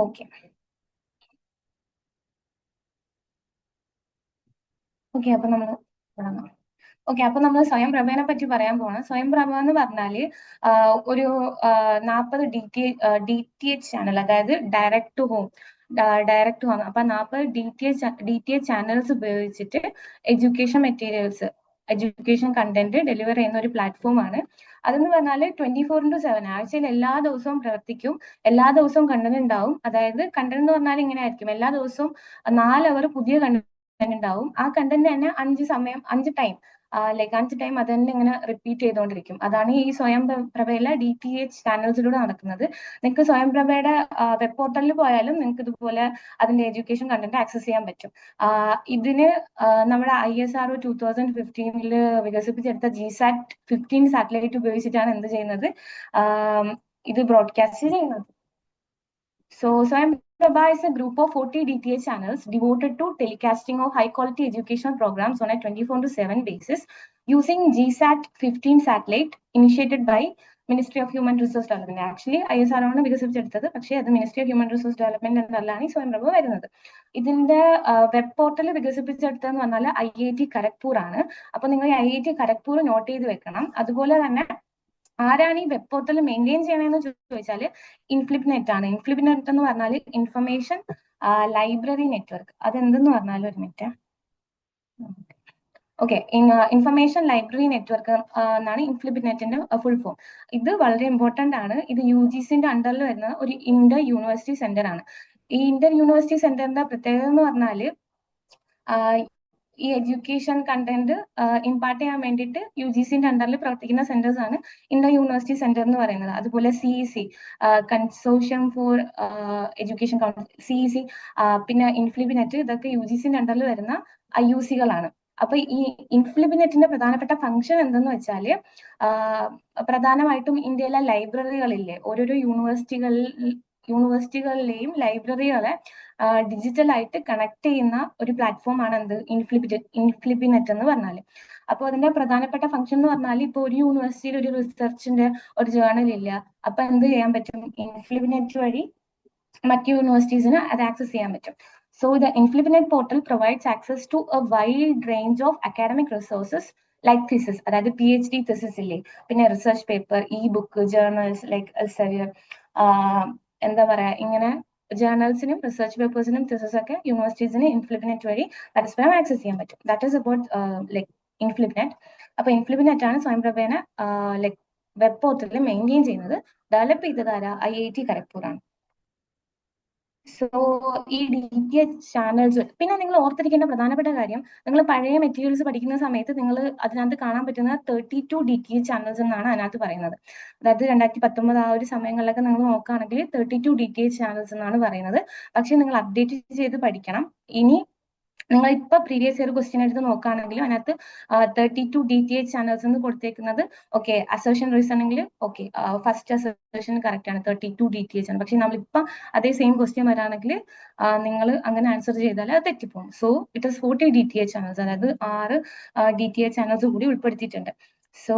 Okay okay അപ്പൊ നമ്മൾ തുടങ്ങാം. ഓക്കെ അപ്പൊ നമ്മൾ സ്വയം പ്രഭയെ പറ്റി പറയാൻ പോകണം. സ്വയം പ്രഭ എന്ന് പറഞ്ഞാല് ഒരു 40 ഡി ടി എച്ച് ചാനൽ, അതായത് ഡയറക്ട് ടു ഹോം അപ്പൊ 40 ഡി ടി എച്ച് ചാനൽസ് ഉപയോഗിച്ചിട്ട് എഡ്യൂക്കേഷൻ കണ്ടന്റ് ഡെലിവർ ചെയ്യുന്ന ഒരു പ്ലാറ്റ്ഫോം ആണ്. അതെന്ന് പറഞ്ഞാല് 24/7 ആഴ്ചയിൽ എല്ലാ ദിവസവും പ്രവർത്തിക്കും. എല്ലാ ദിവസവും കണ്ടന്റ് ഉണ്ടാവും. അതായത് കണ്ടന്റ് എന്ന് പറഞ്ഞാൽ ഇങ്ങനെ ആയിരിക്കും, എല്ലാ ദിവസവും 4 അവർ പുതിയ കണ്ടന്റ് ഉണ്ടാവും. ആ കണ്ടന്റ് തന്നെ 5 ടൈം, ലൈക്ക് 5 ടൈം അത് തന്നെ ഇങ്ങനെ റിപ്പീറ്റ് ചെയ്തുകൊണ്ടിരിക്കും. അതാണ് ഈ സ്വയം പ്രഭയിലെ DTH ചാനൽസിലൂടെ നടക്കുന്നത്. നിങ്ങൾക്ക് സ്വയം പ്രഭയുടെ വെബ് പോർട്ടലിൽ പോയാലും നിങ്ങൾക്ക് ഇതുപോലെ അതിന്റെ എഡ്യൂക്കേഷൻ കണ്ടന്റ് ആക്സസ് ചെയ്യാൻ പറ്റും. ഇതിന് നമ്മുടെ ISRO 2015 വികസിപ്പിച്ചെടുത്ത GSAT-15 സാറ്റലൈറ്റ് ഉപയോഗിച്ചിട്ടാണ് എന്ത് ചെയ്യുന്നത്, ഇത് ബ്രോഡ്കാസ്റ്റ് ചെയ്യുന്നത്. So, Swayam Prabha is a group of 40 DTH channels devoted to telecasting of high-quality educational programs on a 24/7 basis using GSAT-15 satellite initiated by Ministry of Human Resource Development. Actually, ISRO ആണ് വികസിപ്പിച്ചെടുത്തത്, പക്ഷേ അത് Ministry of Human Resource Development എന്നല്ലാണ് ഈ സ്വയം പ്രഭ വരുന്നത്. ഇതിന്റെ web portal വികസിപ്പിച്ചെടുത്തതെന്ന് പറഞ്ഞാൽ IIT Kharagpur ആണ്. അപ്പൊ നിങ്ങൾ IIT ഖരഗ്പൂർ നോട്ട് ചെയ്ത് വെക്കണം. അതുപോലെ തന്നെ ആരാണ് ഈ വെബ് പോർട്ടൽ മെയിൻറ്റെയിൻ ചെയ്യണമെന്ന് ചോദിച്ചാൽ ഇൻഫ്ലിബ്നെറ്റ് ആണ്. ഇൻഫ്ലിബ്നെറ്റ് എന്ന് പറഞ്ഞാൽ ഇൻഫർമേഷൻ ലൈബ്രറി നെറ്റ്വർക്ക്. അതെന്തെന്ന് പറഞ്ഞാൽ ഒരു minute. Okay, information library network എന്നാണ് ഇൻഫ്ലിബ്നെറ്റിന്റെ ഫുൾ ഫോം. ഇത് വളരെ ഇമ്പോർട്ടന്റ് ആണ്. ഇത് UGCന്റെ അണ്ടറിൽ വരുന്ന ഒരു ഇന്റർ യൂണിവേഴ്സിറ്റി സെന്റർ ആണ്. ഈ ഇന്റർ യൂണിവേഴ്സിറ്റി സെന്ററിന്റെ പ്രത്യേകത എന്ന് പറഞ്ഞാൽ ഈ എഡ്യൂക്കേഷൻ കണ്ടന്റ് ഇമ്പാർട്ട് ചെയ്യാൻ വേണ്ടിയിട്ട് UGCന്റെ അണ്ടറിൽ പ്രവർത്തിക്കുന്ന സെന്റേഴ്സ് ആണ് ഇന്റർ യൂണിവേഴ്സിറ്റി സെന്റർ എന്ന് പറയുന്നത്. അതുപോലെ CEC, consortium for education council, CEC, പിന്നെ ഇൻഫ്ലിബിനെറ്റ്, ഇതൊക്കെ UGCന്റെ അണ്ടറിൽ വരുന്ന IUC-കളാണ്. അപ്പൊ ഈ ഇൻഫ്ലിബിനെറ്റിന്റെ പ്രധാനപ്പെട്ട ഫംഗ്ഷൻ എന്തെന്ന് വെച്ചാല് പ്രധാനമായിട്ടും ഇന്ത്യയിലെ ലൈബ്രറികളില്ലേ, ഓരോരോ യൂണിവേഴ്സിറ്റികളിലെയും ലൈബ്രറികളെ ഡിജിറ്റലായിട്ട് കണക്ട് ചെയ്യുന്ന ഒരു പ്ലാറ്റ്ഫോം ആണ് എന്ത്, ഇൻഫ്ലിബിനെറ്റ് എന്ന് പറഞ്ഞാൽ. അപ്പൊ അതിന്റെ പ്രധാനപ്പെട്ട ഫംഗ്ഷൻ എന്ന് പറഞ്ഞാൽ ഇപ്പൊ ഒരു യൂണിവേഴ്സിറ്റിയിൽ ഒരു റിസർച്ചിന്റെ ഒരു ജേർണൽ ഇല്ല, അപ്പൊ എന്ത് ചെയ്യാൻ പറ്റും, ഇൻഫ്ലിബിനെറ്റ് വഴി മറ്റ് യൂണിവേഴ്സിറ്റീസിന് അത് ആക്സസ് ചെയ്യാൻ പറ്റും. So the InfliBnet portal provides access to a wide range of academic resources like thesis, അതായത് PhD thesis ഇല്ലേ, പിന്നെ research paper, book, journals like Elsevier, എന്താ പറയാ, ഇങ്ങനെ ജേർണൽസിനും റിസർച്ച് പേപ്പേഴ്സിനും thesis ഒക്കെ യൂണിവേഴ്സിറ്റീസിന് ഇൻഫ്ലിബിനെറ്റ് വഴി പരസ്പരം ആക്സസ് ചെയ്യാൻ പറ്റും. That is about like INFLIBNET. അപ്പൊ ഇൻഫ്ലിബിനെറ്റ് ആണ് സ്വയം പ്രഭേനെ ലൈക്ക് വെബ് പോർട്ടലിൽ മെയിൻറ്റെയിൻ ചെയ്യുന്നത്. ഡെവലപ്പ് ചെയ്തത് ആരാ, IIT ഖരഗ്പൂർ ആണ്. സോ ഈ DTH ചാനൽസ്, പിന്നെ നിങ്ങൾ ഓർത്തിരിക്കേണ്ട പ്രധാനപ്പെട്ട കാര്യം, നിങ്ങൾ പഴയ മെറ്റീരിയൽസ് പഠിക്കുന്ന സമയത്ത് നിങ്ങൾ അതിനകത്ത് കാണാൻ പറ്റുന്ന 32 DTH ചാനൽസ് എന്നാണ് അതിനകത്ത് പറയുന്നത്. അതായത് 2019 ആ ഒരു സമയങ്ങളിലൊക്കെ നിങ്ങൾ നോക്കുകയാണെങ്കിൽ 32 DTH ചാനൽസ് എന്നാണ് പറയുന്നത്. പക്ഷെ നിങ്ങൾ അപ്ഡേറ്റ് ചെയ്ത് പഠിക്കണം. ഇനി നിങ്ങൾ ഇപ്പൊ പ്രീവിയസ് ഇയർ ക്വസ്റ്റ്യൻ എടുത്ത് നോക്കുകയാണെങ്കിലും അതിനകത്ത് 32 DTH ചാനൽസ് എന്ന് കൊടുത്തേക്കുന്നത് ഓക്കെ, അസേർഷൻ റീസണിംഗിൽ ഓക്കെ, ഫസ്റ്റ് അസേർഷൻ കറക്റ്റ് ആണ്, 32 DTH ആണ്. പക്ഷെ നമ്മളിപ്പം അതേ സെയിം ക്വസ്റ്റ്യൻ വരാണെങ്കിൽ നിങ്ങൾ അങ്ങനെ ആൻസർ ചെയ്താൽ അത് തെറ്റിപ്പോകും. So it is 40 DTH channels, അതായത് 6 DTH ചാനൽസ് കൂടി ഉൾപ്പെടുത്തിയിട്ടുണ്ട്. So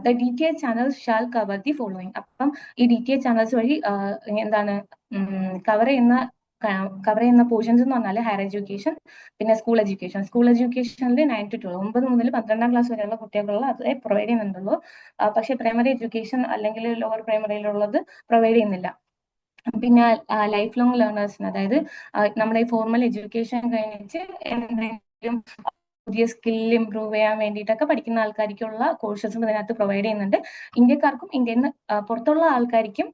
the DTH channels shall cover the following. അപ്പം ഈ DTH ചാനൽസ് വഴി എന്താണ് കവർ ചെയ്യുന്ന പോർഷൻസ് എന്ന് പറഞ്ഞാൽ ഹയർ എഡ്യൂക്കേഷൻ, പിന്നെ സ്കൂൾ എഡ്യൂക്കേഷനിൽ 9 to 12, 9 മുതൽ 12ാം ക്ലാസ് വരെയുള്ള കുട്ടികളുള്ള അതേ പ്രൊവൈഡ് ചെയ്യുന്നുണ്ടുള്ളൂ. പക്ഷെ പ്രൈമറി എഡ്യൂക്കേഷൻ അല്ലെങ്കിൽ ലോവർ പ്രൈമറിയിലുള്ളത് പ്രൊവൈഡ് ചെയ്യുന്നില്ല. പിന്നെ ലൈഫ് ലോങ് ലേണേഴ്സിന്, അതായത് നമ്മുടെ ഈ ഫോർമൽ എഡ്യൂക്കേഷൻ കഴിഞ്ഞിട്ട് എന്തെങ്കിലും പുതിയ സ്കിൽ ഇംപ്രൂവ് ചെയ്യാൻ വേണ്ടിയിട്ടൊക്കെ പഠിക്കുന്ന ആൾക്കാർക്കുള്ള കോഴ്സസും ഇതിനകത്ത് പ്രൊവൈഡ് ചെയ്യുന്നുണ്ട്. ഇന്ത്യക്കാർക്കും ഇന്ത്യയിൽ നിന്ന് പുറത്തുള്ള ആൾക്കാർക്കും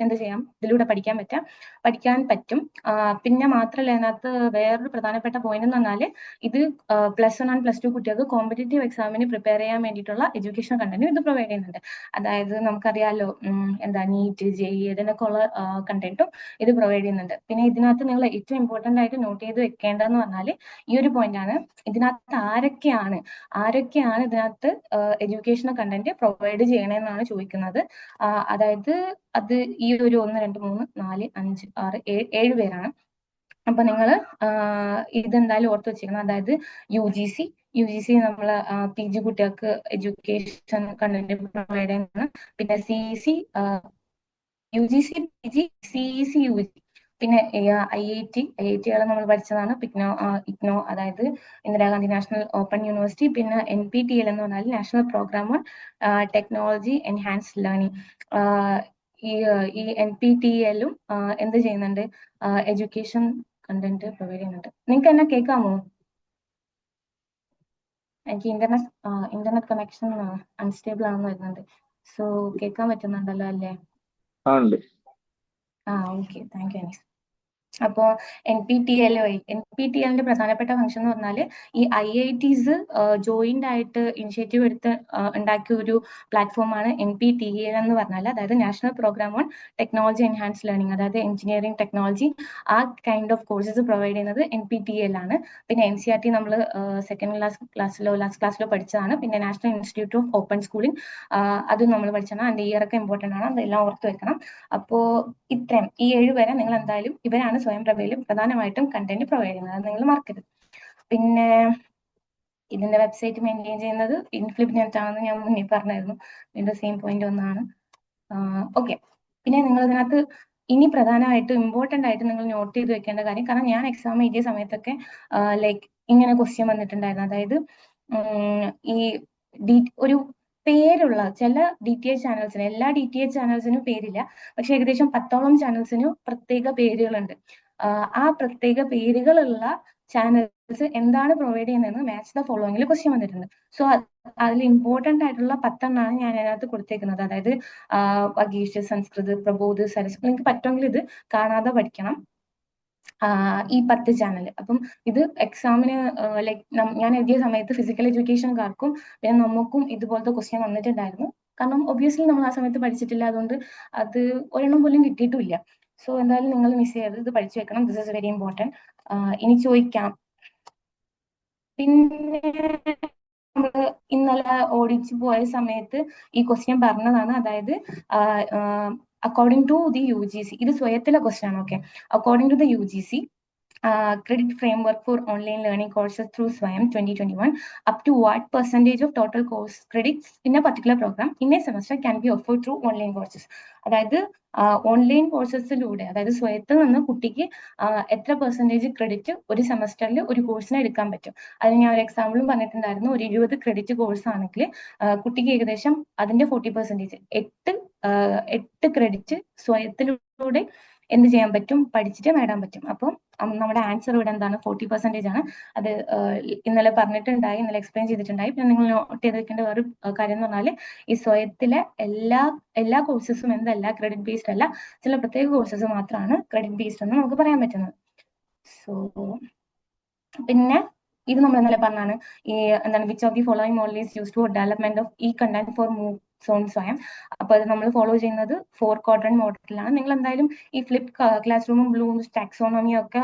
എന്ത് ചെയ്യാം, ഇതിലൂടെ പഠിക്കാൻ പറ്റും. പിന്നെ മാത്രമല്ല, ഇതിനകത്ത് വേറൊരു പ്രധാനപ്പെട്ട പോയിന്റ് എന്ന് പറഞ്ഞാൽ ഇത് +1 and +2 കുട്ടികൾക്ക് കോമ്പറ്റേറ്റീവ് എക്സാമിന് പ്രിപ്പയർ ചെയ്യാൻ വേണ്ടിയിട്ടുള്ള എഡ്യൂക്കേഷൻ കണ്ടന്റ് ഇത് പ്രൊവൈഡ് ചെയ്യുന്നുണ്ട്. അതായത് നമുക്കറിയാലോ, എന്താ നീറ്റ്, JEE ഇതിനൊക്കെ ഉള്ള കണ്ടന്റും ഇത് പ്രൊവൈഡ് ചെയ്യുന്നുണ്ട്. പിന്നെ ഇതിനകത്ത് നിങ്ങൾ ഏറ്റവും ഇമ്പോർട്ടന്റ് ആയിട്ട് നോട്ട് ചെയ്ത് വെക്കേണ്ടതെന്ന് പറഞ്ഞാൽ ഈ ഒരു പോയിന്റ് ആണ്. ഇതിനകത്ത് ആരൊക്കെയാണ് ഇതിനകത്ത് എഡ്യൂക്കേഷണൽ കണ്ടന്റ് പ്രൊവൈഡ് ചെയ്യണമെന്നാണ് ചോദിക്കുന്നത്. അതായത് അത് ഈ ഒരു 1, 2, 3, 4, 5, 6, 7 പേരാണ്. അപ്പൊ നിങ്ങൾ ഇതെന്തായാലും ഓർത്ത് വെച്ചിരിക്കണം. അതായത് UGC നമ്മള് PG കുട്ടികൾക്ക് എഡ്യൂക്കേഷൻ കണ്ടന്റ് പ്രൊവൈഡ് ചെയ്യുന്നതാണ്. പിന്നെ CEC UGC, PG, CEC, UG. പിന്നെ IIT നമ്മൾ പഠിച്ചതാണ്. IGNO, അതായത് ഇന്ദിരാഗാന്ധി നാഷണൽ ഓപ്പൺ യൂണിവേഴ്സിറ്റി. പിന്നെ NPTEL എന്ന് പറഞ്ഞാൽ National Programme on Technology Enhanced Learning. ഈ NPTEL എന്ത് ചെയ്യുന്നുണ്ട്? എഡ്യൂക്കേഷൻ കണ്ടന്റ് പ്രൊവൈഡ് ചെയ്യുന്നുണ്ട്. നിങ്ങൾക്ക് എന്നെ കേൾക്കാമോ? എനിക്ക് ഇന്റർനെറ്റ് കണക്ഷൻ അൺസ്റ്റേബിൾ ആണെന്ന് വരുന്നുണ്ട്. സോ കേൾക്കാൻ പറ്റുന്നുണ്ടല്ലോ അല്ലേ? Okay, thank you Anees. അപ്പോൾ NPTEL പ്രധാനപ്പെട്ട ഫംഗ്ഷൻ എന്ന് പറഞ്ഞാൽ ഈ IITs ജോയിന്റ് ആയിട്ട് ഇനിഷ്യേറ്റീവ് എടുത്ത് ഉണ്ടാക്കിയ ഒരു പ്ലാറ്റ്ഫോമാണ് NPTEL എന്ന് പറഞ്ഞാൽ, അതായത് National Programme on Technology Enhance Learning, അതായത് എഞ്ചിനീയറിംഗ് ടെക്നോളജി ആ കൈൻഡ് ഓഫ് കോഴ്സസ് പ്രൊവൈഡ് ചെയ്യുന്നത് NPTEL ആണ്. പിന്നെ NCERT നമ്മൾ സെക്കൻഡ് ലാസ്റ്റ് ക്ലാസ്സിലോ പഠിച്ചതാണ്. പിന്നെ national institute of open schooling അതും നമ്മൾ പഠിച്ചതാണ്. അതിന്റെ ഇയർ ഒക്കെ ഇമ്പോർട്ടൻ്റ് ആണ്, അതെല്ലാം ഓർത്ത് വെക്കണം. അപ്പോൾ ഇത്രയും ഈ 7 വരെ നിങ്ങൾ എന്തായാലും ഇവരാണ് സ്വയംപ്രഭയിലും പ്രധാനമായിട്ടും കണ്ടന്റ് പ്രൊവൈഡ് ചെയ്യുന്നത്, അത് നിങ്ങൾ മറക്കരുത്. പിന്നെ ഇതിന്റെ വെബ്സൈറ്റ് മെയിൻറ്റെയിൻ ചെയ്യുന്നത് ഇൻഫ്ലിപ്നെറ്റ് ആണെന്ന് ഞാൻ മുന്നേ പറഞ്ഞായിരുന്നു. ഇതിന്റെ സെയിം പോയിന്റ് ഒന്നാണ്. ഓക്കെ, പിന്നെ നിങ്ങൾ ഇതിനകത്ത് ഇനി പ്രധാനമായിട്ടും ഇമ്പോർട്ടൻ്റ് ആയിട്ട് നിങ്ങൾ നോട്ട് ചെയ്ത് വെക്കേണ്ട കാര്യം, കാരണം ഞാൻ എക്സാം എഴുതിയ സമയത്തൊക്കെ ലൈക്ക് ഇങ്ങനെ ക്വസ്റ്റ്യൻ വന്നിട്ടുണ്ടായിരുന്നു. അതായത് ഈ ഒരു പേരുള്ള ചില DTH ചാനൽസിന്, എല്ലാ DTH ചാനൽസിനും പേരില്ല, പക്ഷെ ഏകദേശം 10ഓളം ചാനൽസിന് പ്രത്യേക പേരുകളുണ്ട്. ആ പ്രത്യേക പേരുകളുള്ള ചാനൽസ് എന്താണ് പ്രൊവൈഡ് ചെയ്യുന്നതെന്ന് മാച്ച് ദ ഫോളോയിങ്ങിൽ ക്വസ്റ്റ്യൻ വന്നിട്ടുണ്ട്. സോ അതിൽ ഇമ്പോർട്ടൻ്റ് ആയിട്ടുള്ള 10 ഞാൻ അതിനകത്ത് കൊടുത്തേക്കുന്നത്. അതായത് വഗീഷ്, സംസ്കൃത്, പ്രബോധ്, സരസ്. നിങ്ങൾക്ക് പറ്റുമെങ്കിൽ ഇത് കാണാതെ പഠിക്കണം, ഈ 10 ചാനൽ. അപ്പം ഇത് എക്സാമിന് ലൈക്ക് ഞാൻ എഴുതിയ സമയത്ത് ഫിസിക്കൽ എഡ്യൂക്കേഷൻകാർക്കും പിന്നെ നമുക്കും ഇതുപോലത്തെ ക്വസ്റ്റ്യൻ വന്നിട്ടുണ്ടായിരുന്നു. കാരണം ഒബ്വിയസ്ലി നമ്മൾ ആ സമയത്ത് പഠിച്ചിട്ടില്ല, അതുകൊണ്ട് അത് ഒരെണ്ണം പോലും കിട്ടിയിട്ടുമില്ല. സോ എന്തായാലും നിങ്ങൾ മിസ് ചെയ്യരുത്, ഇത് പഠിച്ചു വെക്കണം. This is very important. ഇനി ചോദിക്കാം. പിന്നെ നമ്മൾ ഇന്നലെ ഓടിച്ചു പോയ സമയത്ത് ഈ ക്വസ്റ്റ്യൻ പറഞ്ഞതാണ്. അതായത് അക്കോർഡിംഗ് ടു ദി UGC, ഇത് സ്വയത്തിലെ ക്വസ്റ്റ്യൻ ആണ്. Okay, according to the UGC credit framework for online learning courses through SWAYAM 2021, up to what percentage of total course credits in a particular program in a semester can be offered through online courses? അതായത് online കോഴ്സസിലൂടെ, അതായത് സ്വയത്തിൽ നിന്ന് കുട്ടിക്ക് എത്ര percentage credit ഒരു സെമസ്റ്ററിൽ ഒരു കോഴ്സിന് എടുക്കാൻ പറ്റും. അതിന് ഞാൻ ഒരു എക്സാമ്പിളും പറഞ്ഞിട്ടുണ്ടായിരുന്നു. ഒരു 20 ക്രെഡിറ്റ് കോഴ്സ് ആണെങ്കിൽ കുട്ടിക്ക് ഏകദേശം അതിന്റെ 40%, 8 ക്രെഡിറ്റ് സ്വയത്തിലൂടെ എന്ത് ചെയ്യാൻ പറ്റും, പഠിച്ചിട്ട് നേടാൻ പറ്റും. അപ്പം നമ്മുടെ ആൻസർ ഇവിടെ എന്താണ്? 40% ആണ്. അത് ഇന്നലെ പറഞ്ഞിട്ടുണ്ടായി, ഇന്നലെ എക്സ്പ്ലെയിൻ ചെയ്തിട്ടുണ്ടായി. പിന്നെ നിങ്ങൾ നോട്ട് ചെയ്ത് വെക്കേണ്ട ഒരു കാര്യം എന്ന് പറഞ്ഞാൽ, ഈ സ്വയത്തിലെ എല്ലാ കോഴ്സസും എന്തല്ല ക്രെഡിറ്റ് ബേസ്ഡ് അല്ല, ചില പ്രത്യേക കോഴ്സസ് മാത്രമാണ് ക്രെഡിറ്റ് ബേസ്ഡ് എന്ന് നമുക്ക് പറയാൻ പറ്റുന്നത്. സോ പിന്നെ ഇത് നമ്മൾ ഇന്നലെ പറഞ്ഞാണ്, ഈ എന്താണ് which of the following model is used for development of ഈ കണ്ടന്റ് ഫോർ സോൺ സ്വയം. അപ്പൊ അത് നമ്മൾ ഫോളോ ചെയ്യുന്നത് 4 ക്വാഡ്രന്റ് മോഡലാണ്. നിങ്ങൾ എന്തായാലും ഈ ഫ്ലിപ്പ് ക്ലാസ് റൂമും ബ്ലൂംസ് ടാക്സോണമിയും ഒക്കെ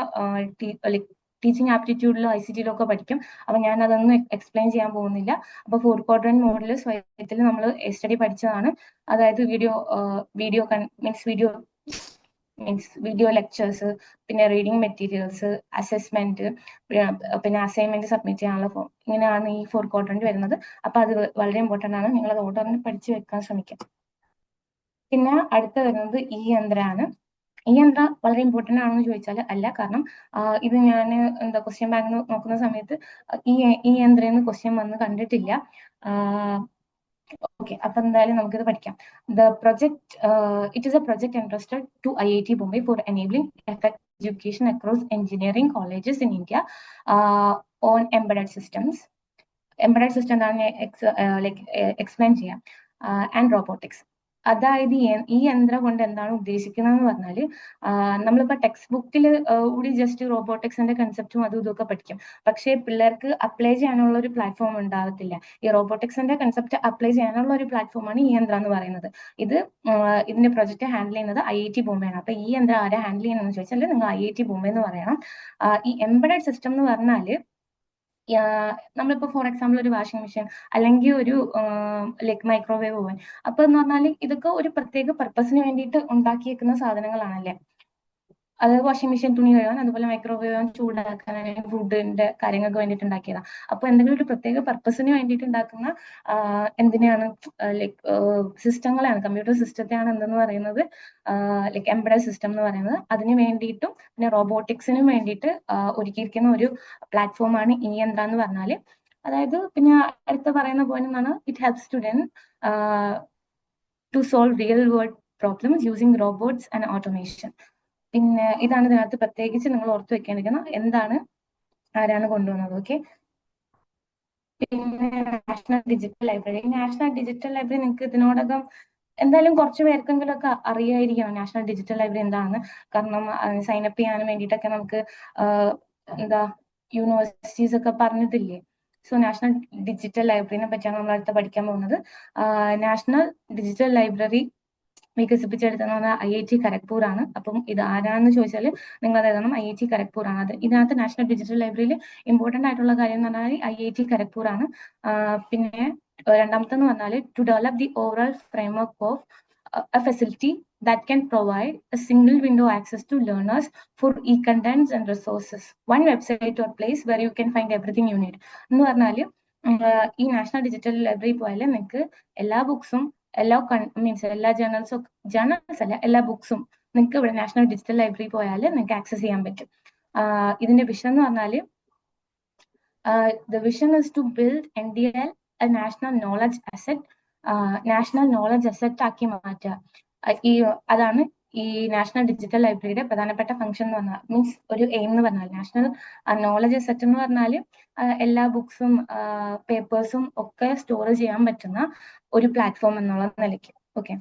ടീച്ചിങ് ആപ്റ്റിറ്റ്യൂഡിലോ ICTയിലോ ഒക്കെ പഠിക്കും. അപ്പൊ ഞാൻ അതൊന്നും എക്സ്പ്ലെയിൻ ചെയ്യാൻ പോകുന്നില്ല. അപ്പൊ 4 ക്വാഡ്രന്റ് മോഡൽ സ്വയത്തിൽ നമ്മൾ സ്റ്റഡി പഠിച്ചതാണ്. അതായത് വീഡിയോ ലെക്ചേഴ്സ്, പിന്നെ റീഡിംഗ് മെറ്റീരിയൽസ്, അസസ്മെന്റ്, പിന്നെ അസൈൻമെന്റ് സബ്മിറ്റ് ചെയ്യാനുള്ള ഫോം, ഇങ്ങനെയാണ് ഈ 4 ക്വാഡ്രന്റ് വരുന്നത്. അപ്പൊ അത് വളരെ ഇമ്പോർട്ടന്റ് ആണ്, നിങ്ങൾ അത് ഓർഡറിന് പഠിച്ചു വെക്കാൻ ശ്രമിക്കാം. പിന്നെ അടുത്ത വരുന്നത് ഈ യന്ത്രമാണ്. ഈ യന്ത്ര വളരെ ഇമ്പോർട്ടന്റ് ആണെന്ന് ചോദിച്ചാൽ അല്ല, കാരണം ഇത് ഞാൻ ക്വസ്റ്റ്യൻ ബാങ്ക് നോക്കുന്ന സമയത്ത് ഈ യന്ത്രന്ന് ക്വസ്റ്റ്യൻ വന്ന് കണ്ടിട്ടില്ല. ഓക്കെ, അപ്പൊ എന്തായാലും നമുക്കിത് പഠിക്കാം. It is a project entrusted to IIT Bombay for enabling effective education across engineering colleges in India on embedded systems. Embedded system എന്താണ് എക്സ്പ്ലെയിൻ ചെയ്യാം. And robotics. അതായത് ഈ യന്ത്രം കൊണ്ട് എന്താണ് ഉദ്ദേശിക്കുന്നതെന്ന് പറഞ്ഞാൽ, നമ്മളിപ്പോ ടെക്സ്റ്റ് ബുക്കിൽ കൂടി ജസ്റ്റ് റോബോട്ടിക്സിന്റെ കൺസെപ്റ്റും അതും ഇതൊക്കെ പഠിക്കും. പക്ഷേ പിള്ളേർക്ക് അപ്ലൈ ചെയ്യാനുള്ള ഒരു പ്ലാറ്റ്ഫോം ഉണ്ടാവത്തില്ല. ഈ റോബോട്ടിക്സിന്റെ കൺസെപ്റ്റ് അപ്ലൈ ചെയ്യാനുള്ള ഒരു പ്ലാറ്റ്ഫോമാണ് ഈ യന്ത്രം എന്ന് പറയുന്നത്. ഇതിന്റെ പ്രൊജക്ട് ഹാൻഡിൽ ചെയ്യുന്നത് IIT ബോംബെയാണ്. അപ്പൊ ഈ യന്ത്രം ആരെ ഹാൻഡിൽ ചെയ്യുന്നതെന്ന് ചോദിച്ചാൽ നിങ്ങൾ IIT ബോംബെ എന്ന് പറയണം. ഈ എംബഡഡ് സിസ്റ്റം എന്ന് പറഞ്ഞാല്, നമ്മളിപ്പോ ഫോർ എക്സാമ്പിൾ ഒരു വാഷിംഗ് മെഷീൻ അല്ലെങ്കിൽ ഒരു മൈക്രോവേവ് ഓവൻ, അപ്പൊ എന്ന് പറഞ്ഞാൽ ഇതൊക്കെ ഒരു പ്രത്യേക പർപ്പസിന് വേണ്ടിയിട്ട് ഉണ്ടാക്കിയേക്കുന്ന സാധനങ്ങളാണല്ലേ. അത് വാഷിംഗ് മെഷീൻ, തുണി കഴുകാൻ, അതുപോലെ മൈക്രോവേവ് ഓവൻ ചൂടാക്കാൻ, ഫുഡിന്റെ കാര്യങ്ങൾക്ക് വേണ്ടിയിട്ട് ഉണ്ടാക്കിയതാണ്. അപ്പൊ എന്തെങ്കിലും ഒരു പ്രത്യേക പർപ്പസിന് വേണ്ടിയിട്ട് ഉണ്ടാക്കുന്ന എന്തിനാണ് ലൈക്ക് സിസ്റ്റങ്ങളാണ്, കമ്പ്യൂട്ടർ സിസ്റ്റത്തെയാണ് എന്തെന്ന് പറയുന്നത് ലൈക്ക് എംബഡഡ് സിസ്റ്റം എന്ന് പറയുന്നത്. അതിന് വേണ്ടിയിട്ടും പിന്നെ റോബോട്ടിക്സിനും വേണ്ടിയിട്ട് ഒരുക്കിയിരിക്കുന്ന ഒരു പ്ലാറ്റ്ഫോമാണ് ഇനിയന്ത്ര എന്ന് പറഞ്ഞാല്. അതായത് പിന്നെ അടുത്ത പറയുന്ന പോയിന്റ് എന്നാണ് it helps student to solve real world problems using robots and automation. പിന്നെ ഇതാണ് ഇതിനകത്ത് പ്രത്യേകിച്ച് നിങ്ങൾ ഓർത്ത് വെക്കേണ്ടിരിക്കുന്നത് എന്താണ്, ആരാണ് കൊണ്ടുവന്നത്. ഓക്കെ. പിന്നെ national digital library. National digital library നിങ്ങൾക്ക് ഇതിനോടകം എന്തായാലും കുറച്ച് പേർക്കെങ്കിലും ഒക്കെ അറിയായിരിക്കണം നാഷണൽ ഡിജിറ്റൽ ലൈബ്രറി എന്താണെന്ന്. കാരണം സൈൻ അപ്പ് ചെയ്യാനും വേണ്ടിയിട്ടൊക്കെ നമുക്ക് എന്താ യൂണിവേഴ്സിറ്റീസ് ഒക്കെ പറഞ്ഞിട്ടില്ലേ. സോ നാഷണൽ ഡിജിറ്റൽ ലൈബ്രറിനെ പറ്റിയാണ് നമ്മൾ അടുത്ത് പഠിക്കാൻ പോകുന്നത്. നാഷണൽ ഡിജിറ്റൽ ലൈബ്രറി വികസിപ്പിച്ചെടുത്തത് IIT ഖരഗ്പൂർ ആണ്. അപ്പം ഇത് ആരാണെന്ന് ചോദിച്ചാൽ നിങ്ങൾ അത് എഴുതണം, IIT ഖരഗ്പൂർ ആണ്. അത് ഇതിനകത്ത് നാഷണൽ ഡിജിറ്റൽ ലൈബ്രറിയിൽ ഇമ്പോർട്ടന്റ് ആയിട്ടുള്ള കാര്യം എന്ന് പറഞ്ഞാൽ IIT ഖരഗ്പൂർ ആണ്. പിന്നെ രണ്ടാമത്തെന്ന് പറഞ്ഞാൽ to develop the overall framework of a facility that can provide a single window access to learners for e-contents and resources. One website or place where you can find everything you need. എന്ന് പറഞ്ഞാൽ ഈ national digital library പോയാൽ നിങ്ങൾക്ക് എല്ലാ ബുക്സും എല്ലാ means എല്ലാ journals അല്ല, എല്ലാ ബുക്സും നിങ്ങൾക്ക് ഇവിടെ നാഷണൽ ഡിജിറ്റൽ ലൈബ്രറി പോയാൽ നിങ്ങൾക്ക് ആക്സസ് ചെയ്യാൻ പറ്റും. ഇതിന്റെ വിഷൻ എന്ന് പറഞ്ഞാൽ the vision is to build NDL a national knowledge asset, national knowledge asset ആക്കി മാറ്റുക. ഈ അതാണ് ഈ നാഷണൽ ഡിജിറ്റൽ ലൈബ്രറിയുടെ പ്രധാനപ്പെട്ട ഫംഗ്ഷൻ എന്ന് പറഞ്ഞാൽ, മീൻസ് ഒരു എയിം എന്ന് പറഞ്ഞാൽ. നാഷണൽ നോളജ് അസറ്റ് എന്ന് പറഞ്ഞാൽ എല്ലാ ബുക്സും പേപ്പേഴ്സും ഒക്കെ സ്റ്റോർ ചെയ്യാൻ പറ്റുന്ന ഒരു പ്ലാറ്റ്ഫോം എന്നുള്ള നിലയ്ക്ക്. ഓക്കെ.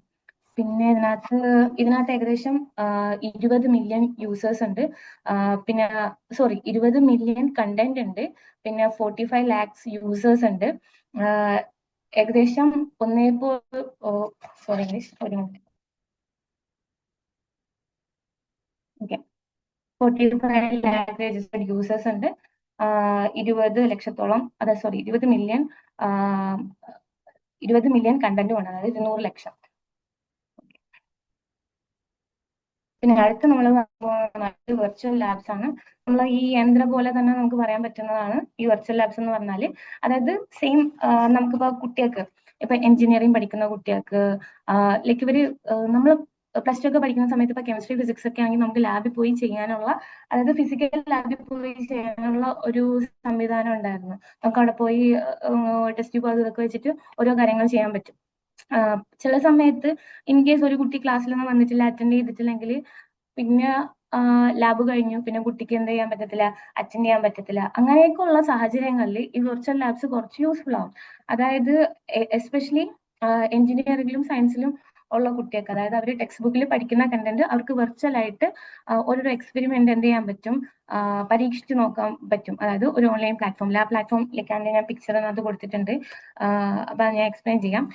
പിന്നെ ഇതിനകത്ത് ഏകദേശം 20 മില്യൺ യൂസേഴ്സ് ഉണ്ട്. പിന്നെ 20 മില്യൺ കണ്ടന്റ് ഉണ്ട്. പിന്നെ 45 ലാക്സ് യൂസേഴ്സ് ഉണ്ട്. ഏകദേശം ഒരു minute. Okay. 45 lakh registered users ഉണ്ട്. 20 ലക്ഷത്തോളം 20 മില്യൺ 20 മില്യൺ കണ്ടന്റും ഉണ്ട്, അതായത് 200 ലക്ഷം. പിന്നെ അടുത്ത് നമ്മൾ വെർച്വൽ ലാബ്സ് ആണ്. നമ്മൾ ഈ യന്ത്ര പോലെ തന്നെ നമുക്ക് പറയാൻ പറ്റുന്നതാണ് ഈ വെർച്വൽ ലാബ്സ് എന്ന് പറഞ്ഞാൽ. അതായത് സെയിം നമുക്കിപ്പോ കുട്ടികൾക്ക്, ഇപ്പൊ എഞ്ചിനീയറിംഗ് പഠിക്കുന്ന കുട്ടികൾക്ക് ലൈക്ക് ഇവര് നമ്മൾ പ്ലസ് ടു ഒക്കെ പഠിക്കുന്ന സമയത്ത് ഇപ്പൊ കെമിസ്ട്രി ഫിസിക്സ് ഒക്കെ ആണെങ്കിൽ നമുക്ക് ലാബിൽ പോയി ചെയ്യാനുള്ള, അതായത് ഫിസിക്കൽ ലാബിൽ പോയി ചെയ്യാനുള്ള ഒരു സംവിധാനം ഉണ്ടായിരുന്നു. നമുക്ക് അവിടെ പോയി ടെസ്റ്റ് ട്യൂബ് അതൊക്കെ വെച്ചിട്ട് ഓരോ കാര്യങ്ങൾ ചെയ്യാൻ പറ്റും. ചില സമയത്ത് ഇൻ കേസ് ഒരു കുട്ടി ക്ലാസ്സിലൊന്നും വന്നിട്ടില്ല, അറ്റൻഡ് ചെയ്തിട്ടില്ലെങ്കിൽ പിന്നെ ലാബ് കഴിഞ്ഞു, പിന്നെ കുട്ടിക്ക് എന്ത് ചെയ്യാൻ പറ്റത്തില്ല, അറ്റൻഡ് ചെയ്യാൻ പറ്റത്തില്ല. അങ്ങനെയൊക്കെ ഉള്ള സാഹചര്യങ്ങളിൽ ഈ വെർച്വൽ ലാബ്സ് കുറച്ച് യൂസ്ഫുൾ ആവും. അതായത് എസ്പെഷ്യലി എഞ്ചിനീയറിംഗിലും സയൻസിലും ഉള്ള കുട്ടികൾക്ക്, അതായത് അവർ ടെക്സ്റ്റ് ബുക്കിൽ പഠിക്കുന്ന കണ്ടന്റ് അവർക്ക് വെർച്വൽ ആയിട്ട് ഓരോ എക്സ്പെരിമെന്റ് എന്ത് ചെയ്യാൻ പറ്റും, പരീക്ഷിച്ച് നോക്കാൻ പറ്റും. അതായത് ഒരു ഓൺലൈൻ പ്ലാറ്റ്ഫോമിൽ, ആ പ്ലാറ്റ്ഫോമിലേക്കാണ് ഞാൻ പിക്ചർ അതിനകത്ത് കൊടുത്തിട്ടുണ്ട്. അപ്പൊ ഞാൻ എക്സ്പ്ലെയിൻ ചെയ്യാം.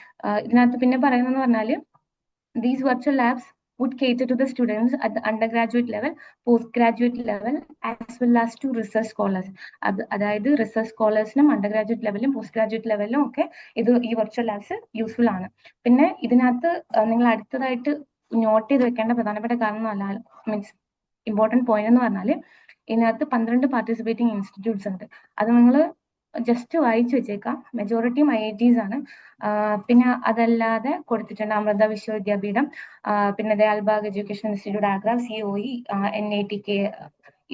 ഇതിനകത്ത് പിന്നെ പറയുന്നത് പറഞ്ഞാൽ these virtual labs would cater to the students at the undergraduate level, postgraduate level, as well as to research scholars. അതായത് റിസർച്ച് സ്കോളേഴ്സിനും അണ്ടർ ഗ്രാജുവേറ്റ് ലെവലിലും പോസ്റ്റ് ഗ്രാജുവേറ്റ് ലെവലിലും ഒക്കെ ഈ വെർച്വൽ ലാബ്സ് യൂസ്ഫുൾ ആണ്. പിന്നെ ഇതിനകത്ത് നിങ്ങൾ അടുത്തതായിട്ട് നോട്ട് ചെയ്ത് വെക്കേണ്ട പ്രധാനപ്പെട്ട കാരണം അല്ല, മീൻസ് ഇമ്പോർട്ടൻറ്റ് പോയിന്റ് എന്ന് പറഞ്ഞാൽ ഇതിനകത്ത് 12 പാർട്ടിസിപ്പേറ്റിംഗ് ഇൻസ്റ്റിറ്റ്യൂട്ട്സ് ഉണ്ട്. അത് നിങ്ങൾ ജസ്റ്റ് വായിച്ചു വെച്ചേക്കാം. മെജോറിറ്റിയും IITs ആണ്. പിന്നെ അതല്ലാതെ കൊടുത്തിട്ടുണ്ട് അമൃത വിശ്വവിദ്യാപീഠം, പിന്നെ Dayalbagh education institute Agra, COE, NITK,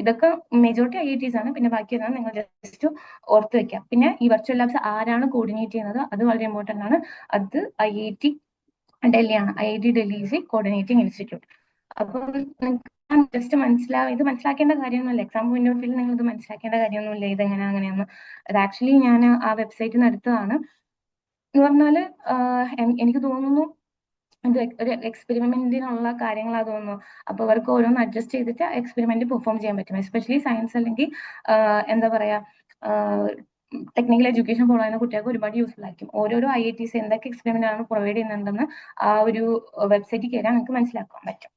ഇതൊക്കെ മെജോറിറ്റി IITs ആണ്. പിന്നെ ബാക്കിയെല്ലാം നിങ്ങൾ ജസ്റ്റ് ഓർത്ത് വെക്കാം. പിന്നെ ഈ വെർച്വൽ ലാബ്സ് ആരാണ് കോർഡിനേറ്റ് ചെയ്യുന്നത്, അത് വളരെ ഇമ്പോർട്ടന്റ് ആണ്. അത് IIT ഡൽഹിയാണ്. IIT Delhi is A coordinating institute. അപ്പം ജസ്റ്റ് ഇത് മനസ്സിലാക്കേണ്ട കാര്യമൊന്നുമില്ല. എക്സാം പോയിന്റ് ഓഫ് വ്യൂ നിങ്ങൾ ഇത് മനസ്സിലാക്കേണ്ട കാര്യമൊന്നുമില്ല, ഇതെങ്ങനെ അങ്ങനെയൊന്നും. ഇത് ആക്ച്വലി ഞാൻ ആ വെബ്സൈറ്റിൽ നിന്ന് എടുത്തതാണ്. എന്ന് പറഞ്ഞാല് എനിക്ക് തോന്നുന്നു ഇത് ഒരു എക്സ്പെരിമെന്റിനുള്ള കാര്യങ്ങളാ തോന്നുന്നു. അപ്പൊ അവർക്ക് ഓരോന്ന് അഡ്ജസ്റ്റ് ചെയ്തിട്ട് എക്സ്പെരിമെന്റ് പെർഫോം ചെയ്യാൻ പറ്റും. എസ്പെഷ്യലി സയൻസ് അല്ലെങ്കിൽ എന്താ പറയാ ടെക്നിക്കൽ എഡ്യൂക്കേഷൻ ഫോളോ ചെയ്യുന്ന കുട്ടികൾക്ക് ഒരുപാട് യൂസ്ഫുൾ ആയിരിക്കും. ഓരോരോ IITs എന്തൊക്കെ എക്സ്പെരിമെന്റ് ആണ് പ്രൊവൈഡ് ചെയ്യുന്നുണ്ടെന്ന് ആ ഒരു വെബ്സൈറ്റിൽ കയറാൻ നിങ്ങൾക്ക് മനസ്സിലാക്കാൻ പറ്റും.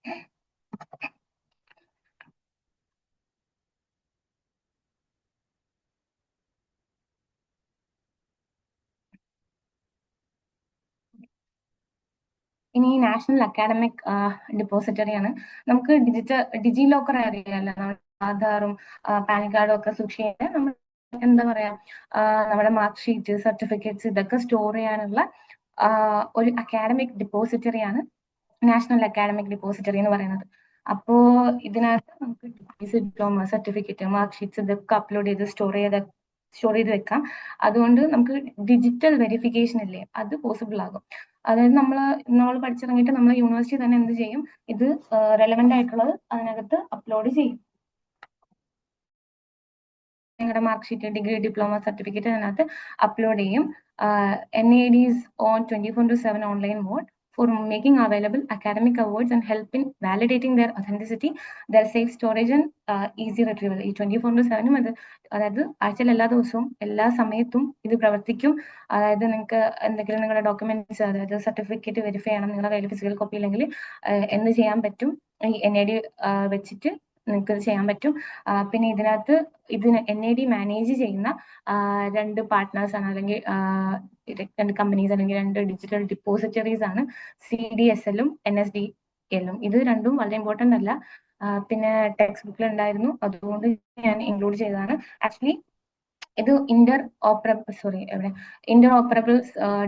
ഇനി നാഷണൽ അക്കാഡമിക് ഡിപ്പോസിറ്ററി ആണ്. നമുക്ക് ഡിജി ലോക്കർ അറിയാമല്ലോ, നമ്മുടെ ആധാറും പാൻ കാർഡും ഒക്കെ സൂക്ഷിക്കാൻ നമ്മൾ എന്താ പറയാ, നമ്മുടെ മാർക്ക് ഷീറ്റ്, സർട്ടിഫിക്കറ്റ്സ് ഇതൊക്കെ സ്റ്റോർ ചെയ്യാനുള്ള ഒരു അക്കാഡമിക് ഡിപ്പോസിറ്ററി ആണ് നാഷണൽ അക്കാഡമിക് ഡിപ്പോസിറ്ററി എന്ന് പറയുന്നത്. അപ്പോ ഇതിനകത്ത് നമുക്ക് ഡിപ്ലോമ, സർട്ടിഫിക്കറ്റ്, മാർക്ക് ഷീറ്റ്സ് ഇതൊക്കെ അപ്ലോഡ് ചെയ്ത് സ്റ്റോർ ചെയ്ത് വെക്കാം. അതുകൊണ്ട് നമുക്ക് ഡിജിറ്റൽ വെരിഫിക്കേഷൻ ഇല്ലേ, അത് പോസിബിൾ ആകും. അതായത് നമ്മൾ പഠിച്ചിറങ്ങിയിട്ട് നമ്മൾ യൂണിവേഴ്സിറ്റി തന്നെ എന്ത് ചെയ്യും, ഇത് റെലവെന്റ് ആയിട്ടുള്ളത് അതിനകത്ത് അപ്ലോഡ് ചെയ്യും. നിങ്ങളുടെ mark sheet, degree, diploma certificate അതിനകത്ത് അപ്ലോഡ് ചെയ്യും. NAD is on 24/7 online mode for making available academic awards and help in validating their authenticity, their safe storage and easy retrieval. ഈ 24/7 അത്, അതായത് ആഴ്ചയിൽ എല്ലാ ദിവസവും എല്ലാ സമയത്തും ഇത് പ്രവർത്തിക്കും. അതായത് നിങ്ങൾക്ക് എന്തെങ്കിലും നിങ്ങളുടെ ഡോക്യുമെന്റ്സ്, അതായത് സർട്ടിഫിക്കറ്റ് വെരിഫൈ ചെയ്യണം, നിങ്ങളുടെ കയ്യിൽ ഫിസിക്കൽ കോപ്പി ഇല്ലെങ്കിൽ എന്ത് ചെയ്യാൻ പറ്റും, ഈ NAD വെച്ചിട്ട് നിങ്ങൾക്ക് ചെയ്യാൻ പറ്റും. പിന്നെ ഇതിനകത്ത് NAD മാനേജ് ചെയ്യുന്ന 2 പാർട്ട്നേഴ്സ് ആണ്, അല്ലെങ്കിൽ 2 കമ്പനീസ്, അല്ലെങ്കിൽ 2 ഡിജിറ്റൽ ഡിപ്പോസിറ്ററീസ് ആണ്, CDSL ഉം NSDL ഉം. ഇത് രണ്ടും വളരെ ഇമ്പോർട്ടന്റ് അല്ല, പിന്നെ ടെക്സ്റ്റ് ബുക്കിൽ ഉണ്ടായിരുന്നു, അതുകൊണ്ട് ഞാൻ ഇൻക്ലൂഡ് ചെയ്തതാണ്. ആക്ച്വലി ഇത് ഇന്റർ ഓപ്പറബിൾ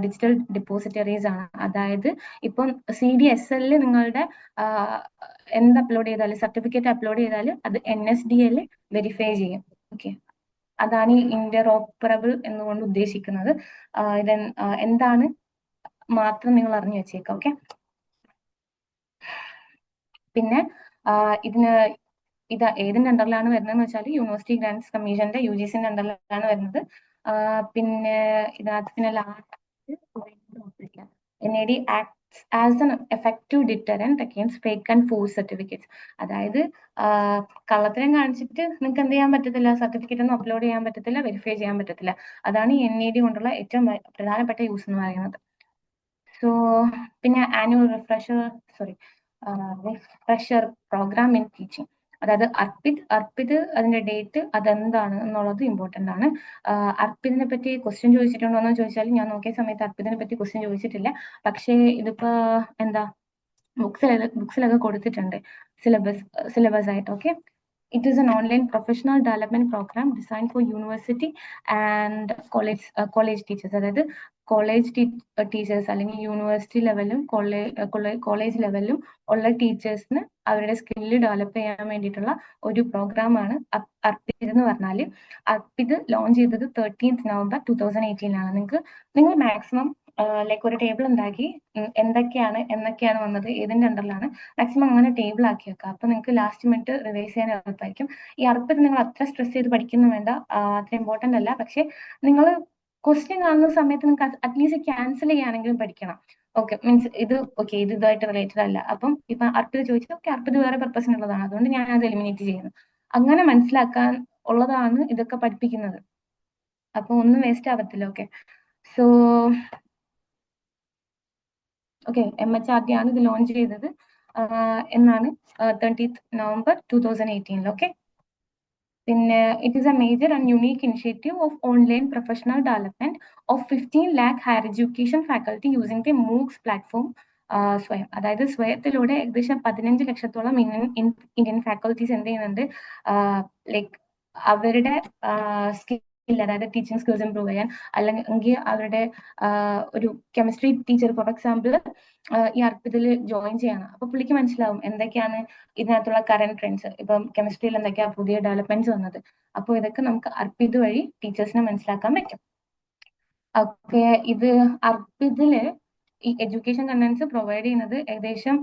ഡിജിറ്റൽ ഡിപ്പോസിറ്ററീസ് ആണ്. അതായത് ഇപ്പം CDSL നിങ്ങളുടെ എന്ത് അപ്ലോഡ് ചെയ്താലും, സർട്ടിഫിക്കറ്റ് അപ്ലോഡ് ചെയ്താൽ അത് NSDL വെരിഫൈ ചെയ്യും. ഓക്കെ, അതാണ് ഈ ഇന്റർ ഓപ്പറബിൾ എന്നുകൊണ്ട് ഉദ്ദേശിക്കുന്നത്. ഇത് എന്താണ് മാത്രം നിങ്ങൾ അറിഞ്ഞു വെച്ചേക്കാം. ഓക്കെ, പിന്നെ ഇതിന് ഇത് ഏതിന്റെ അണ്ടറിലാണ് വരുന്നതെന്ന് വെച്ചാൽ യൂണിവേഴ്സിറ്റി ഗ്രാന്റ്സ് കമ്മീഷന്റെ UGCന്റെ അണ്ടറിലാണ് വരുന്നത്. പിന്നെ ഇതിനകത്ത് പിന്നെ last NAD acts as an effective deterrent against fake and false certificates. അതായത് കള്ളത്തരം കാണിച്ചിട്ട് നിങ്ങൾക്ക് എന്ത് ചെയ്യാൻ പറ്റത്തില്ല, സർട്ടിഫിക്കറ്റ് ഒന്നും അപ്ലോഡ് ചെയ്യാൻ പറ്റത്തില്ല, വെരിഫൈ ചെയ്യാൻ പറ്റത്തില്ല. അതാണ് ഈ NAD കൊണ്ടുള്ള ഏറ്റവും പ്രധാനപ്പെട്ട യൂസ് എന്ന് പറയുന്നത്. സോ പിന്നെ annual refresher programme in teaching, അതായത് അർപ്പിത് അതിന്റെ ഡേറ്റ് അതെന്താണ് എന്നുള്ളത് ഇമ്പോർട്ടന്റ് ആണ്. അർപ്പിതിനെ പറ്റി ക്വസ്റ്റ്യൻ ചോദിച്ചിട്ടുണ്ടോ എന്ന് ചോദിച്ചാൽ ഞാൻ നോക്കിയ സമയത്ത് അർപ്പിതിനെ പറ്റി ക്വസ്റ്റ്യൻ ചോദിച്ചിട്ടില്ല. പക്ഷേ ഇതിപ്പോ എന്താ ബുക്സിലൊക്കെ കൊടുത്തിട്ടുണ്ട് സിലബസ് ആയിട്ട്. Okay, it is an online professional development program designed for university and college teachers. അതായത് കോളേജ് ടീച്ചേഴ്സ് അല്ലെങ്കിൽ യൂണിവേഴ്സിറ്റി ലെവലും കോളേജ് ലെവലിലും ഉള്ള ടീച്ചേഴ്സിന് അവരുടെ സ്കില്ല് ഡെവലപ്പ് ചെയ്യാൻ വേണ്ടിയിട്ടുള്ള ഒരു പ്രോഗ്രാമാണ് അർപ്പിത് എന്ന് പറഞ്ഞാൽ. അർപ്പിത് ലോഞ്ച് ചെയ്തത് 13th November 2018 നിങ്ങൾ മാക്സിമം ലൈക്ക് ഒരു ടേബിൾ ഉണ്ടാക്കി എന്നൊക്കെയാണ് വന്നത്, ഏതിന്റെ അണ്ടറിലാണ്, മാക്സിമം അങ്ങനെ ടേബിൾ ആക്കി വെക്കുക. അപ്പൊ നിങ്ങൾക്ക് ലാസ്റ്റ് മിനിറ്റ് റിവൈസ് ചെയ്യാൻ എളുപ്പമായിരിക്കും. ഈ അർപ്പിത് നിങ്ങൾ അത്ര സ്ട്രെസ് ചെയ്ത് പഠിക്കുന്നു വേണ്ട, അത്ര ഇമ്പോർട്ടന്റ് അല്ല. പക്ഷെ നിങ്ങൾ ക്വസ്റ്റ്യൻ കാണുന്ന സമയത്ത് നിങ്ങൾക്ക് അറ്റ്ലീസ്റ്റ് ക്യാൻസൽ ചെയ്യുകയാണെങ്കിലും പഠിക്കണം. ഓക്കെ, മീൻസ് ഇത് ഇതുമായിട്ട് റിലേറ്റഡ് അല്ല. അപ്പം ഇപ്പൊ അർപ്പിത് ചോദിച്ചത്, ഓക്കെ അർപ്പിത് വേറെ പർപ്പസിനുള്ളതാണ്, അതുകൊണ്ട് ഞാൻ അത് എലിമിനേറ്റ് ചെയ്യുന്നു. അങ്ങനെ മനസ്സിലാക്കാൻ ഉള്ളതാണ് ഇതൊക്കെ പഠിപ്പിക്കുന്നത്. അപ്പൊ ഒന്നും വേസ്റ്റ് ആവത്തില്ല. ഓക്കെ, സോ ഓക്കെ, MHRD ആണ് ഇത് ലോഞ്ച് ചെയ്തത് എന്നാണ് 30th November 2018. ഓക്കെ, പിന്നെ it is A major and unique initiative of online professional development of 15 lakh higher education faculty using the MOOCs platform സ്വയം. അതായത് സ്വയത്തിലൂടെ ഏകദേശം 15 ലക്ഷത്തോളം ഇന്ത്യൻ ഫാക്കൽറ്റീസ് എന്ത് ചെയ്യുന്നുണ്ട്, ലൈക്ക് അവരുടെ സ്കിൽ, അതായത് ടീച്ചിങ് സ്കിൽസ് ഇംപ്രൂവ് ചെയ്യാൻ, അല്ലെങ്കിൽ അവരുടെ ഒരു കെമിസ്ട്രി ടീച്ചർ ഫോർ എക്സാമ്പിൾ ഈ അർപ്പിതിൽ ജോയിൻ ചെയ്യണം. അപ്പൊ പുള്ളിക്ക് മനസ്സിലാവും എന്തൊക്കെയാണ് ഇതിനകത്തുള്ള കറന്റ് ട്രെൻഡ്സ്, ഇപ്പം കെമിസ്ട്രിയിൽ എന്തൊക്കെയാ പുതിയ ഡെവലപ്മെന്റ്സ് വന്നത്. അപ്പോൾ ഇതൊക്കെ നമുക്ക് അർപ്പിത് വഴി ടീച്ചേഴ്സിനെ മനസ്സിലാക്കാൻ പറ്റും. ഓക്കെ, ഇത് അർപ്പിതില് ഈ എഡ്യൂക്കേഷൻ കണ്ടന്റ്സ് പ്രൊവൈഡ് ചെയ്യുന്നത് ഏകദേശം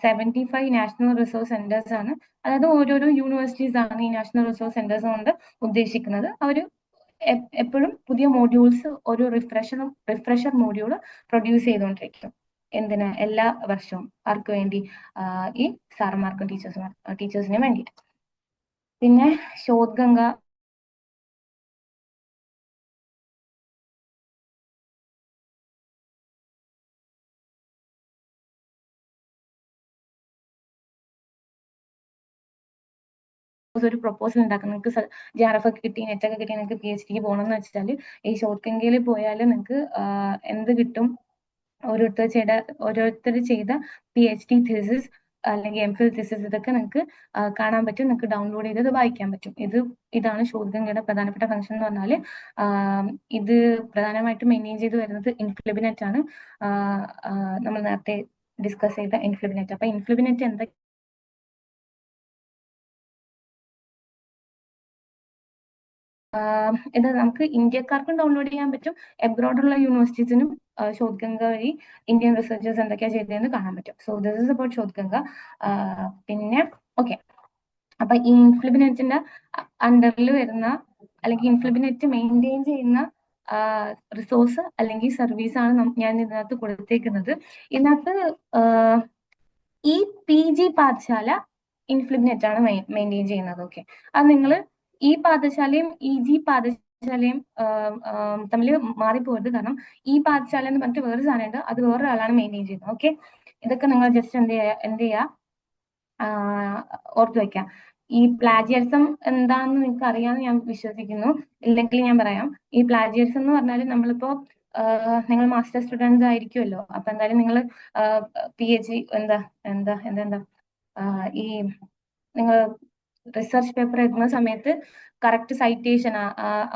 75 നാഷണൽ റിസോഴ്സ് സെന്റേഴ്സ് ആണ്. അതായത് ഓരോരോ യൂണിവേഴ്സിറ്റീസ് ആണ് ഈ നാഷണൽ റിസോഴ്സ് സെന്റേഴ്സ് കൊണ്ട് ഉദ്ദേശിക്കുന്നത്. അവർ എപ്പോഴും പുതിയ മോഡ്യൂൾസ്, ഒരു റിഫ്രഷർ മോഡ്യൂൾ പ്രൊഡ്യൂസ് ചെയ്തുകൊണ്ടിരിക്കും. എല്ലാ വർഷവും ആർക്ക് വേണ്ടി, ഈ സാറന്മാർക്കും ടീച്ചേഴ്സിനും വേണ്ടിയിട്ട്. പിന്നെ ശോധഗംഗ ഒരു പ്രൊപ്പോസൽ ഉണ്ടാക്കും. നിങ്ങൾക്ക് JRF ഒക്കെ കിട്ടി, നെറ്റ് ഒക്കെ കിട്ടി, നിങ്ങൾക്ക് PhD പോകണം എന്ന് വെച്ചാൽ ഈ ഷോർട്ട് ഗംഗയിൽ പോയാൽ നിങ്ങൾക്ക് എന്ത് കിട്ടും, ഓരോരുത്തർ ചെയ്ത PhD thesis അല്ലെങ്കിൽ MPhil thesis ഇതൊക്കെ നിങ്ങൾക്ക് കാണാൻ പറ്റും. നിങ്ങൾക്ക് ഡൗൺലോഡ് ചെയ്ത് വായിക്കാൻ പറ്റും. ഇതാണ് ശോധഗംഗയുടെ പ്രധാനപ്പെട്ട ഫംഗ്ഷൻ എന്ന് പറഞ്ഞാൽ ഇത് പ്രധാനമായിട്ടും മെയിൻറ്റെയിൻ ചെയ്ത് വരുന്നത് ഇൻഫ്ലിബിനെറ്റ് ആണ്. നമ്മൾ നേരത്തെ ഡിസ്കസ് ചെയ്ത ഇൻഫ്ലിബിനെറ്റ്. അപ്പൊ ഇൻഫ്ലിബിനെറ്റ് എന്തൊക്കെ ഇത് നമുക്ക് ഇന്ത്യക്കാർക്കും ഡൗൺലോഡ് ചെയ്യാൻ പറ്റും. എബ്രോഡുള്ള യൂണിവേഴ്സിറ്റീസിനും ശോധഗംഗ വഴി ഇന്ത്യൻ റിസർച്ചേഴ്സ് എന്തൊക്കെയാ ചെയ്തതെന്ന് കാണാൻ പറ്റും. So this is about Shodhganga. പിന്നെ ഓക്കെ, അപ്പൊ ഈ ഇൻഫ്ലിബിനെറ്റിന്റെ അണ്ടറിൽ വരുന്ന അല്ലെങ്കിൽ ഇൻഫ്ലിബിനെറ്റ് മെയിൻറ്റെയിൻ ചെയ്യുന്ന റിസോഴ്സ് അല്ലെങ്കിൽ സർവീസ് ആണ് ഞാൻ ഇതിനകത്ത് കൊടുത്തേക്കുന്നത്. ഇതിനകത്ത് ഈ PG പാഠശാല ഇൻഫ്ലിബിനെറ്റ് ആണ് മെയിൻറ്റെയിൻ ചെയ്യുന്നത്. ഓക്കെ, അത് നിങ്ങൾ ഈ പാഠശാലയും EG പാഠശാലയും തമ്മിൽ മാറിപ്പോകരുത്. കാരണം ഈ പാഠശാല എന്ന് പറഞ്ഞിട്ട് വേറെ സാധനമുണ്ട്, അത് വേറൊരാളാണ് മെയിൻറ്റെയിൻ ചെയ്യുന്നത്. ഓക്കെ, ഇതൊക്കെ നിങ്ങൾ ജസ്റ്റ് എന്ത് ചെയ്യുക ഓർത്തു വെക്കാം. ഈ പ്ലാജിയറിസം എന്താണെന്ന് നിങ്ങൾക്ക് അറിയാമെന്ന് ഞാൻ വിശ്വസിക്കുന്നു. ഇല്ലെങ്കിൽ ഞാൻ പറയാം. ഈ പ്ലാജിയറിസം എന്ന് പറഞ്ഞാൽ നമ്മളിപ്പോ നിങ്ങൾ മാസ്റ്റർ സ്റ്റുഡൻസ് ആയിരിക്കുമല്ലോ. അപ്പൊ എന്തായാലും നിങ്ങൾ PhD ഈ നിങ്ങൾ റിസർച്ച് പേപ്പർ എഴുതുന്ന സമയത്ത് കറക്റ്റ് സൈറ്റേഷൻ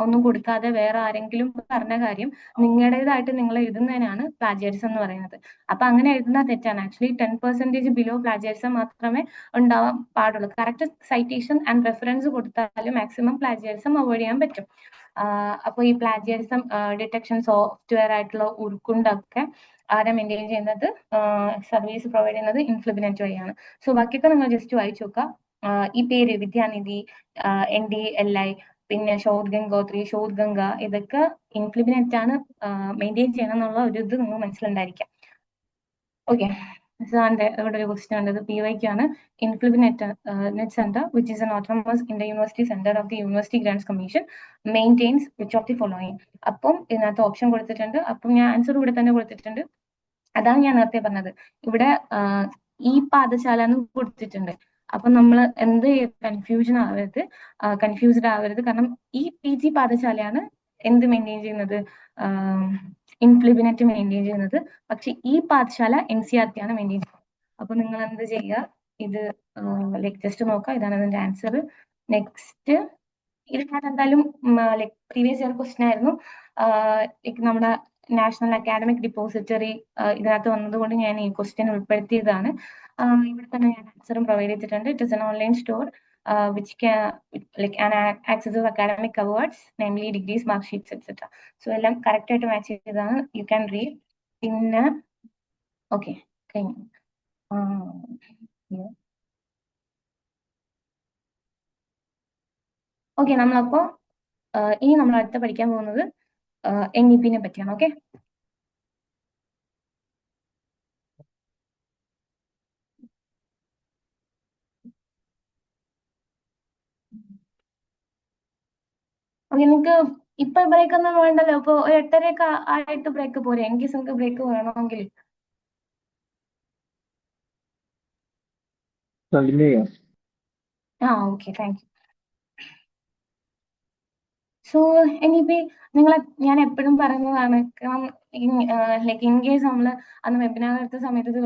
ഒന്നും കൊടുക്കാതെ വേറെ ആരെങ്കിലും പറഞ്ഞ കാര്യം നിങ്ങളുടേതായിട്ട് നിങ്ങൾ എഴുതുന്നതിനാണ് പ്ലാജിയറിസം എന്ന് പറയുന്നത്. അപ്പൊ അങ്ങനെ എഴുതുന്ന തെറ്റാണ്. ആക്ച്വലി 10% ബിലോ പ്ലാജിയറിസം മാത്രമേ ഉണ്ടാവാൻ പാടുള്ളൂ. കറക്റ്റ് സൈറ്റേഷൻ ആൻഡ് റെഫറൻസ് കൊടുത്താൽ മാക്സിമം പ്ലാജിയറിസം അവോയ്ഡ് ചെയ്യാൻ പറ്റും. അപ്പൊ ഈ പ്ലാജിയറിസം ഡിറ്റക്ഷൻ സോഫ്റ്റ്വെയർ ആയിട്ടുള്ള ഉർക്കുണ്ടൊക്കെ ആരെ മെയിൻറ്റെയിൻ ചെയ്യുന്നത്, സർവീസ് പ്രൊവൈഡ് ചെയ്യുന്നത് ഇൻഫ്ലിബിനെറ്റ് വഴിയാണ്. സോ ബാക്കിയൊക്കെ നിങ്ങൾ ജസ്റ്റ് വായിച്ചു നോക്കുക. ഈ പേര് വിദ്യാനിധി, NDLI, പിന്നെ ശോധഗംഗോത്രി, ശോധഗംഗ, ഇതൊക്കെ ഇൻഫ്ലിബിനെറ്റ് ആണ് മെയിൻറ്റെയിൻ ചെയ്യണം എന്നുള്ള ഒരു ഇത് നിങ്ങൾ മനസ്സിലുണ്ടായിരിക്കാം. ഓക്കെ, ഇവിടെ ഒരു ക്വസ്റ്റ്യൻ ഉണ്ട്. PYQ ആണ്. INFLIBNET net centre which is an autonomous inter university centre of the university grants commission maintains which of the following. അപ്പം ഇതിനകത്ത് ഓപ്ഷൻ കൊടുത്തിട്ടുണ്ട്. അപ്പം ഞാൻ ആൻസർ ഇവിടെ തന്നെ കൊടുത്തിട്ടുണ്ട്. അതാണ് ഞാൻ നേരത്തെ പറഞ്ഞത്. ഇവിടെ ഈ പാഠശാല എന്ന് കൊടുത്തിട്ടുണ്ട്. അപ്പൊ നമ്മൾ എന്ത് കൺഫ്യൂസ്ഡ് ആവരുത്. കാരണം ഈ PG പാഠശാലയാണ് എന്ത് മെയിൻറ്റെയിൻ ചെയ്യുന്നത്, ഇൻഫ്ലിബിനെറ്റ് മെയിൻറ്റെയിൻ ചെയ്യുന്നത്. പക്ഷെ ഈ പാഠശാല NCERT ആണ് മെയിൻറ്റെയിൻ ചെയ്യുന്നത്. അപ്പൊ നിങ്ങൾ എന്ത് ചെയ്യുക, ഇത് ലൈക്ക് ജസ്റ്റ് നോക്കുക. ഇതാണ് ഇതിന്റെ ആൻസർ. നെക്സ്റ്റ്, ഇത് ഞാൻ എന്തായാലും ലൈക്ക് പ്രീവിയസ് ഇയർ ക്വസ്റ്റ്യൻ ആയിരുന്നു. നമ്മുടെ നാഷണൽ അക്കാഡമിക് ഡിപ്പോസിറ്ററി ഇതിനകത്ത് വന്നതുകൊണ്ട് ഞാൻ ഈ ക്വസ്റ്റ്യൻ ഉൾപ്പെടുത്തിയതാണ്. ഇവിടെ തന്നെ ഞാൻ ആൻസറും പ്രൊവൈഡ് ചെയ്തിട്ടുണ്ട്. It is an online store which can like an access of academic awards, namely degrees, mark sheets, etc. So എല്ലാം കറക്റ്റ് ആയിട്ട് മാച്ച് ചെയ്തതാണ്. You can read. പിന്നെ ഓക്കെ, കഴിഞ്ഞു. ഓക്കെ, നമ്മളപ്പോ ഇനി നമ്മൾ അടുത്ത പഠിക്കാൻ പോകുന്നത് NEP നെ പറ്റിയാണ്. ഓക്കെ, ഓക്കെ, നിങ്ങൾക്ക് ഇപ്പൊ ബ്രേക്ക് ഒന്നും വേണ്ടല്ലോ. ഇപ്പൊ 8:30 ആയിട്ട് ബ്രേക്ക് പോരെ? എങ്കിൽ നിങ്ങൾക്ക് ബ്രേക്ക് വേണമെങ്കിൽ okay, thank U. So NEP ഞാൻ എപ്പോഴും പറയുന്നതാണ്. ലൈക്ക് ഇൻ കേസ് നമ്മൾ അന്ന് വെബിനാർ എടുത്ത സമയത്ത് ഇത്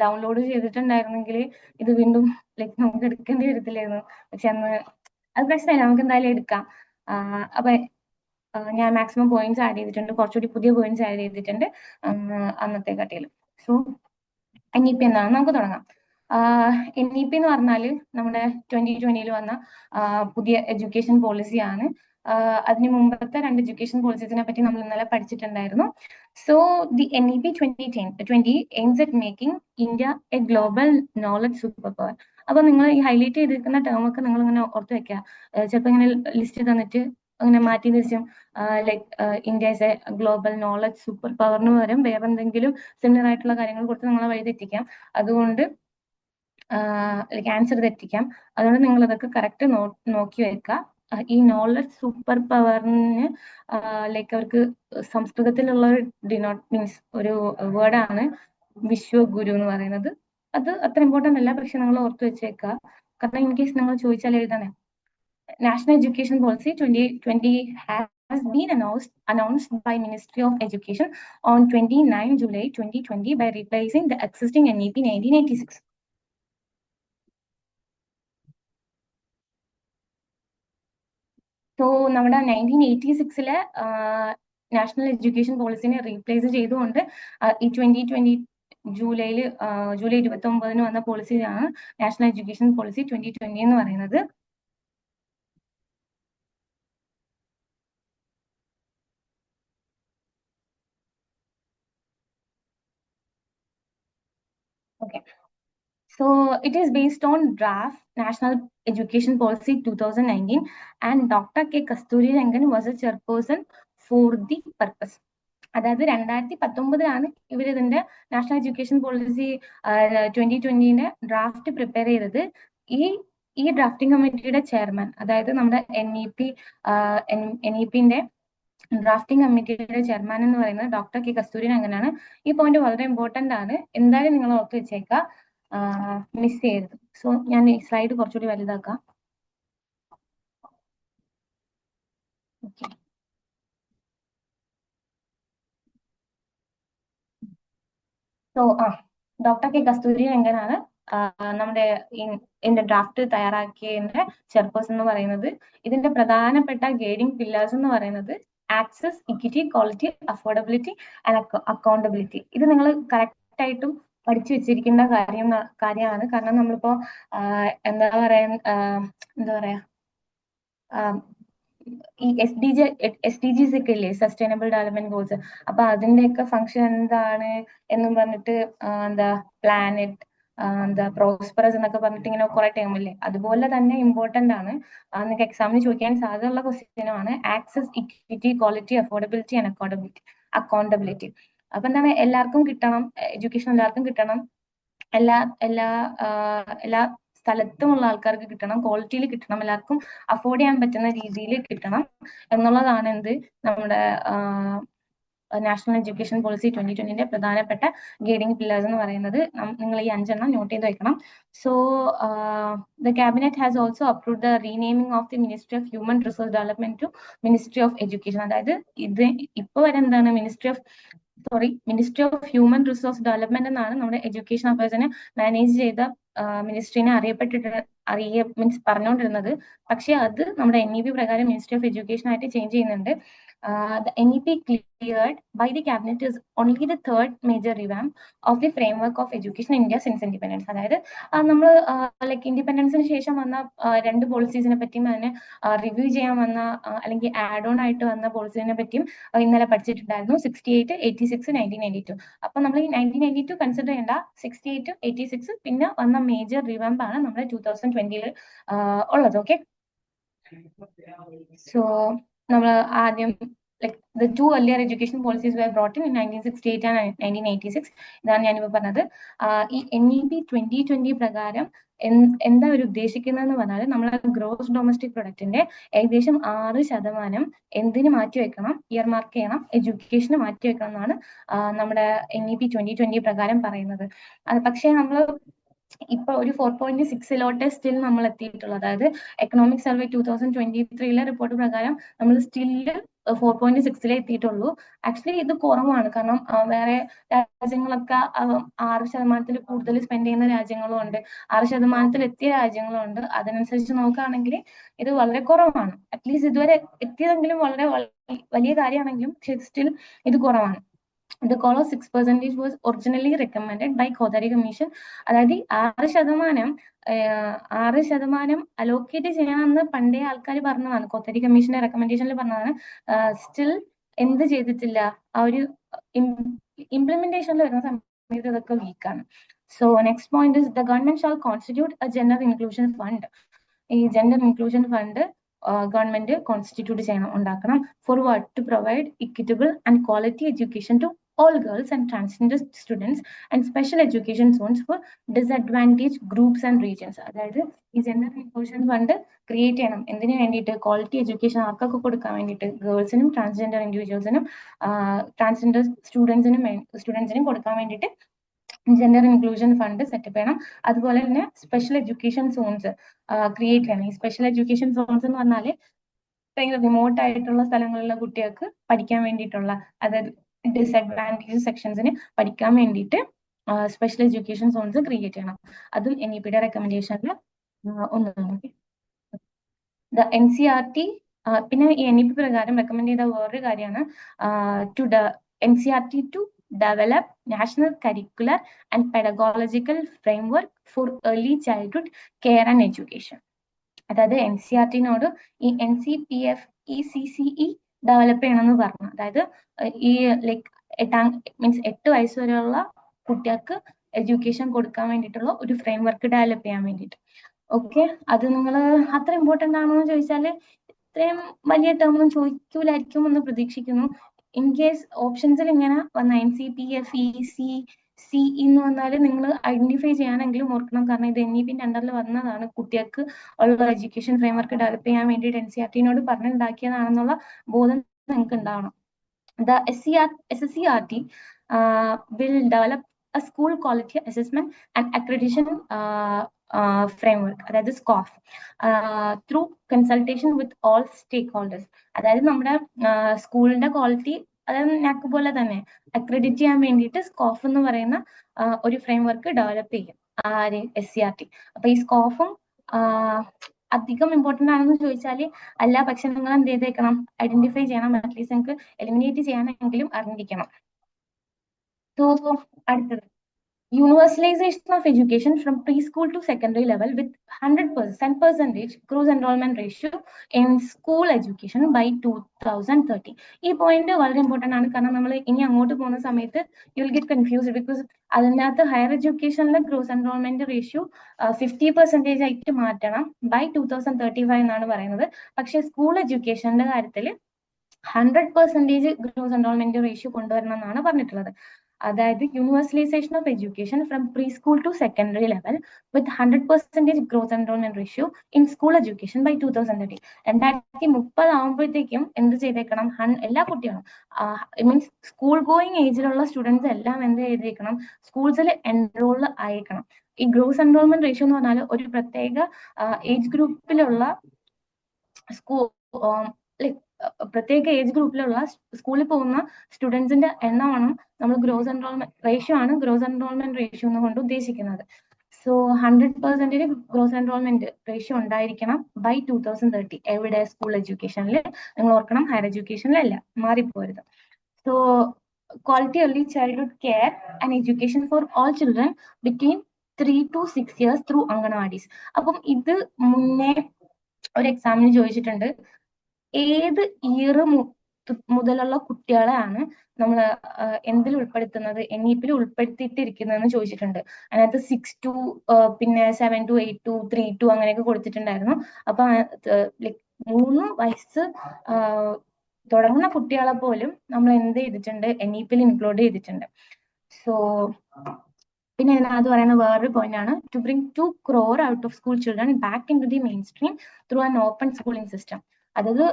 ഡൗൺലോഡ് ചെയ്തിട്ടുണ്ടായിരുന്നെങ്കിൽ ഇത് വീണ്ടും ലൈക്ക് നമുക്ക് എടുക്കേണ്ടി വരത്തില്ലായിരുന്നു. പക്ഷെ അന്ന് അത് പ്രശ്നമില്ല, നമുക്ക് എന്തായാലും എടുക്കാം. അപ്പൊ ഞാൻ മാക്സിമം പോയിന്റ്സ് ആഡ് ചെയ്തിട്ടുണ്ട്. കുറച്ചുകൂടി പുതിയ പോയിന്റ്സ് ആഡ് ചെയ്തിട്ടുണ്ട് അന്നത്തെ കാട്ടിലും. സോ NEP എന്താണ് നമുക്ക് തുടങ്ങാം. NEP എന്ന് പറഞ്ഞാല് നമ്മുടെ 2020 വന്ന പുതിയ എഡ്യൂക്കേഷൻ പോളിസിയാണ്. അതിന് മുമ്പത്തെ 2 എഡ്യൂക്കേഷൻ പോളിസീസിനെ പറ്റി നമ്മൾ ഇന്നലെ പഠിച്ചിട്ടുണ്ടായിരുന്നു. So the NEP 2020 aims at making India a global knowledge superpower. അപ്പൊ നിങ്ങൾ ഈ ഹൈലൈറ്റ് ചെയ്തിരിക്കുന്ന ടേം ഒക്കെ നിങ്ങൾ ഇങ്ങനെ ഓർത്ത് വെക്കുക. ചിലപ്പോൾ ഇങ്ങനെ ലിസ്റ്റ് തന്നിട്ട് അങ്ങനെ മാറ്റി തിരിച്ചും like India is A global knowledge super പവറിന് പകരം വേറെ എന്തെങ്കിലും സിമിലർ ആയിട്ടുള്ള കാര്യങ്ങൾ കൊടുത്ത് നിങ്ങളെ വഴി തെറ്റിക്കാം. അതുകൊണ്ട് ലൈക്ക് ആൻസർ തെറ്റിക്കാം. അതുകൊണ്ട് നിങ്ങൾ ഇതൊക്കെ കറക്റ്റ് നോക്കി വെക്കുക. ഈ നോളജ് സൂപ്പർ പവറിന് ലൈക്ക് അവർക്ക് സംസ്കൃതത്തിലുള്ള ഒരു മീൻസ് ഒരു വേർഡാണ് വിശ്വഗുരു എന്ന് പറയുന്നത്. അത് അത്ര ഇമ്പോർട്ടന്റ് അല്ല, പക്ഷെ നിങ്ങൾ ഓർത്ത് വെച്ചേക്കുക. കാരണം ഇൻ കേസ് നിങ്ങൾ ചോദിച്ചാൽ എഴുതാനേ. National education policy 2020 has been announced by Ministry of Education on 29 July 2020 by replacing the existing NEP 1986. So നമ്മുടെ 1986-ലെ നാഷണൽ എഡ്യൂക്കേഷൻ പോളിസിനെ റീപ്ലേസ് ചെയ്തുകൊണ്ട് ഈ 2020 ജൂലൈ 29 വന്ന പോളിസിയാണ് നാഷണൽ എഡ്യൂക്കേഷൻ പോളിസി 2020 എന്ന് പറയുന്നത്. Okay. So it is based on draft National Education Policy 2019 and Dr. K. Kasturi Rangan was a chairperson for the purpose. അതായത് 2019 ഇവർ ഇതിന്റെ national education policy 2020 draft prepare ചെയ്തത്. ഈ ഡ്രാഫ്റ്റിംഗ് കമ്മിറ്റിയുടെ chairman, അതായത് നമ്മുടെ NEP-ന്റെ ഡ്രാഫ്റ്റിംഗ് കമ്മിറ്റിയുടെ ചെയർമാൻ എന്ന് പറയുന്നത് ഡോക്ടർ കെ കസ്തൂരി രംഗനാണ്. ഈ പോയിന്റ് വളരെ ഇമ്പോർട്ടന്റ് ആണ്, എന്തായാലും നിങ്ങൾ ഓർത്ത് വെച്ചേക്കാം, മിസ് ചെയ്യരുത്. സോ ഞാൻ ഈ സ്ലൈഡ് കുറച്ചുകൂടി വലുതാക്കാം. ഓക്കെ. സോ ഡോക്ടർ കെ കസ്തൂരി രംഗനാണ് നമ്മുടെ ഇതിന്റെ ഡ്രാഫ്റ്റ് തയ്യാറാക്കിയതിന്റെ ചെയർപേഴ്സൺ എന്ന് പറയുന്നത്. ഇതിന്റെ പ്രധാനപ്പെട്ട ഗൈഡിംഗ് പില്ലേഴ്സ് എന്ന് പറയുന്നത് access, equity, quality, affordability and accountability. ഇത് നിങ്ങൾ കറക്റ്റ് ആയിട്ടും പഠിച്ചു വെച്ചിരിക്കേണ്ട കാര്യമാണ്. കാരണം നമ്മളിപ്പോ എന്താ പറയാ ഈ SDGs ഒക്കെ ഇല്ലേ, സസ്റ്റൈനബിൾ ഡെവലപ്മെന്റ് ഗോൾസ്, അപ്പൊ അതിന്റെയൊക്കെ ഫംഗ്ഷൻ എന്താണ് എന്നും പറഞ്ഞിട്ട് എന്താ പ്ലാനറ്റ്, എന്താ പ്രോസ്പെറസ് എന്നൊക്കെ പറഞ്ഞിട്ട് ഇങ്ങനെ കുറെ ടേം ഇല്ലേ, അതുപോലെ തന്നെ ഇമ്പോർട്ടന്റ് ആണ്. നിങ്ങൾക്ക് എക്സാമിന് ചോദിക്കാൻ സാധ്യതയുള്ള ക്വസ്റ്റ്യനുമാണ് access, equity, quality, affordability and accountability. അപ്പൊ എന്താണ്, എല്ലാവർക്കും കിട്ടണം, എഡ്യൂക്കേഷൻ എല്ലാവർക്കും കിട്ടണം, എല്ലാ സ്ഥലത്തുമുള്ള ആൾക്കാർക്ക് കിട്ടണം, ക്വാളിറ്റിയിൽ കിട്ടണം, എല്ലാവർക്കും അഫോർഡ് ചെയ്യാൻ പറ്റുന്ന രീതിയിൽ കിട്ടണം എന്നുള്ളതാണ് നമ്മുടെ നാഷണൽ എഡ്യൂക്കേഷൻ പോളിസി 2020-ന്റെ പ്രധാനപ്പെട്ട ഗൈഡിംഗ് പില്ലേഴ്സ് എന്ന് പറയുന്നത്. നിങ്ങൾ ഈ 5 നോട്ട് ചെയ്ത് വെക്കണം. So the cabinet has also approved the renaming of the ministry of human resource development to ministry of education. അതായത് ഇത് ഇപ്പൊ വരെ എന്താണ് ministry of human resource development എന്നാണ് നമ്മുടെ എഡ്യൂക്കേഷൻ അഫയേഴ്സിനെ മാനേജ് ചെയ്ത മിനിസ്ട്രീനെ മീൻസ് പറഞ്ഞുകൊണ്ടിരുന്നത്. പക്ഷെ അത് നമ്മുടെ NEP പ്രകാരം മിനിസ്ട്രി ഓഫ് എഡ്യൂക്കേഷൻ ആയിട്ട് ചേഞ്ച് ചെയ്യുന്നുണ്ട്. The NEP cleared by the cabinet is only the third major revamp of the framework of education in India since independence. അതായത് നമ്മൾ ലൈക്ക് ഇൻഡിപെൻഡൻസിന് ശേഷം വന്ന 2 പോളിസീസിനെ പറ്റിയും അതിനെ റിവ്യൂ ചെയ്യാൻ വന്ന അല്ലെങ്കിൽ ആഡ് ഓൺ ആയിട്ട് വന്ന പോളിസീസിനെ പറ്റിയും ഇന്നലെ പഠിച്ചിട്ടുണ്ടായിരുന്നു. 68, 86, 1992. അപ്പൊ നമ്മൾ ഈ 1992 കൺസിഡർ ചെയ്യേണ്ട, 68, 86 പിന്നെ വന്ന മേജർ റിവാമ്പ് ആണ് നമ്മുടെ 2020 ഉള്ളത്. ഓക്കെ. സോ നമ്മൾ ആദ്യം like the 2 earlier education policies were brought in 1968 and 1986. ഇതാണ് ഞാനിപ്പോ പറഞ്ഞത്. ഈ NEP 2020 പ്രകാരം എന്താ ഒരു ഉദ്ദേശിക്കുന്നതെന്ന് പറഞ്ഞാൽ നമ്മളെ ഗ്രോസ് ഡൊമസ്റ്റിക് പ്രൊഡക്റ്റിന്റെ ഏകദേശം 6% എന്തിന് മാറ്റിവെക്കണം, ഇയർ മാർക്ക് ചെയ്യണം, എഡ്യൂക്കേഷന് മാറ്റിവെക്കണം എന്നാണ് നമ്മുടെ NEP 2020 പ്രകാരം പറയുന്നത്. പക്ഷേ നമ്മൾ ഇപ്പൊ ഒരു 4.6 സ്റ്റിൽ നമ്മൾ എത്തിയിട്ടുള്ളൂ. അതായത് എക്കണോമിക് സർവേ 2023-ലെ റിപ്പോർട്ട് പ്രകാരം നമ്മൾ സ്റ്റില് 4.6 എത്തിയിട്ടുള്ളൂ. ആക്ച്വലി ഇത് കുറവാണ്. കാരണം വേറെ രാജ്യങ്ങളൊക്കെ 6% കൂടുതൽ സ്പെൻഡ് ചെയ്യുന്ന രാജ്യങ്ങളും ഉണ്ട്, 6% എത്തിയ രാജ്യങ്ങളും ഉണ്ട്. അതിനനുസരിച്ച് നോക്കുകയാണെങ്കിൽ ഇത് വളരെ കുറവാണ്. അറ്റ്ലീസ്റ്റ് ഇതുവരെ എത്തിയതെങ്കിലും വളരെ വലിയ കാര്യമാണെങ്കിലും പക്ഷെ സ്റ്റിൽ ഇത് കുറവാണ്. The call of 6% was originally recommended by Kothari Commission. അതായത് 6% അലോക്കേറ്റ് ചെയ്യണമെന്ന് പണ്ടേ ആൾക്കാർ പറഞ്ഞതാണ്, കോത്തരി കമ്മീഷന്റെ റെക്കമെൻഡേഷനിൽ പറഞ്ഞതാണ്. സ്റ്റിൽ എന്ത് ചെയ്തിട്ടില്ല, ആ ഒരു ഇംപ്ലിമെന്റേഷനിൽ വരുന്ന സമയത്ത് ഇതൊക്കെ വീക്കാണ്. So next point is the government shall constitute a gender inclusion fund. ഈ gender inclusion fund government constitute ചെയ്യണം, ഉണ്ടാക്കണം. For what? To provide equitable and quality education to all girls and transgender students and special education zones for disadvantaged groups and regions. അതായത് ഈ gender inclusion fund create ചെയ്യണം. എന്തിനു വേണ്ടിയിട്ട്? Quality education ആർക്കൊക്കെ കൊടുക്കാൻ വേണ്ടിയിട്ട്, ഗേൾസിനും ട്രാൻസ്ജെൻഡർ ഇൻഡിവിജ്വൽസിനും ട്രാൻസ്ജെൻഡർ സ്റ്റുഡൻസിനും കൊടുക്കാൻ വേണ്ടിയിട്ട് ജെൻഡർ ഇൻക്ലൂഷൻ ഫണ്ട് സെറ്റപ്പ് ചെയ്യണം. അതുപോലെ തന്നെ സ്പെഷ്യൽ എഡ്യൂക്കേഷൻ സോൺസ് ക്രിയേറ്റ് ചെയ്യണം. ഈ സ്പെഷ്യൽ എഡ്യൂക്കേഷൻ സോൺസ് എന്ന് പറഞ്ഞാൽ ഭയങ്കര റിമോട്ട് ആയിട്ടുള്ള സ്ഥലങ്ങളിലെ കുട്ടികൾക്ക് പഠിക്കാൻ വേണ്ടിയിട്ടുള്ള, അതായത് ഡിസഡ്വാൻറ്റേജ് സെക്ഷൻസിന് പഠിക്കാൻ വേണ്ടിയിട്ട് സ്പെഷ്യൽ എഡ്യൂക്കേഷൻ സോൺസ് ക്രിയേറ്റ് ചെയ്യണം. അതും NEP-യുടെ റെക്കമെൻഡേഷനിൽ ഒന്നാണ്. NCERT പിന്നെ ഈ NEP പ്രകാരം റെക്കമെൻഡ് ചെയ്ത വേറൊരു കാര്യമാണ് NCERT to develop national curricular and pedagogical framework for early childhood care and education. അതായത് NCERT-നോട് ഈ NCPFE-CCE ഡെവലപ്പ് ചെയ്യണമെന്ന് പറഞ്ഞു. അതായത് ഈ ലൈക്ക് 8 വയസ്സ് വരെയുള്ള കുട്ടികൾക്ക് എഡ്യൂക്കേഷൻ കൊടുക്കാൻ വേണ്ടിയിട്ടുള്ള ഒരു ഫ്രെയിംവർക്ക് ഡെവലപ്പ് ചെയ്യാൻ വേണ്ടിയിട്ട്. ഓക്കെ, അത് നിങ്ങൾ അത്ര ഇമ്പോർട്ടൻ്റ് ആണോ എന്ന് ചോദിച്ചാൽ ഇത്രയും വലിയ ടേം ഒന്നും ചോദിക്കൂലായിരിക്കും എന്ന് പ്രതീക്ഷിക്കുന്നു. ഇൻ കേസ് ഓപ്ഷൻസിൽ ഇങ്ങനെ വന്ന NCPFE-CCE എന്ന് വന്നാൽ നിങ്ങൾ ഐഡന്റിഫൈ ചെയ്യാനെങ്കിലും ഓർക്കണം. കാരണം ഇത് NEP-ന്റെ അണ്ടറിൽ വന്നതാണ്. കുട്ടികൾക്ക് ഉള്ള എഡ്യൂക്കേഷൻ ഫ്രെയിംവർക്ക് ഡെവലപ്പ് ചെയ്യാൻ വേണ്ടിയിട്ട് NCERT-നോട് പറഞ്ഞുണ്ടാക്കിയതാണെന്നുള്ള ബോധം നിങ്ങൾക്ക് ഉണ്ടാവണം. The SSCRT will develop a school quality assessment and accreditation framework, അതായത് SCOF, through consultation with all stakeholders. അതായത് നമ്മുടെ സ്കൂളിന്റെ ക്വാളിറ്റി, അതായത് NAAC പോലെ തന്നെ അക്രഡിറ്റ് ചെയ്യാൻ വേണ്ടിയിട്ട് SCOF എന്ന് പറയുന്ന ഒരു ഫ്രെയിംവർക്ക് ഡെവലപ്പ് ചെയ്യും SCRT. അപ്പൊ ഈ സ്കോഫും അധികം ഇമ്പോർട്ടൻ്റ് ആണെന്ന് ചോദിച്ചാൽ അല്ല, പക്ഷെ നിങ്ങൾ എന്ത് ചെയ്തേക്കണം, ഐഡന്റിഫൈ ചെയ്യണം. അറ്റ്ലീസ്റ്റ് നിങ്ങൾക്ക് എലിമിനേറ്റ് ചെയ്യാനെങ്കിലും അറിഞ്ഞിരിക്കണം. സോ അടുത്തത് universalization of education from preschool to secondary level with 10% gross enrollment ratio in school education by 2030. ഈ പോയിന്റ് വളരെ ഇമ്പോർട്ടൻ്റ് ആണ്. കാരണം നമ്മൾ ഇനി അങ്ങോട്ട് പോകുന്ന സമയത്ത് you will get confused. Because അതിനകത്ത് ഹയർ എഡ്യൂക്കേഷനിലെ ഗ്രോസ് എൻറോൾമെന്റ് റേഷ്യോ 50% ആയിട്ട് മാറ്റണം ബൈ 2035 എന്നാണ് പറയുന്നത്. പക്ഷെ സ്കൂൾ എഡ്യൂക്കേഷന്റെ കാര്യത്തിൽ 100% ഗ്രോസ് എൻറോൾമെന്റ് റേഷ്യോ കൊണ്ടുവരണം എന്നാണ് പറഞ്ഞിട്ടുള്ളത്. അതായത് universalisation of education from pre school to secondary level with 100% growth enrolment ratio in school education by 2030. 2030 ആകുമ്പോഴത്തേക്കും എന്ത് ചെയ്തേക്കണം, എല്ലാ കുട്ടികളും മീൻസ് സ്കൂൾ ഗോയിങ് ഏജിലുള്ള സ്റ്റുഡൻസ് എല്ലാം എന്ത് ചെയ്തേക്കണം, സ്കൂൾസിൽ എൻറോൾ ആയേക്കണം. ഈ ഗ്രോസ് എൻറോൾമെന്റ് റേഷ്യോ എന്ന് പറഞ്ഞാൽ ഒരു പ്രത്യേക ഏജ് ഗ്രൂപ്പിലുള്ള പ്രത്യേക ഏജ് ഗ്രൂപ്പിലുള്ള സ്കൂളിൽ പോകുന്ന സ്റ്റുഡൻസിന്റെ എണ്ണമാണ് നമ്മൾ ഗ്രോസ് എൻറോൾമെന്റ് റേഷ്യോ എന്നുകൊണ്ട് ഉദ്ദേശിക്കുന്നത്. സോ 100% ഗ്രോസ് എൻറോൾമെന്റ് റേഷ്യോ ഉണ്ടായിരിക്കണം ബൈ 2030. എവിടെ? സ്കൂൾ എഡ്യൂക്കേഷനിൽ. നിങ്ങൾ ഓർക്കണം, ഹയർ എഡ്യൂക്കേഷനിലല്ല, മാറിപ്പോരുത്. So quality early childhood care and education for all children between 3 to 6 years through anganwadis. അപ്പം ഇത് മുന്നേ ഒരു എക്സാമിന് ചോദിച്ചിട്ടുണ്ട്. ഏത് ഇയർ മുതലുള്ള കുട്ടികളെയാണ് നമ്മൾ എന്തിൽ ഉൾപ്പെടുത്തുന്നത്, NEP-ൽ ഉൾപ്പെടുത്തിയിട്ടിരിക്കുന്നതെന്ന് ചോദിച്ചിട്ടുണ്ട്. അതിനകത്ത് 6 to പിന്നെ 7 to 8 to 3 to അങ്ങനെയൊക്കെ കൊടുത്തിട്ടുണ്ടായിരുന്നു. അപ്പൊ 3 വയസ്സ് തുടങ്ങുന്ന കുട്ടികളെ പോലും നമ്മൾ എന്ത് ചെയ്തിട്ടുണ്ട്, NEP-ൽ ഇൻക്ലൂഡ് ചെയ്തിട്ടുണ്ട്. സോ പിന്നെ അത് പറയുന്ന വേറൊരു പോയിന്റ് ആണ് to bring 2 crore out of school children back into the mainstream through an open schooling system. അതായത്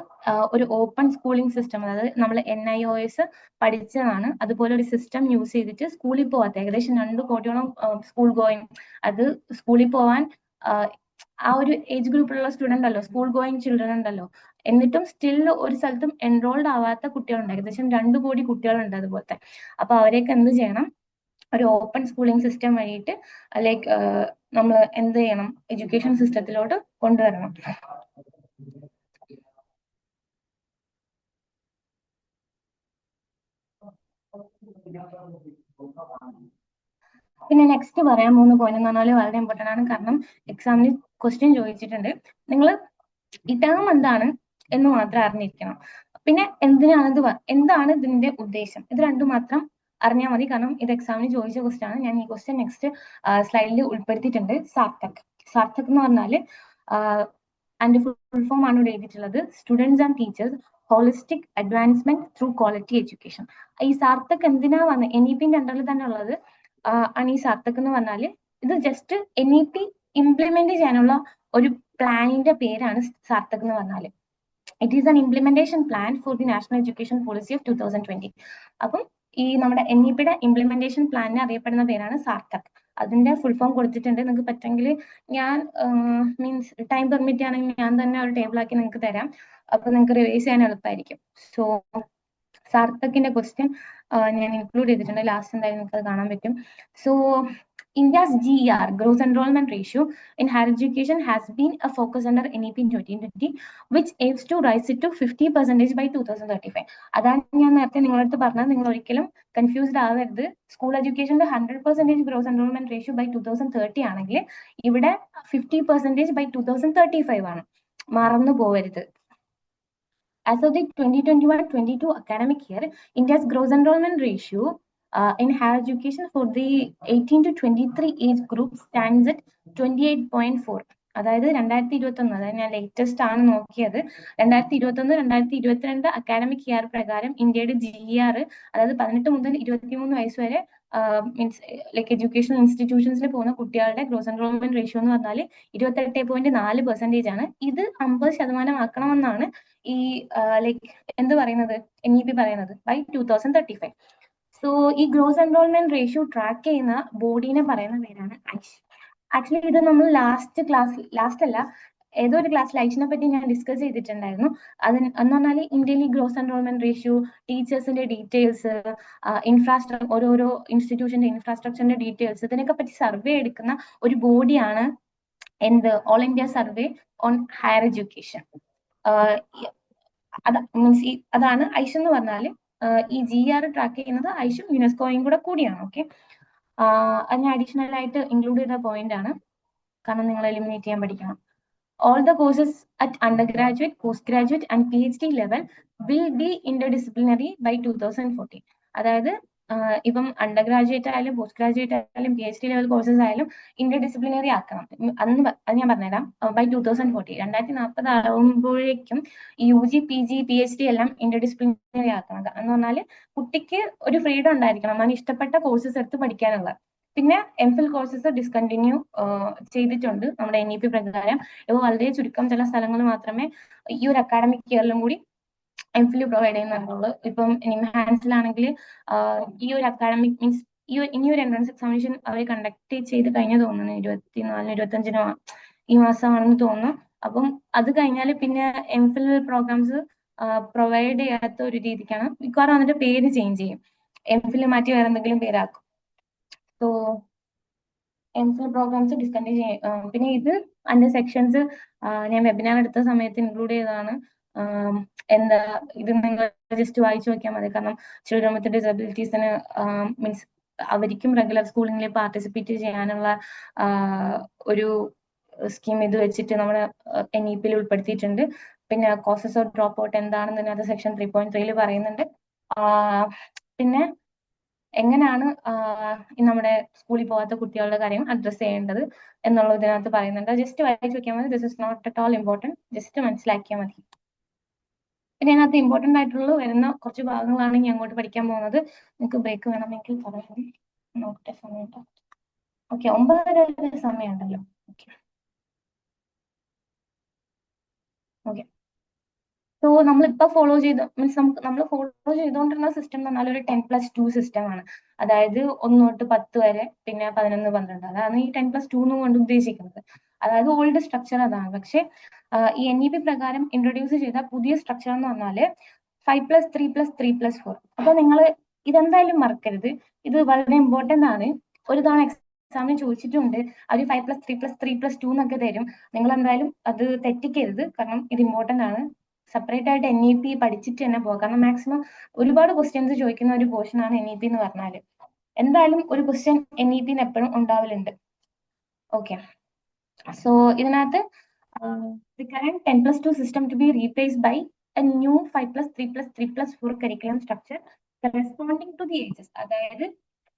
ഒരു ഓപ്പൺ സ്കൂളിംഗ് സിസ്റ്റം, അതായത് നമ്മൾ NIOS പഠിച്ചതാണ്, അതുപോലെ ഒരു സിസ്റ്റം യൂസ് ചെയ്തിട്ട് സ്കൂളിൽ പോവാത്ത ഏകദേശം 2 കോടിയോളം സ്കൂൾ ഗോയിങ്, അത് സ്കൂളിൽ പോവാൻ ആ ഒരു ഏജ് ഗ്രൂപ്പിലുള്ള സ്റ്റുഡന്റ് അല്ലോ, സ്കൂൾ ഗോയിങ് ചിൽഡ്രൻ ഉണ്ടല്ലോ, എന്നിട്ടും സ്റ്റിൽ ഒരു സ്ഥലത്തും എൻറോൾഡ് ആവാത്ത കുട്ടികളുണ്ട്. ഏകദേശം 2 കോടി കുട്ടികളുണ്ട് അതുപോലത്തെ. അപ്പൊ അവരെയൊക്കെ എന്ത് ചെയ്യണം, ഒരു ഓപ്പൺ സ്കൂളിംഗ് സിസ്റ്റം വഴിയിട്ട് ലൈക്ക് നമ്മൾ എന്ത് ചെയ്യണം, എഡ്യൂക്കേഷൻ സിസ്റ്റത്തിലോട്ട് കൊണ്ടുവരണം. പിന്നെ നെക്സ്റ്റ് പറയാൻ പോകുന്ന പോയിന്റ് എന്ന് പറഞ്ഞാൽ വളരെ ഇമ്പോർട്ടൻ്റ് ആണ്. കാരണം എക്സാമിന് ക്വസ്റ്റ്യൻ ചോദിച്ചിട്ടുണ്ട്. നിങ്ങൾ ഈ ടേം എന്താണ് എന്ന് മാത്രം അറിഞ്ഞിരിക്കണം. പിന്നെ എന്താണ് ഇതിന്റെ ഉദ്ദേശം, ഇത് രണ്ടും മാത്രം അറിഞ്ഞാൽ മതി. കാരണം ഇത് എക്സാമിന് ചോദിച്ച ക്വസ്റ്റ്യൻ ആണ്. ഞാൻ ഈ ക്വസ്റ്റ്യൻ നെക്സ്റ്റ് സ്ലൈഡിൽ ഉൾപ്പെടുത്തിയിട്ടുണ്ട്. സാർത്ഥക് എന്ന് പറഞ്ഞാൽ അതിന്റെ ഫുൾ ഫോം ആണ് ഇവിടെ എഴുതിയിട്ടുള്ളത്, students and teachers holistic advancement through quality education. ഈ സാർത്ഥക് എന്തിനാ വന്നത്, NEP-ന്റെ അണ്ടറിൽ തന്നെ ഉള്ളത് ആണ് ഈ സാർത്ഥക് എന്ന് പറഞ്ഞാൽ. ഇത് ജസ്റ്റ് NEP ഇംപ്ലിമെന്റ് ചെയ്യാനുള്ള ഒരു പ്ലാനിന്റെ പേരാണ് സാർത്ഥക് എന്ന് പറഞ്ഞാൽ. It is an implementation plan for the national education policy of 2020. അപ്പം ഈ നമ്മുടെ NEP-യുടെ ഇംപ്ലിമെന്റേഷൻ പ്ലാനിന് അറിയപ്പെടുന്ന പേരാണ് സാർത്തക്. അതിന്റെ ഫുൾ ഫോം കൊടുത്തിട്ടുണ്ട്. നിങ്ങൾക്ക് പറ്റുമെങ്കിൽ ഞാൻ മീൻസ് ടൈം പെർമിറ്റ് ആണെങ്കിൽ ഞാൻ തന്നെ ഒരു ടേബിൾ ആക്കി നിങ്ങൾക്ക് തരാം. അപ്പൊ നിങ്ങൾക്ക് റിവൈസ് ചെയ്യാൻ എളുപ്പമായിരിക്കും. സോ സാർത്തക്കിന്റെ ക്വസ്റ്റ്യൻ ഞാൻ ഇൻക്ലൂഡ് ചെയ്തിട്ടുണ്ട്. ലാസ്റ്റ് എന്തായാലും നിങ്ങൾക്ക് അത് കാണാൻ പറ്റും. So India's GER, gross enrollment ratio, in higher education has been a focus under NEP in 2020, which aims to rise it to 50% by 2035. അതാണ് ഞാൻ നേരത്തെ നിങ്ങളടുത്ത് പറഞ്ഞത്. നിങ്ങൾ ഒരിക്കലും കൺഫ്യൂസ്ഡ് ആവരുത്. സ്കൂൾ എഡ്യൂക്കേഷന്റെ 100% ഗ്രോസ് എൻറോൾമെന്റ് റേഷ്യോ ബൈ 2030 ആണെങ്കിൽ ഇവിടെ 50% ബൈ 2035 ആണ്. മറന്നു പോവരുത്. As of the 2021-22 academic year, India's gross enrollment ratio in higher education for the 18 to 23 age group stands at 28.4. അതായത് 2021, അതായത് ഞാൻ ലേറ്റസ്റ്റ് ആണ് നോക്കിയത്. 2021-2022 അക്കാഡമിക് ഇയർ പ്രകാരം ഇന്ത്യയുടെ GER, അതായത് 18 മുതൽ 23 വയസ്സ് വരെ മീൻസ് ലൈക്ക് എഡ്യൂക്കേഷണൽ ഇൻസ്റ്റിറ്റ്യൂഷൻസിൽ പോകുന്ന കുട്ടികളുടെ ഗ്രോസ് എൻറോൾമെന്റ് റേഷ്യോ എന്ന് പറഞ്ഞാൽ 28.4% ആണ്. ഇത് 50% ആക്കണമെന്നാണ് ഈ ലൈക്ക് എന്ത് പറയുന്നത്, NEP പറയുന്നത് ബൈ 2035. സോ ഈ ഗ്രോസ് എൻറോൾമെന്റ് റേഷ്യോ ട്രാക്ക് ചെയ്യുന്ന ബോഡീനെ പറയുന്ന പേരാണ് ഐഷ്. ആക്ച്വലി ഇത് നമ്മൾ ലാസ്റ്റ് അല്ല, ഏതോ ഒരു ക്ലാസ്സിൽ ഐഷിനെ പറ്റി ഞാൻ ഡിസ്കസ് ചെയ്തിട്ടുണ്ടായിരുന്നു. എന്ന് പറഞ്ഞാൽ ഇന്ത്യയിൽ ഗ്രോസ് എൻറോൾമെന്റ് റേഷ്യോ, ടീച്ചേഴ്സിന്റെ ഡീറ്റെയിൽസ്, ഓരോരോ ഇൻസ്റ്റിറ്റ്യൂഷന്റെ ഇൻഫ്രാസ്ട്രക്ചറിന്റെ ഡീറ്റെയിൽസ്, ഇതിനൊക്കെ പറ്റി സർവേ എടുക്കുന്ന ഒരു ബോഡിയാണ് എന്ത് all India survey on higher education. അതാണ് ഐഷ് എന്ന് പറഞ്ഞാൽ. ഈ GER ട്രാക്ക് ചെയ്യുന്നത് ഐഷും യുനെസ്കോയും കൂടിയാണ്. ഓക്കെ, അത് ഞാൻ അഡീഷണൽ ആയിട്ട് ഇൻക്ലൂഡ് ചെയ്ത പോയിന്റ് ആണ്, കാരണം നിങ്ങൾ എലിമിനേറ്റ് ചെയ്യാൻ പഠിക്കണം. All the courses at undergraduate, postgraduate and PhD level will be interdisciplinary by 2014. അതായത് ഇപ്പം അണ്ടർഗ്രാജുവേറ്റ് ആയാലും പോസ്റ്റ് ഗ്രാജുവേറ്റ് ആയാലും PhD ലെവൽ കോഴ്സസ് ആയാലും ഇന്റർഡിസിപ്ലിനറി ആക്കണം. അത് ഞാൻ പറഞ്ഞുതരാം. ബൈ 2040, 2040 ആകുമ്പോഴേക്കും UG, PG, PhD എല്ലാം ഇന്റർഡിസിപ്ലിനറി ആക്കണം. എന്ന് പറഞ്ഞാൽ കുട്ടിക്ക് ഒരു ഫ്രീഡം ഉണ്ടായിരിക്കണം, അവന് ഇഷ്ടപ്പെട്ട കോഴ്സസ് എടുത്ത് പഠിക്കാനുള്ള. പിന്നെ MPhil കോഴ്സസ് ഡിസ്കണ്ടിന്യൂ ചെയ്തിട്ടുണ്ട് നമ്മുടെ NEP പ്രകാരം. ഇപ്പോൾ വളരെ ചുരുക്കം ചില സ്ഥലങ്ങൾ മാത്രമേ ഈ ഒരു അക്കാഡമിക് ഇയറിലും കൂടി MPhil പ്രൊവൈഡ് ചെയ്യുന്നുള്ളൂ. ഇപ്പം നിംഹാൻസിലാണെങ്കിൽ ഈ ഒരു അക്കാഡമിക് മീൻസ് ഇനി ഒരു എൻട്രൻസ് എക്സാമിനേഷൻ അവർ കണ്ടക്ട് ചെയ്ത് കഴിഞ്ഞു തോന്നുന്നു, 24-25 ഈ മാസമാണെന്ന് തോന്നുന്നു. അപ്പം അത് കഴിഞ്ഞാൽ പിന്നെ MPhil പ്രോഗ്രാംസ് പ്രൊവൈഡ് ചെയ്യാത്ത ഒരു രീതിക്കാണ്. മിക്കവാറും അതിന്റെ പേര് ചേഞ്ച് ചെയ്യും, MPhil മാറ്റി വേറെ എന്തെങ്കിലും പേരാക്കും. സോ MPhil പ്രോഗ്രാംസ് ഡിസ്കണ്ടിന്യൂ ചെയ്യും. പിന്നെ ഇത് അതിന്റെ സെക്ഷൻസ് ഞാൻ വെബിനാർ എടുത്ത സമയത്ത് ഇൻക്ലൂഡ് ചെയ്തതാണ്. എന്താ ഇത് നിങ്ങൾ ജസ്റ്റ് വായിച്ചു നോക്കിയാൽ മതി. കാരണം ചിൽഡ്രൻ വിത്ത് ഡിസബിലിറ്റീസിന് മീൻസ് അവർക്കും റെഗുലർ സ്കൂളിംഗിൽ പാർട്ടിസിപ്പേറ്റ് ചെയ്യാനുള്ള ഒരു സ്കീം ഇത് വെച്ചിട്ട് നമ്മൾ NEP-ൽ ഉൾപ്പെടുത്തിയിട്ടുണ്ട്. പിന്നെ കോസസ് ഓഫ് ഡ്രോപ്പ് ഔട്ട് എന്താണെന്ന് ഇതിനകത്ത് സെക്ഷൻ 3.3 പറയുന്നുണ്ട്. പിന്നെ എങ്ങനെയാണ് നമ്മുടെ സ്കൂളിൽ പോകാത്ത കുട്ടികളുടെ കാര്യം അഡ്രസ് ചെയ്യേണ്ടത് എന്നുള്ളത് ഇതിനകത്ത് പറയുന്നുണ്ട്. ജസ്റ്റ് വായിച്ചു നോക്കിയാൽ മതി. This is not at all important, just മനസ്സിലാക്കിയാൽ മതി. പിന്നെ അതിനകത്ത് ഇമ്പോർട്ടൻ്റ് ആയിട്ടുള്ള വരുന്ന കുറച്ച് ഭാഗങ്ങളാണ് ഇനി അങ്ങോട്ട് പഠിക്കാൻ പോകുന്നത്. നിങ്ങൾക്ക് ബ്രേക്ക് വേണമെങ്കിൽ പറയാം, നോക്കട്ടെ സമയം. ഓക്കെ, 9:30 വരെ സമയമുണ്ടല്ലോ. ഓക്കെ ഓക്കെ സോ നമ്മളിപ്പോ ഫോളോ ചെയ്ത് മീൻസ് നമ്മൾ ഫോളോ ചെയ്തുകൊണ്ടിരുന്ന സിസ്റ്റം എന്ന് പറഞ്ഞാൽ ഒരു 10+2 സിസ്റ്റം ആണ്. അതായത് 1 തൊട്ട് 10 വരെ, പിന്നെ 11, 12. അതാണ് ഈ 10+2 കൊണ്ട് ഉദ്ദേശിക്കുന്നത്. അതായത് ഓൾഡ് സ്ട്രക്ചർ അതാണ്. പക്ഷെ ഈ NEP പ്രകാരം ഇൻട്രൊഡ്യൂസ് ചെയ്ത പുതിയ സ്ട്രക്ചർ എന്ന് പറഞ്ഞാല് 5+3+3+4. അപ്പൊ നിങ്ങൾ ഇതെന്തായാലും മറക്കരുത്, ഇത് വളരെ ഇമ്പോർട്ടന്റ് ആണ്. ഒരു തവണ എക്സാമിന് ചോദിച്ചിട്ടുണ്ട്, അവർ 5+3+3+2 എന്നൊക്കെ തരും. നിങ്ങൾ എന്തായാലും അത് തെറ്റിക്കരുത്, കാരണം ഇത് ഇമ്പോർട്ടന്റ് ആണ്. സെപ്പറേറ്റ് ആയിട്ട് NEP പഠിച്ചിട്ട് തന്നെ പോകാം. കാരണം മാക്സിമം ഒരുപാട് ക്വസ്റ്റ്യൻസ് ചോദിക്കുന്ന ഒരു പോർഷൻ ആണ് NEP എന്ന് പറഞ്ഞാൽ. എന്തായാലും ഒരു ക്വസ്റ്റ്യൻ NEP എപ്പോഴും ഉണ്ടാവലുണ്ട്. ഓക്കെ, സോ ഇതിനകത്ത് the current 10+2 system to be replaced by a new 5+3+3+4 curriculum structure corresponding to the ages. അതായത്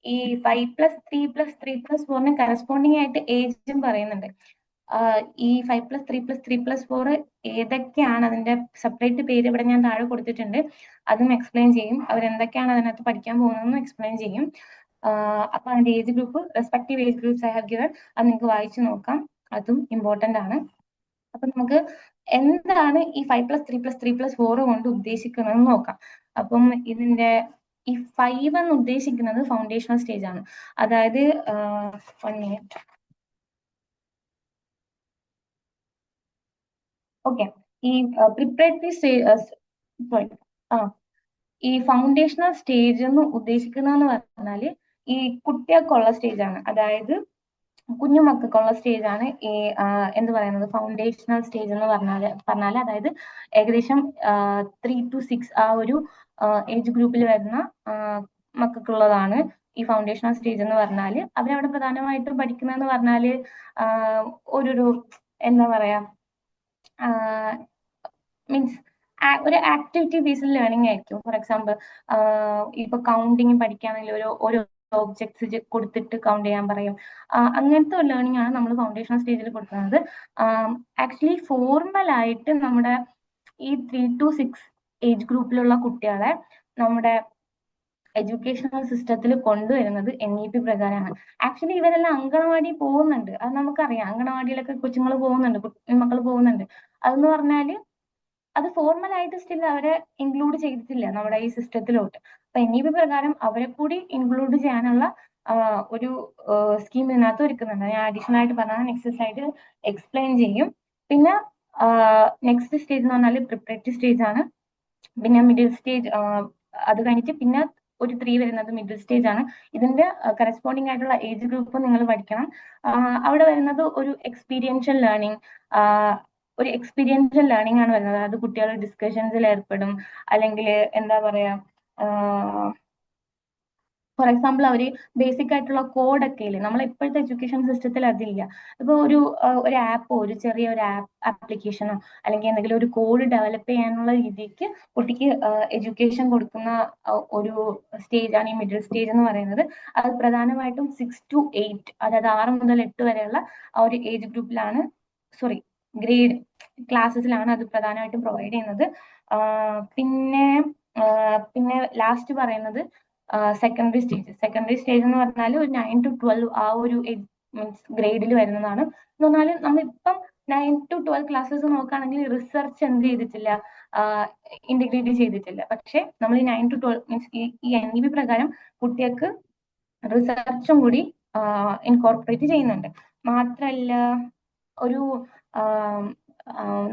ഈ 5+3+3+4 കറസ്പോണ്ടിങ് ആയിട്ട് ഏജും പറയുന്നുണ്ട്. ഈ 5+3+3+4 ഏതൊക്കെയാണ്, അതിന്റെ സെപ്പറേറ്റ് പേര് ഇവിടെ ഞാൻ താഴെ കൊടുത്തിട്ടുണ്ട്, അതും എക്സ്പ്ലെയിൻ ചെയ്യും. അവരെന്തൊക്കെയാണ് അതിനകത്ത് പഠിക്കാൻ പോകുന്നതെന്നും എക്സ്പ്ലെയിൻ ചെയ്യും. അപ്പൊ അതിന്റെ age group, respective age groups I have given, അത് നിങ്ങൾക്ക് വായിച്ചു നോക്കാം, അതും ഇമ്പോർട്ടന്റ് ആണ്. അപ്പൊ നമുക്ക് എന്താണ് ഈ 5+3+3+4 കൊണ്ട് ഉദ്ദേശിക്കുന്നതെന്ന് നോക്കാം. അപ്പം ഇതിന്റെ ഈ 5 എന്ന് ഉദ്ദേശിക്കുന്നത് ഫൗണ്ടേഷണൽ സ്റ്റേജ് ആണ്. അതായത് 1 മിനിറ്റ്. ഓക്കെ, ഈ പ്രിപ്പറേറ്ററി സ്റ്റേജ്, സോറി, ആ ഈ ഫൗണ്ടേഷണൽ സ്റ്റേജ് എന്ന് ഉദ്ദേശിക്കുന്നതെന്ന് പറഞ്ഞാല് ഈ കുട്ടികൾക്കുള്ള സ്റ്റേജ് ആണ്. അതായത് കുഞ്ഞു മക്കൾക്കുള്ള സ്റ്റേജ് ആണ് ഈ എന്ത് പറയുന്നത് ഫൗണ്ടേഷണൽ സ്റ്റേജ് എന്ന് പറഞ്ഞാല് അതായത് ഏകദേശം 3 to 6 ആ ഒരു ഏജ് ഗ്രൂപ്പിൽ വരുന്ന മക്കൾക്കുള്ളതാണ് ഈ ഫൗണ്ടേഷണൽ സ്റ്റേജ് എന്ന് പറഞ്ഞാല്. അവരവിടെ പ്രധാനമായിട്ടും പഠിക്കുന്നതെന്ന് പറഞ്ഞാല് ഒരു എന്താ പറയാ മീൻസ് ഒരു ആക്ടിവിറ്റി ബേസ്ഡ് ലേണിംഗ് ആയിരിക്കും. ഫോർ എക്സാമ്പിൾ ഇപ്പൊ കൗണ്ടിങ് പഠിക്കുകയാണെങ്കിൽ ഓരോ ഒബ്ജക്ട്സ് കൊടുത്തിട്ട് കൗണ്ട് ചെയ്യാൻ പറയും. അങ്ങനത്തെ ഒരു ലേണിംഗ് ആണ് നമ്മൾ ഫൗണ്ടേഷണൽ സ്റ്റേജിൽ കൊടുക്കുന്നത്. ആക്ച്വലി ഫോർമൽ ആയിട്ട് നമ്മുടെ ഈ 3 to 6 ഏജ് ഗ്രൂപ്പിലുള്ള കുട്ടികളെ നമ്മുടെ എഡ്യൂക്കേഷണൽ സിസ്റ്റത്തിൽ കൊണ്ടുവരുന്നത് NEP പ്രകാരമാണ്. ആക്ച്വലി ഇവരെല്ലാം അങ്കണവാടി പോകുന്നുണ്ട്, അത് നമുക്കറിയാം. അങ്കണവാടിയിലൊക്കെ കൊച്ചുങ്ങൾ പോകുന്നുണ്ട്, മക്കൾ പോകുന്നുണ്ട്. അതെന്ന് പറഞ്ഞാല് അത് ഫോർമൽ ആയിട്ട് സ്റ്റിൽ അവരെ ഇൻക്ലൂഡ് ചെയ്തിട്ടില്ല നമ്മുടെ ഈ സിസ്റ്റത്തിലോട്ട്. അപ്പൊ NEP പ്രകാരം അവരെ കൂടി ഇൻക്ലൂഡ് ചെയ്യാനുള്ള ഒരു സ്കീം ഇതിനകത്ത് ഒരുക്കുന്നുണ്ട്. ഞാൻ അഡീഷണൽ ആയിട്ട് പറഞ്ഞാൽ നെക്സ്റ്റ് സ്ലൈഡിൽ എക്സ്പ്ലെയിൻ ചെയ്യും. പിന്നെ നെക്സ്റ്റ് സ്റ്റേജ് എന്ന് പറഞ്ഞാൽ പ്രിപ്പറേറ്ററി സ്റ്റേജ് ആണ്. പിന്നെ മിഡിൽ സ്റ്റേജ്, അത് കഴിഞ്ഞിട്ട് പിന്നെ ഒരു 3 വരുന്നത് മിഡിൽ സ്റ്റേജ് ആണ്. ഇതിന്റെ കറസ്പോണ്ടിങ് ആയിട്ടുള്ള ഏജ് ഗ്രൂപ്പ് നിങ്ങൾ പഠിക്കണം. അവിടെ വരുന്നത് ഒരു എക്സ്പീരിയൻഷ്യൽ ലേണിംഗ്, ആണ് വരുന്നത്. അത് കുട്ടികൾ ഡിസ്കഷൻസിൽ ഏർപ്പെടും, അല്ലെങ്കിൽ എന്താ പറയാ, ഫോർ എക്സാമ്പിൾ അവര് ബേസിക് ആയിട്ടുള്ള കോഡൊക്കെ ഇല്ലേ, നമ്മൾ ഇപ്പോഴത്തെ എഡ്യൂക്കേഷൻ സിസ്റ്റത്തിൽ അതില്ല. ഇപ്പൊ ഒരു ആപ്പോ ഒരു ചെറിയ ഒരു ആപ്ലിക്കേഷനോ അല്ലെങ്കിൽ എന്തെങ്കിലും ഒരു കോഡ് ഡെവലപ്പ് ചെയ്യാനുള്ള രീതിക്ക് കുട്ടിക്ക് എഡ്യൂക്കേഷൻ കൊടുക്കുന്ന ഒരു സ്റ്റേജ് ആണ് ഈ മിഡിൽ സ്റ്റേജ് എന്ന് പറയുന്നത്. അത് പ്രധാനമായിട്ടും 6 to 8, അതായത് 6 മുതൽ 8 വരെയുള്ള ആ ഒരു ഏജ് ഗ്രൂപ്പിലാണ്, സോറി ഗ്രേഡ് ക്ലാസ്സസിലാണ് അത് പ്രധാനമായിട്ടും പ്രൊവൈഡ് ചെയ്യുന്നത്. പിന്നെ പിന്നെ ലാസ്റ്റ് പറയുന്നത് സെക്കൻഡറി സ്റ്റേജ് എന്ന് പറഞ്ഞാൽ ഒരു 9 to 12 ആ ഒരു മീൻസ് ഗ്രേഡിൽ വരുന്നതാണ്. എന്ന് പറഞ്ഞാൽ നമ്മളിപ്പം 9 to 12 ക്ലാസ്സസ് നോക്കുകയാണെങ്കിൽ റിസർച്ച് എന്ത് ചെയ്തിട്ടില്ല, ഇന്റഗ്രേറ്റ് ചെയ്തിട്ടില്ല. പക്ഷെ നമ്മൾ ഈ 9 to 12 മീൻസ് ഈ NEP പ്രകാരം കുട്ടികൾക്ക് റിസർച്ചും കൂടി ഇൻകോർപ്പറേറ്റ് ചെയ്യുന്നുണ്ട്. മാത്രല്ല ഒരു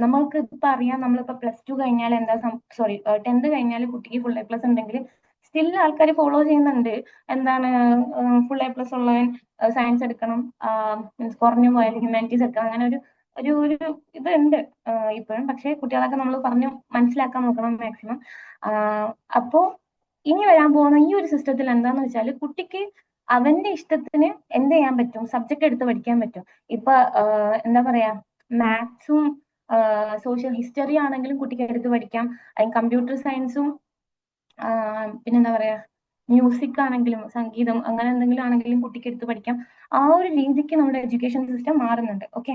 നമ്മൾക്ക് ഇപ്പൊ അറിയാം, നമ്മളിപ്പോ +2 കഴിഞ്ഞാൽ എന്താ, സോറി 10th കഴിഞ്ഞാൽ കുട്ടിക്ക് ഫുൾ A+ ഉണ്ടെങ്കിൽ സ്റ്റിൽ ആൾക്കാർ ഫോളോ ചെയ്യുന്നുണ്ട്. എന്താണ് ഫുൾ A+ ഉള്ളവൻ സയൻസ് എടുക്കണം, മീൻസ് കുറഞ്ഞു പോയാൽ ഹ്യൂമാനിറ്റീസ് എടുക്കണം. അങ്ങനെ ഒരു ഇതുണ്ട് ഇപ്പോഴും. പക്ഷെ കുട്ടികളൊക്കെ നമ്മൾ പറഞ്ഞു മനസ്സിലാക്കാൻ നോക്കണം മാക്സിമം. അപ്പോ ഇനി വരാൻ പോകുന്ന ഈ ഒരു സിസ്റ്റത്തിൽ എന്താന്ന് വെച്ചാൽ കുട്ടിക്ക് അവന്റെ ഇഷ്ടത്തിന് എന്ത് ചെയ്യാൻ പറ്റും, സബ്ജക്ട് എടുത്ത് പഠിക്കാൻ പറ്റും. ഇപ്പൊ എന്താ പറയാ, മാത്സും സോഷ്യൽ ഹിസ്റ്ററി ആണെങ്കിലും കുട്ടിക്ക് എടുത്ത് പഠിക്കാം. അല്ലെങ്കിൽ കമ്പ്യൂട്ടർ സയൻസും പിന്നെന്താ പറയാ, മ്യൂസിക് ആണെങ്കിലും സംഗീതം അങ്ങനെ എന്തെങ്കിലും ആണെങ്കിലും കുട്ടിക്ക് എടുത്ത് പഠിക്കാം. ആ ഒരു രീതിക്ക് നമ്മുടെ എഡ്യൂക്കേഷൻ സിസ്റ്റം മാറുന്നുണ്ട്. ഓക്കെ,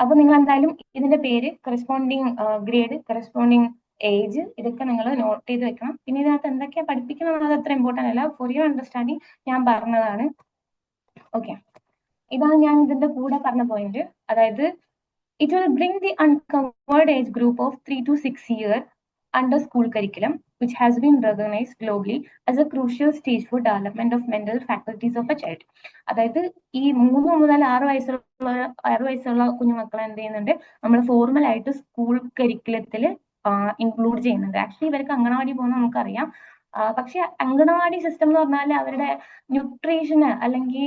അപ്പൊ നിങ്ങൾ എന്തായാലും ഇതിന്റെ പേര്, കറസ്പോണ്ടിങ് ഗ്രേഡ്, കറസ്പോണ്ടിങ് ഏജ്, ഇതൊക്കെ നിങ്ങൾ നോട്ട് ചെയ്ത് വെക്കണം. പിന്നെ ഇതിനകത്ത് എന്തൊക്കെയാ പഠിപ്പിക്കുന്നത് അത് അത്ര ഇമ്പോർട്ടന്റ് അല്ല, ഫോർ യുവർ അണ്ടർസ്റ്റാൻഡിങ് ഞാൻ പറഞ്ഞതാണ്. ഓക്കെ, ഇതാണ് ഞാൻ ഇതിന്റെ കൂടെ പറഞ്ഞ പോയിന്റ്. അതായത് it will bring the uncovered age group of 3 to 6 year under school curriculum, which has been recognized globally as a crucial stage for development of mental faculties of a child. അതായത് ഈ 3 മുതൽ 6 വയസ്സുള്ള കുഞ്ഞുമക്കളെ എന്ത് ചെയ്യുന്നുണ്ട്, നമ്മൾ formal ആയിട്ട് school കരിക്കുലത്തിൽ include ചെയ്യുന്നുണ്ട്. ആക്ച്വലി ഇവർക്ക് അംഗനവാടി പോകുന്ന നമുക്കറിയാം. പക്ഷെ അംഗനവാടി സിസ്റ്റം എന്ന് പറഞ്ഞാൽ അവരുടെ ന്യൂട്രീഷന് അല്ലെങ്കിൽ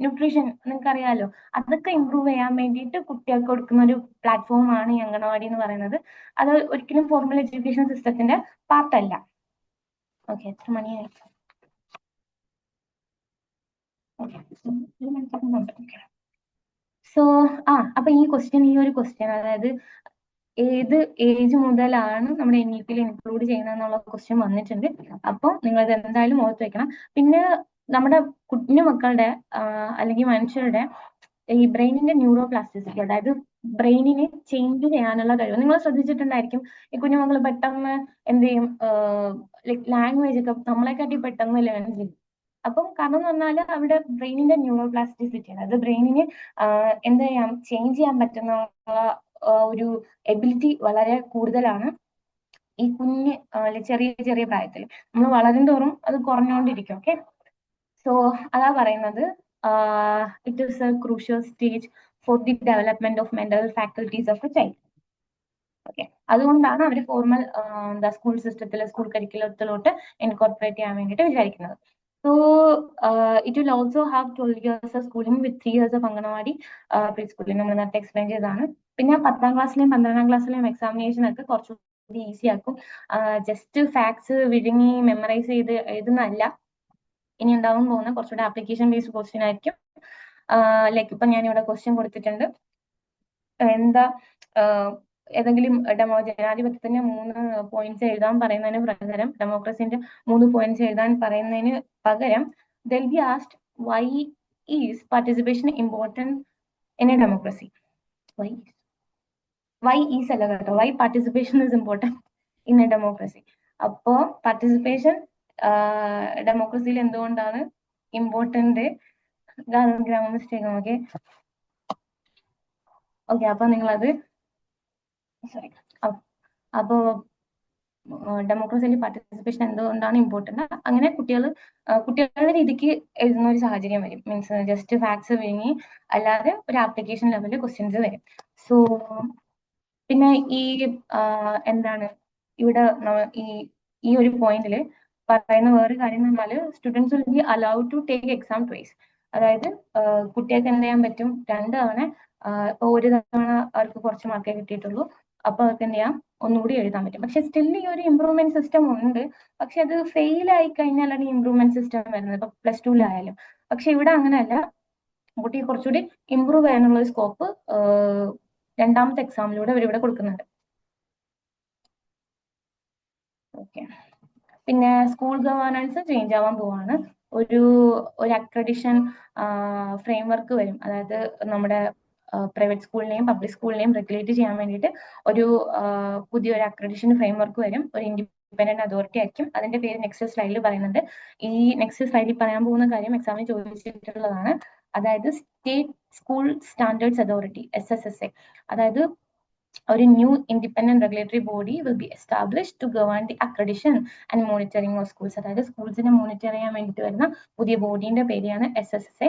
ന്യൂട്രീഷൻ നിങ്ങൾക്കറിയാലോ, അതൊക്കെ ഇമ്പ്രൂവ് ചെയ്യാൻ വേണ്ടിയിട്ട് കുട്ടികൾക്ക് കൊടുക്കുന്ന ഒരു പ്ലാറ്റ്ഫോം ആണ് ഈ അംഗനവാടി എന്ന് പറയുന്നത്. അത് ഒരിക്കലും ഫോർമൽ എഡ്യൂക്കേഷൻ സിസ്റ്റത്തിന്റെ പാർട്ടല്ല. ഓക്കെ, എത്ര മണിയായി? സോ അപ്പൊ ഈ ഒരു ക്വസ്റ്റ്യൻ, അതായത് ഏത് ഏജ് മുതലാണ് നമ്മുടെ NEP ഇൻക്ലൂഡ് ചെയ്യുന്നത് എന്നുള്ള ക്വസ്റ്റ്യൻ വന്നിട്ടുണ്ട്. അപ്പോൾ നിങ്ങൾ ഇത് എന്തായാലും ഓർത്ത് വെക്കണം. പിന്നെ നമ്മുടെ കുഞ്ഞു മക്കളുടെ അല്ലെങ്കിൽ മനുഷ്യരുടെ ഈ ബ്രെയിനിന്റെ ന്യൂറോ പ്ലാസ്റ്റിസിറ്റി, അതായത് ബ്രെയിനിനെ ചേഞ്ച് ചെയ്യാനുള്ള കഴിവ് നിങ്ങൾ ശ്രദ്ധിച്ചിട്ടുണ്ടായിരിക്കും. ഈ കുഞ്ഞുമക്കൾ പെട്ടെന്ന് എന്ത് ചെയ്യും, ലാംഗ്വേജ് ഒക്കെ നമ്മളെക്കാട്ടി പെട്ടെന്ന് ലേൺ ചെയ്യും. അപ്പം കാരണം എന്ന് പറഞ്ഞാൽ അവിടെ ബ്രെയിനിന്റെ ന്യൂറോ പ്ലാസ്റ്റിസിറ്റി, അതായത് ബ്രെയിനിന് എന്ത് ചെയ്യാം, ചേഞ്ച് ചെയ്യാൻ പറ്റുന്ന ഒരു എബിലിറ്റി വളരെ കൂടുതലാണ്. ഈ കുഞ്ഞ് ചെറിയ ചെറിയ പ്രായത്തിൽ നമ്മൾ വളരും തോറും അത് കുറഞ്ഞുകൊണ്ടിരിക്കും. ഓക്കെ, സോ അതാ പറയുന്നത് it is A crucial stage for the development of mental faculties of A child. Okay, അതുകൊണ്ടാണ് അവർ ഫോർമൽ സ്കൂൾ സിസ്റ്റത്തിൽ സ്കൂൾ കരിക്കുലത്തിലോട്ട് ഇൻകോർപ്പറേറ്റ് ചെയ്യാൻ വേണ്ടിയിട്ട് വിചാരിക്കുന്നത്. So it will also have 12 years of schooling with 3 years of anganwadi pre സ്കൂളിൽ നമ്മൾ നേരത്തെ explain ചെയ്തതാണ്. പിന്നെ 10ാം ക്ലാസ്സിലെയും 12ാം ക്ലാസ്സിലെയും എക്സാമിനേഷൻ ഒക്കെ കുറച്ചുകൂടി ഈസി ആക്കും. ജസ്റ്റ് ഫാക്ട്സ് വിഴുങ്ങി മെമ്മറൈസ് ചെയ്ത് എഴുതുന്നതല്ല, ഇനി ഉണ്ടാവാൻ പോകുന്ന കുറച്ചുകൂടെ ആപ്ലിക്കേഷൻ ബേസ്ഡ് ക്വസ്റ്റ്യൻ ആയിരിക്കും. ലൈക്ക് ഇപ്പൊ ഞാൻ ഇവിടെ ക്വസ്റ്റ്യൻ കൊടുത്തിട്ടുണ്ട്. എന്താ ഏതെങ്കിലും ജനാധിപത്യത്തിന്റെ 3 പോയിന്റ്സ് എഴുതാൻ പറയുന്നതിന് പകരം, ഡെമോക്രസിന്റെ 3 പോയിന്റ്സ് എഴുതാൻ പറയുന്നതിന് പകരം they'll be asked why is participation important in a democracy. why is അല്ല കേട്ടോ, why participation is important in a democracy. അപ്പോ പാർട്ടിസിപ്പേഷൻ ഡെമോക്രസിയിൽ എന്തുകൊണ്ടാണ് important? Grammar mistake. Okay okay, അപ്പൊ നിങ്ങളത് സോറി, അപ്പോ ഡെമോക്രസിയിൽ പാർട്ടിസിപ്പേഷൻ എന്തുകൊണ്ടാണ് ഇമ്പോർട്ടന്റ്, അങ്ങനെ കുട്ടികളുടെ രീതിക്ക് എഴുതുന്ന ഒരു സാഹചര്യം വരും. മീൻസ് ജസ്റ്റ് ഫാക്ട്സ് വിഴുങ്ങി അല്ലാതെ ഒരു ആപ്ലിക്കേഷൻ ലെവലിൽ ക്വസ്റ്റ്യൻസ് വരും. സോ പിന്നെ ഈ എന്താണ് ഇവിടെ ഈ ഒരു പോയിന്റിൽ പറയുന്ന വേറൊരു കാര്യം എന്ന് പറഞ്ഞാൽ students will be allowed to take exam twice. അതായത് കുട്ടികൾക്ക് എന്ത് ചെയ്യാൻ പറ്റും, 2 തവണ, ഇപ്പൊ ഒരു തവണ അവർക്ക് കുറച്ച് മാർക്കേ കിട്ടിയിട്ടുള്ളൂ, അപ്പൊ അവർക്ക് എന്ത് ചെയ്യാം, ഒന്നുകൂടി എഴുതാൻ പറ്റും. പക്ഷെ സ്റ്റിൽ ഈ ഒരു ഇമ്പ്രൂവ്മെന്റ് സിസ്റ്റം ഉണ്ട്. പക്ഷെ അത് ഫെയിൽ ആയി കഴിഞ്ഞാലാണ് ഈ ഇമ്പ്രൂവ്മെന്റ് സിസ്റ്റം വരുന്നത്, ഇപ്പൊ +2-ലായാലും. പക്ഷെ ഇവിടെ അങ്ങനെയല്ല, കുട്ടി കുറച്ചുകൂടി ഇമ്പ്രൂവ് ചെയ്യാനുള്ള ഒരു സ്കോപ്പ് രണ്ടാമത്തെ എക്സാമിലൂടെ അവരിവിടെ കൊടുക്കുന്നുണ്ട്. ഓക്കെ, പിന്നെ സ്കൂൾ ഗവേണൻസ് ചേഞ്ച് ആവാൻ പോവാണ്. ഒരു അക്രഡിഷൻ ഫ്രെയിംവർക്ക് വരും. അതായത് നമ്മുടെ പ്രൈവറ്റ് സ്കൂളിനെയും പബ്ലിക് സ്കൂളിനെയും റെഗുലേറ്റ് ചെയ്യാൻ വേണ്ടിയിട്ട് ഒരു പുതിയൊരു അക്രഡിഷൻ ഫ്രെയിംവർക്ക് വരും. ഒരു ഇൻഡിപെൻഡന്റ് അതോറിറ്റി ആയിരിക്കും. അതിന്റെ പേര് നെക്സ്റ്റ് സ്ലൈഡിൽ പറയുന്നുണ്ട്. ഈ നെക്സ്റ്റ് സ്ലൈഡിൽ പറയാൻ പോകുന്ന കാര്യം എക്സാമിന് ചോദിച്ചിട്ടുള്ളതാണ്. അതായത് State school Standards Authority, SSSA. അതായത് ഒരു new independent regulatory body will be established to govern the accreditation and monitoring of schools. അതായത് സ്കൂൾസിനെ മോണിറ്റർ ചെയ്യാൻ വേണ്ടിയിട്ട് വരുന്ന പുതിയ ബോഡിന്റെ പേരാണ് SSSA.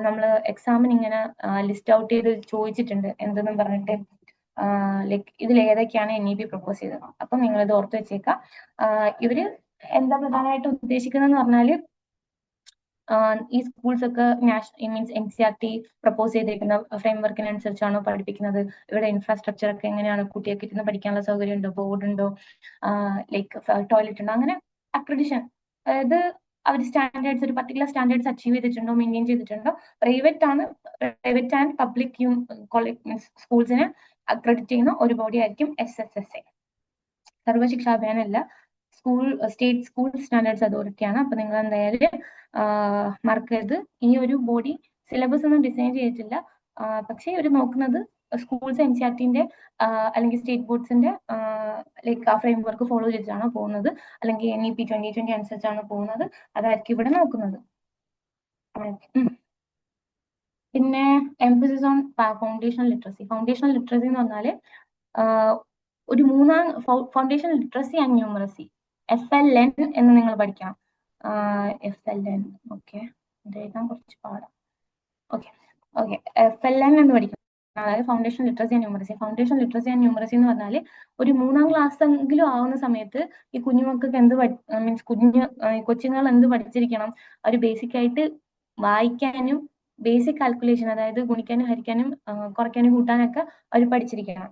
നമ്മൾ എക്സാമിന് ഇങ്ങനെ ലിസ്റ്റ് ഔട്ട് ചെയ്ത് ചോദിച്ചിട്ടുണ്ട് എന്തെന്നും പറഞ്ഞിട്ട്, ലൈക്ക് ഇതിൽ ഏതൊക്കെയാണ് NEP പ്രപ്പോസ് ചെയ്തത്. അപ്പം നിങ്ങൾ ഇത് ഓർത്ത് വെച്ചേക്കാം. ഇവര് എന്താ പ്രധാനമായിട്ട് ഉദ്ദേശിക്കുന്നതെന്ന് പറഞ്ഞാല്, ഈ സ്കൂൾസ് ഒക്കെ മീൻസ് NCERT പ്രപ്പോസ് ചെയ്തിരിക്കുന്ന ഫ്രെയിംവർക്കിനനുസരിച്ചാണോ പഠിപ്പിക്കുന്നത്, ഇവിടെ ഇൻഫ്രാസ്ട്രക്ചർ ഒക്കെ എങ്ങനെയാണ്, കുട്ടികൾക്ക് ഇരുന്ന് പഠിക്കാനുള്ള സൗകര്യം ഉണ്ടോ, ബോർഡ് ഉണ്ടോ, ലൈക്ക് ടോയ്ലറ്റ് ഉണ്ടോ, അങ്ങനെ അക്രഡിഷൻ. അതായത് അവർ സ്റ്റാൻഡേർഡ്സ്, ഒരു പർട്ടിക്കുലർ സ്റ്റാൻഡേർഡ്സ് അച്ചീവ് ചെയ്തിട്ടുണ്ടോ, മെയിൻറ്റെയിൻ ചെയ്തിട്ടുണ്ടോ. പ്രൈവറ്റ് ആൻഡ് പബ്ലിക് മീൻസ് സ്കൂൾസിനെ അക്രഡിറ്റ് ചെയ്യുന്ന ഒരു ബോഡി ആയിരിക്കും SSSA. സർവശിക്ഷാ അഭിയാനല്ല, സ്റ്റേറ്റ് സ്കൂൾ സ്റ്റാൻഡേർഡ്സ് അതോറിറ്റിയാണ്. അപ്പൊ നിങ്ങൾ എന്തായാലും മറക്കരുത്. ഈ ഒരു ബോഡി സിലബസ് ഒന്നും ഡിസൈൻ ചെയ്തിട്ടില്ല, പക്ഷേ ഇവർ നോക്കുന്നത് സ്കൂൾസ് NCERT-ന്റെ അല്ലെങ്കിൽ സ്റ്റേറ്റ് ബോർഡ്സിന്റെ ലൈക്ക് ആ ഫ്രെയിംവർക്ക് ഫോളോ ചെയ്തിട്ടാണോ പോകുന്നത്, അല്ലെങ്കിൽ NEP 2020 അനുസരിച്ചാണോ പോകുന്നത്, അതായിരിക്കും ഇവിടെ നോക്കുന്നത്. പിന്നെ emphasis on foundational literacy. Foundational literacy എന്ന് പറഞ്ഞാൽ ഒരു foundation literacy and numeracy, FLN എന്ന് നിങ്ങൾ പഠിക്കണം. FLN, ഓക്കെ, ഇത് എഴുതാൻ കുറച്ച് പാടാം. ഓക്കെ FLN എന്ന് പഠിക്കണം. അതായത് foundation literacy and numeracy. Foundation literacy and numeracy എന്ന് പറഞ്ഞാൽ ഒരു 3ാം ക്ലാസ് എങ്കിലും ആവുന്ന സമയത്ത് ഈ കുഞ്ഞുമക്കൾക്ക് മീൻസ് കൊച്ചുങ്ങൾ എന്ത് പഠിച്ചിരിക്കണം, അവർ ബേസിക് ആയിട്ട് വായിക്കാനും ബേസിക് കാൽക്കുലേഷൻ, അതായത് ഗുണിക്കാനും ഹരിക്കാനും കുറയ്ക്കാനും കൂട്ടാനൊക്കെ അവർ പഠിച്ചിരിക്കണം.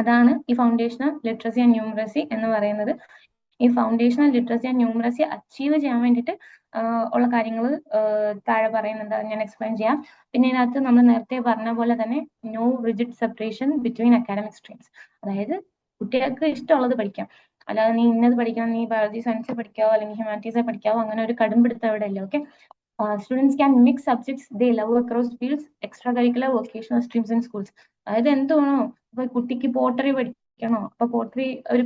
അതാണ് ഈ ഫൗണ്ടേഷണൽ ലിറ്ററസി ആൻഡ് ന്യൂമറസി എന്ന് പറയുന്നത്. ഈ foundational literacy and numeracy achieve ചെയ്യാൻ വേണ്ടിയിട്ട് ഉള്ള കാര്യങ്ങൾ താഴെ പറയുന്നുണ്ട്, ഞാൻ എക്സ്പ്ലെയിൻ ചെയ്യാം. പിന്നെ ഇതിനകത്ത് നമ്മൾ നേരത്തെ പറഞ്ഞ പോലെ തന്നെ no rigid separation between academic streams. അതായത് കുട്ടികൾക്ക് ഇഷ്ടമുള്ളത് പഠിക്കാം, അല്ലാതെ നീ ഇന്നത് പഠിക്കണം, നീ ബയോളജി സയൻസ് പഠിക്കാവോ അല്ലെങ്കിൽ ഹ്യൂമാനിറ്റീസ് പഠിക്കാവോ, അങ്ങനെ ഒരു കടുംപിടുത്തം ഇവിടെ ഇല്ല. Okay, students can mix subjects they love across fields, extra curricular vocational streams in schools. അതായത് എന്ത് വേണോ, ഇപ്പൊ കുട്ടിക്ക് പോട്ടറി പഠിക്കണോ, അപ്പൊ പോട്ടറി ഒരു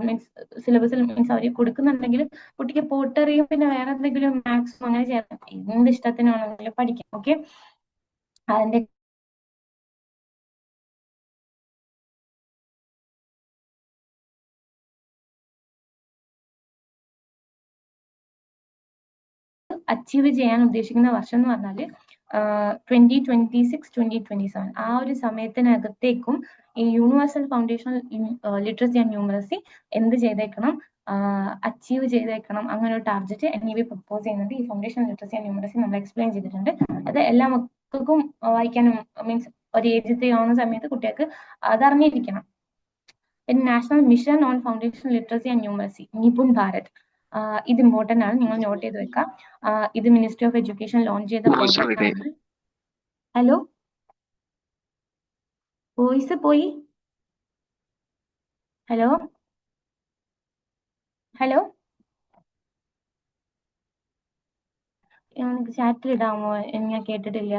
മീൻസ് സിലബസിൽ മീൻസ് അവർ കൊടുക്കുന്നുണ്ടെങ്കിൽ കുട്ടിക്ക് പോട്ടറിയും പിന്നെ വേറെ എന്തെങ്കിലും മാത്സും അങ്ങനെ ചെയ്യാം, എന്ത് ഇഷ്ടത്തിനാണെങ്കിലും പഠിക്കാം. ഓക്കെ, അതിന്റെ അച്ചീവ് ചെയ്യാൻ ഉദ്ദേശിക്കുന്ന വർഷം എന്ന് പറഞ്ഞാൽ 2026-2027 ആ ഒരു സമയത്തിനകത്തേക്കും ഈ universal foundational literacy and numeracy എന്ത് ചെയ്തേക്കണം, അച്ചീവ് ചെയ്തേക്കണം. അങ്ങനെ ഒരു ടാർഗറ്റ് NEP പ്രപ്പോസ് ചെയ്യുന്നുണ്ട്. ഈ ഫൗണ്ടേഷണൽ ലിറ്ററസി ആൻഡ് ന്യൂമറസി നമ്മൾ എക്സ്പ്ലെയിൻ ചെയ്തിട്ടുണ്ട്. അത് എല്ലാ മക്കൾക്കും വായിക്കാനും മീൻസ് ഒരു ഏജ് ആവുന്ന സമയത്ത് കുട്ടികൾക്ക് അതറിഞ്ഞിരിക്കണം. പിന്നെ national mission on foundational literacy and numeracy Nipun Bharat, ഇത് ഇമ്പോർട്ടന്റ് ആണ്, നിങ്ങൾ നോട്ട് ചെയ്ത് വെക്കാം. ഇത് മിനിസ്ട്രി ഓഫ് എഡ്യൂക്കേഷൻ ലോഞ്ച് ചെയ്ത പ്രോഗ്രാം ആണ്. ഹലോ, വോയിസ് പോയി. ഹലോ ഹലോ, ചാറ്റിൽ ഇടാമോ? ഞാൻ കേട്ടിട്ടില്ല.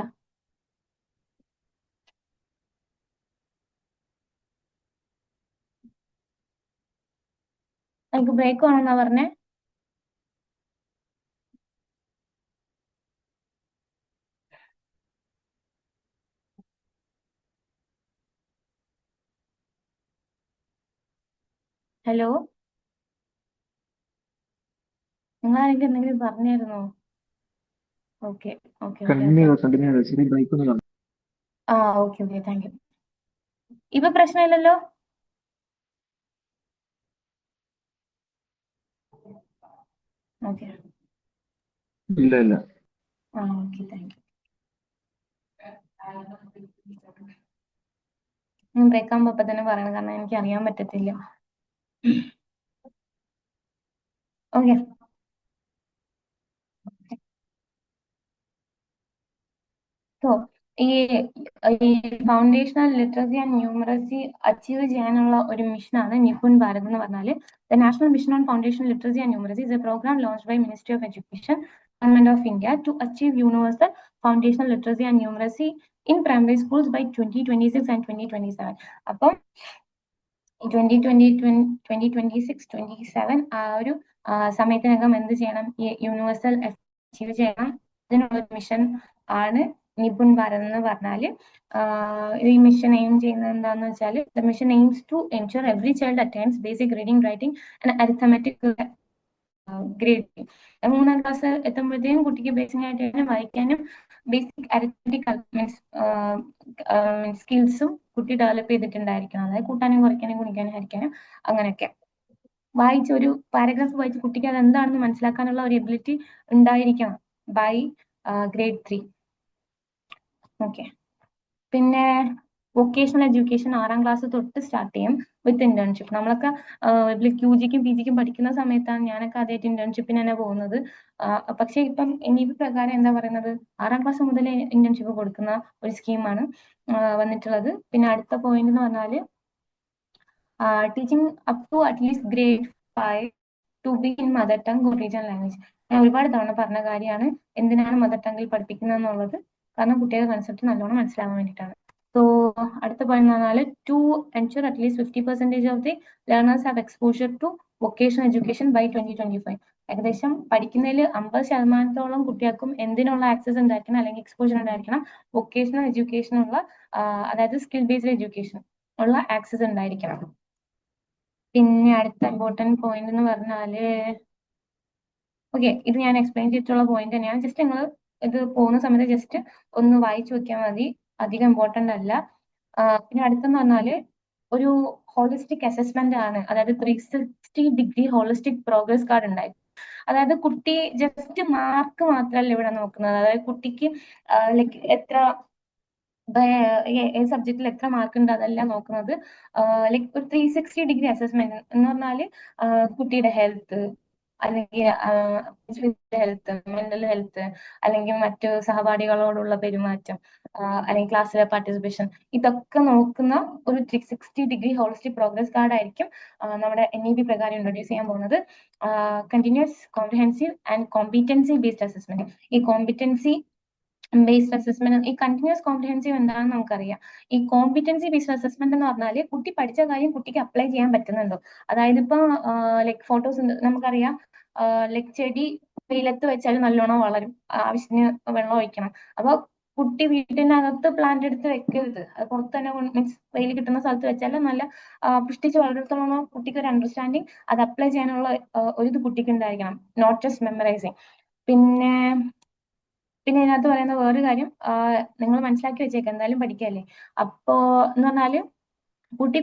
എനിക്ക് ബ്രേക്ക് വേണമെന്നാ പറഞ്ഞേ. ഹലോ, നിങ്ങൾ എനിക്ക് എന്തെങ്കിലും പറഞ്ഞായിരുന്നോ? ഓക്കെ ഓക്കെ ആ ഓക്കെ ഓക്കെ, താങ്ക് യു. ഇപ്പൊ പ്രശ്നമില്ലല്ലോ? ഓക്കെ ഇല്ല ഇല്ല. ആ ഓക്കെ, താങ്ക് യു. ബ്രേക്ക് ആകുമ്പോ അപ്പൊ തന്നെ പറയണം, കാരണം എനിക്ക് അറിയാൻ പറ്റത്തില്ല. ഓക്കെ, സോ ഈ foundational literacy and numeracy achieve ചെയ്യാനുള്ള ഒരു മിഷനാണ് നിപുൺ ഭാരത് എന്ന് പറഞ്ഞാൽ. The National mission on foundational literacy and Numeracy is a programme launch by Ministry of Education, Government of India to achieve universal foundational literacy and numeracy in primary schools by 2026 and 2027. അപ്പം 2026-2027 ആ ഒരു സമയത്തിനകം എന്ത് ചെയ്യണം? ഈ universal achieve ചെയ്യണം. ഇതിനുള്ള mission ആണ് നിപുൺ ഭാരത് എന്ന് പറഞ്ഞാല്. ഈ മിഷൻ എയിം ചെയ്യുന്നത് എന്താന്ന് വെച്ചാൽ, the mission aims to ensure every child attains basic reading, writing and arithmetic grade. 3ാം ക്ലാസ് എത്തുമ്പോഴത്തേക്കും കുട്ടിക്ക് ബേസിക് ആയിട്ട് വായിക്കാനും ബേസിക് അരിത്തമെറ്റിക് മീൻസ് സ്കിൽസും കുട്ടി ഡെവലപ്പ് ചെയ്തിട്ടുണ്ടായിരിക്കണം. അതായത് കൂട്ടാനും കുറയ്ക്കാനും ഗുണിക്കാനും ഹരിക്കാനും അങ്ങനെയൊക്കെ. വായിച്ച് ഒരു പാരഗ്രാഫ് വായിച്ച് കുട്ടിക്ക് അത് എന്താണെന്ന് മനസ്സിലാക്കാനുള്ള ഒരു എബിലിറ്റി ഉണ്ടായിരിക്കണം ബൈ ഗ്രേഡ് 3. ഓക്കെ, പിന്നെ വൊക്കേഷണൽ എഡ്യൂക്കേഷൻ 6ാം ക്ലാസ് തൊട്ട് സ്റ്റാർട്ട് ചെയ്യും വിത്ത് ഇന്റേൺഷിപ്പ്. നമ്മളൊക്കെ QGക്കും PGക്കും പഠിക്കുന്ന സമയത്താണ് ഞാനൊക്കെ ആദ്യമായിട്ട് ഇന്റേൺഷിപ്പിന് തന്നെ പോകുന്നത്. പക്ഷെ ഇപ്പം NEP പ്രകാരം എന്താ പറയുന്നത്, 6ാം ക്ലാസ് മുതൽ ഇന്റേൺഷിപ്പ് കൊടുക്കുന്ന ഒരു സ്കീമാണ് വന്നിട്ടുള്ളത്. പിന്നെ അടുത്ത പോയിന്റ് എന്ന് പറഞ്ഞാല് teaching up to at least grade 5 to be in mother tongue or regional language. ഞാൻ ഒരുപാട് തവണ പറഞ്ഞ കാര്യമാണ് എന്തിനാണ് മദർ ടങ്ങിൽ പഠിപ്പിക്കുന്നത് എന്നുള്ളത്. കാരണം കുട്ടികളുടെ കൺസെപ്റ്റ് നല്ലോണം മനസ്സിലാവാൻ വേണ്ടിയിട്ടാണ്. സോ അടുത്ത പോയിന്റ് എന്ന് പറഞ്ഞാൽ to ensure at least 50% of the learners have exposure to vocational education by 2025. ഏകദേശം പഠിക്കുന്നതിൽ 50% കുട്ടികൾക്കും എന്തിനുള്ള ആക്സസ് ഉണ്ടായിരിക്കണം, അല്ലെങ്കിൽ എക്സ്പോഷർ ഉണ്ടായിരിക്കണം, വൊക്കേഷണൽ എഡ്യൂക്കേഷനുള്ള അതായത് സ്കിൽ ബേസ്ഡ് എഡ്യൂക്കേഷൻ ഉള്ള ആക്സസ് ഉണ്ടായിരിക്കണം. പിന്നെ അടുത്ത ഇമ്പോർട്ടന്റ് പോയിന്റ് എന്ന് പറഞ്ഞാല്, ഓക്കെ, ഇത് ഞാൻ എക്സ്പ്ലെയിൻ ചെയ്തിട്ടുള്ള പോയിന്റ് തന്നെയാണ്. ജസ്റ്റ് നിങ്ങൾ ഇത് പോകുന്ന സമയത്ത് ജസ്റ്റ് ഒന്ന് വായിച്ചു നോക്കിയാൽ മതി, അധികം ഇമ്പോർട്ടന്റ് അല്ല. പിന്നെ അടുത്തെന്ന് പറഞ്ഞാല് ഒരു ഹോളിസ്റ്റിക് അസസ്മെന്റ് ആണ്, അതായത് 360 ഡിഗ്രി ഹോളിസ്റ്റിക് പ്രോഗ്രസ് കാർഡ് ഉണ്ടായി. അതായത് കുട്ടി ജസ്റ്റ് മാർക്ക് മാത്രമല്ല ഇവിടെ നോക്കുന്നത്, അതായത് കുട്ടിക്ക് ലൈക്ക് എത്ര ഏത് സബ്ജക്റ്റിൽ എത്ര മാർക്ക് ഉണ്ട് അതല്ല നോക്കുന്നത്. ലൈക്ക് ഒരു 360 ഡിഗ്രി അസസ്മെന്റ് എന്ന് പറഞ്ഞാല് കുട്ടിയുടെ ഹെൽത്ത്, അല്ലെങ്കിൽ ഹെൽത്ത്, മെന്റൽ ഹെൽത്ത്, അല്ലെങ്കിൽ മറ്റു സഹപാഠികളോടുള്ള പെരുമാറ്റം, അല്ലെങ്കിൽ ക്ലാസ്സിലെ പാർട്ടിസിപ്പേഷൻ, ഇതൊക്കെ നോക്കുന്ന ഒരു 360 ഡിഗ്രി ഹോളിസ്റ്റിക് പ്രോഗ്രസ് കാർഡ് ആയിരിക്കും നമ്മുടെ NEP പ്രകാരം ഇൻട്രൊഡ്യൂസ് ചെയ്യാൻ പോകുന്നത്. Continuous comprehensive and competency based assessment. ഈ കോമ്പീറ്റൻസി ബേസ്ഡ് അസസ്മെന്റ്, ഈ കണ്ടിന്യൂസ് കോംപ്രിഹെൻസീവ് എന്താണെന്ന് നമുക്കറിയാം. ഈ കോമ്പിറ്റൻസി ബേസ്ഡ് അസസ്മെന്റ് എന്ന് പറഞ്ഞാൽ കുട്ടി പഠിച്ച കാര്യം കുട്ടിക്ക് അപ്ലൈ ചെയ്യാൻ പറ്റുന്നുണ്ടോ. അതായത് ഇപ്പൊ ലൈക്ക് ഫോട്ടോസ് നമുക്കറിയാം, ലൈക്ക് ചെടി വെയിലത്ത് വെച്ചാൽ നല്ലോണം വളരും, ആവശ്യത്തിന് വെള്ളം ഒഴിക്കണം. അപ്പൊ കുട്ടി വീട്ടിനകത്ത് പ്ലാന്റ് എടുത്ത് വെക്കരുത്, അത് പുറത്ത് തന്നെ മീൻസ് വെയിൽ കിട്ടുന്ന സ്ഥലത്ത് വെച്ചാൽ നല്ല പുഷ്ടിച്ച് വളർത്തോളം കുട്ടിക്ക് ഒരു അണ്ടർസ്റ്റാൻഡിങ്, അത് അപ്ലൈ ചെയ്യാനുള്ള ഒരു ഇത് കുട്ടിക്ക് ഉണ്ടായിരിക്കണം, നോട്ട് ജസ്റ്റ് മെമ്മറൈസിങ്. പിന്നെ പിന്നെ ഇതിനകത്ത് പറയുന്ന വേറൊരു കാര്യം, നിങ്ങൾ മനസ്സിലാക്കി വെച്ചേക്കാം, എന്തായാലും പഠിക്കല്ലേ. അപ്പോ എന്ന് പറഞ്ഞാല്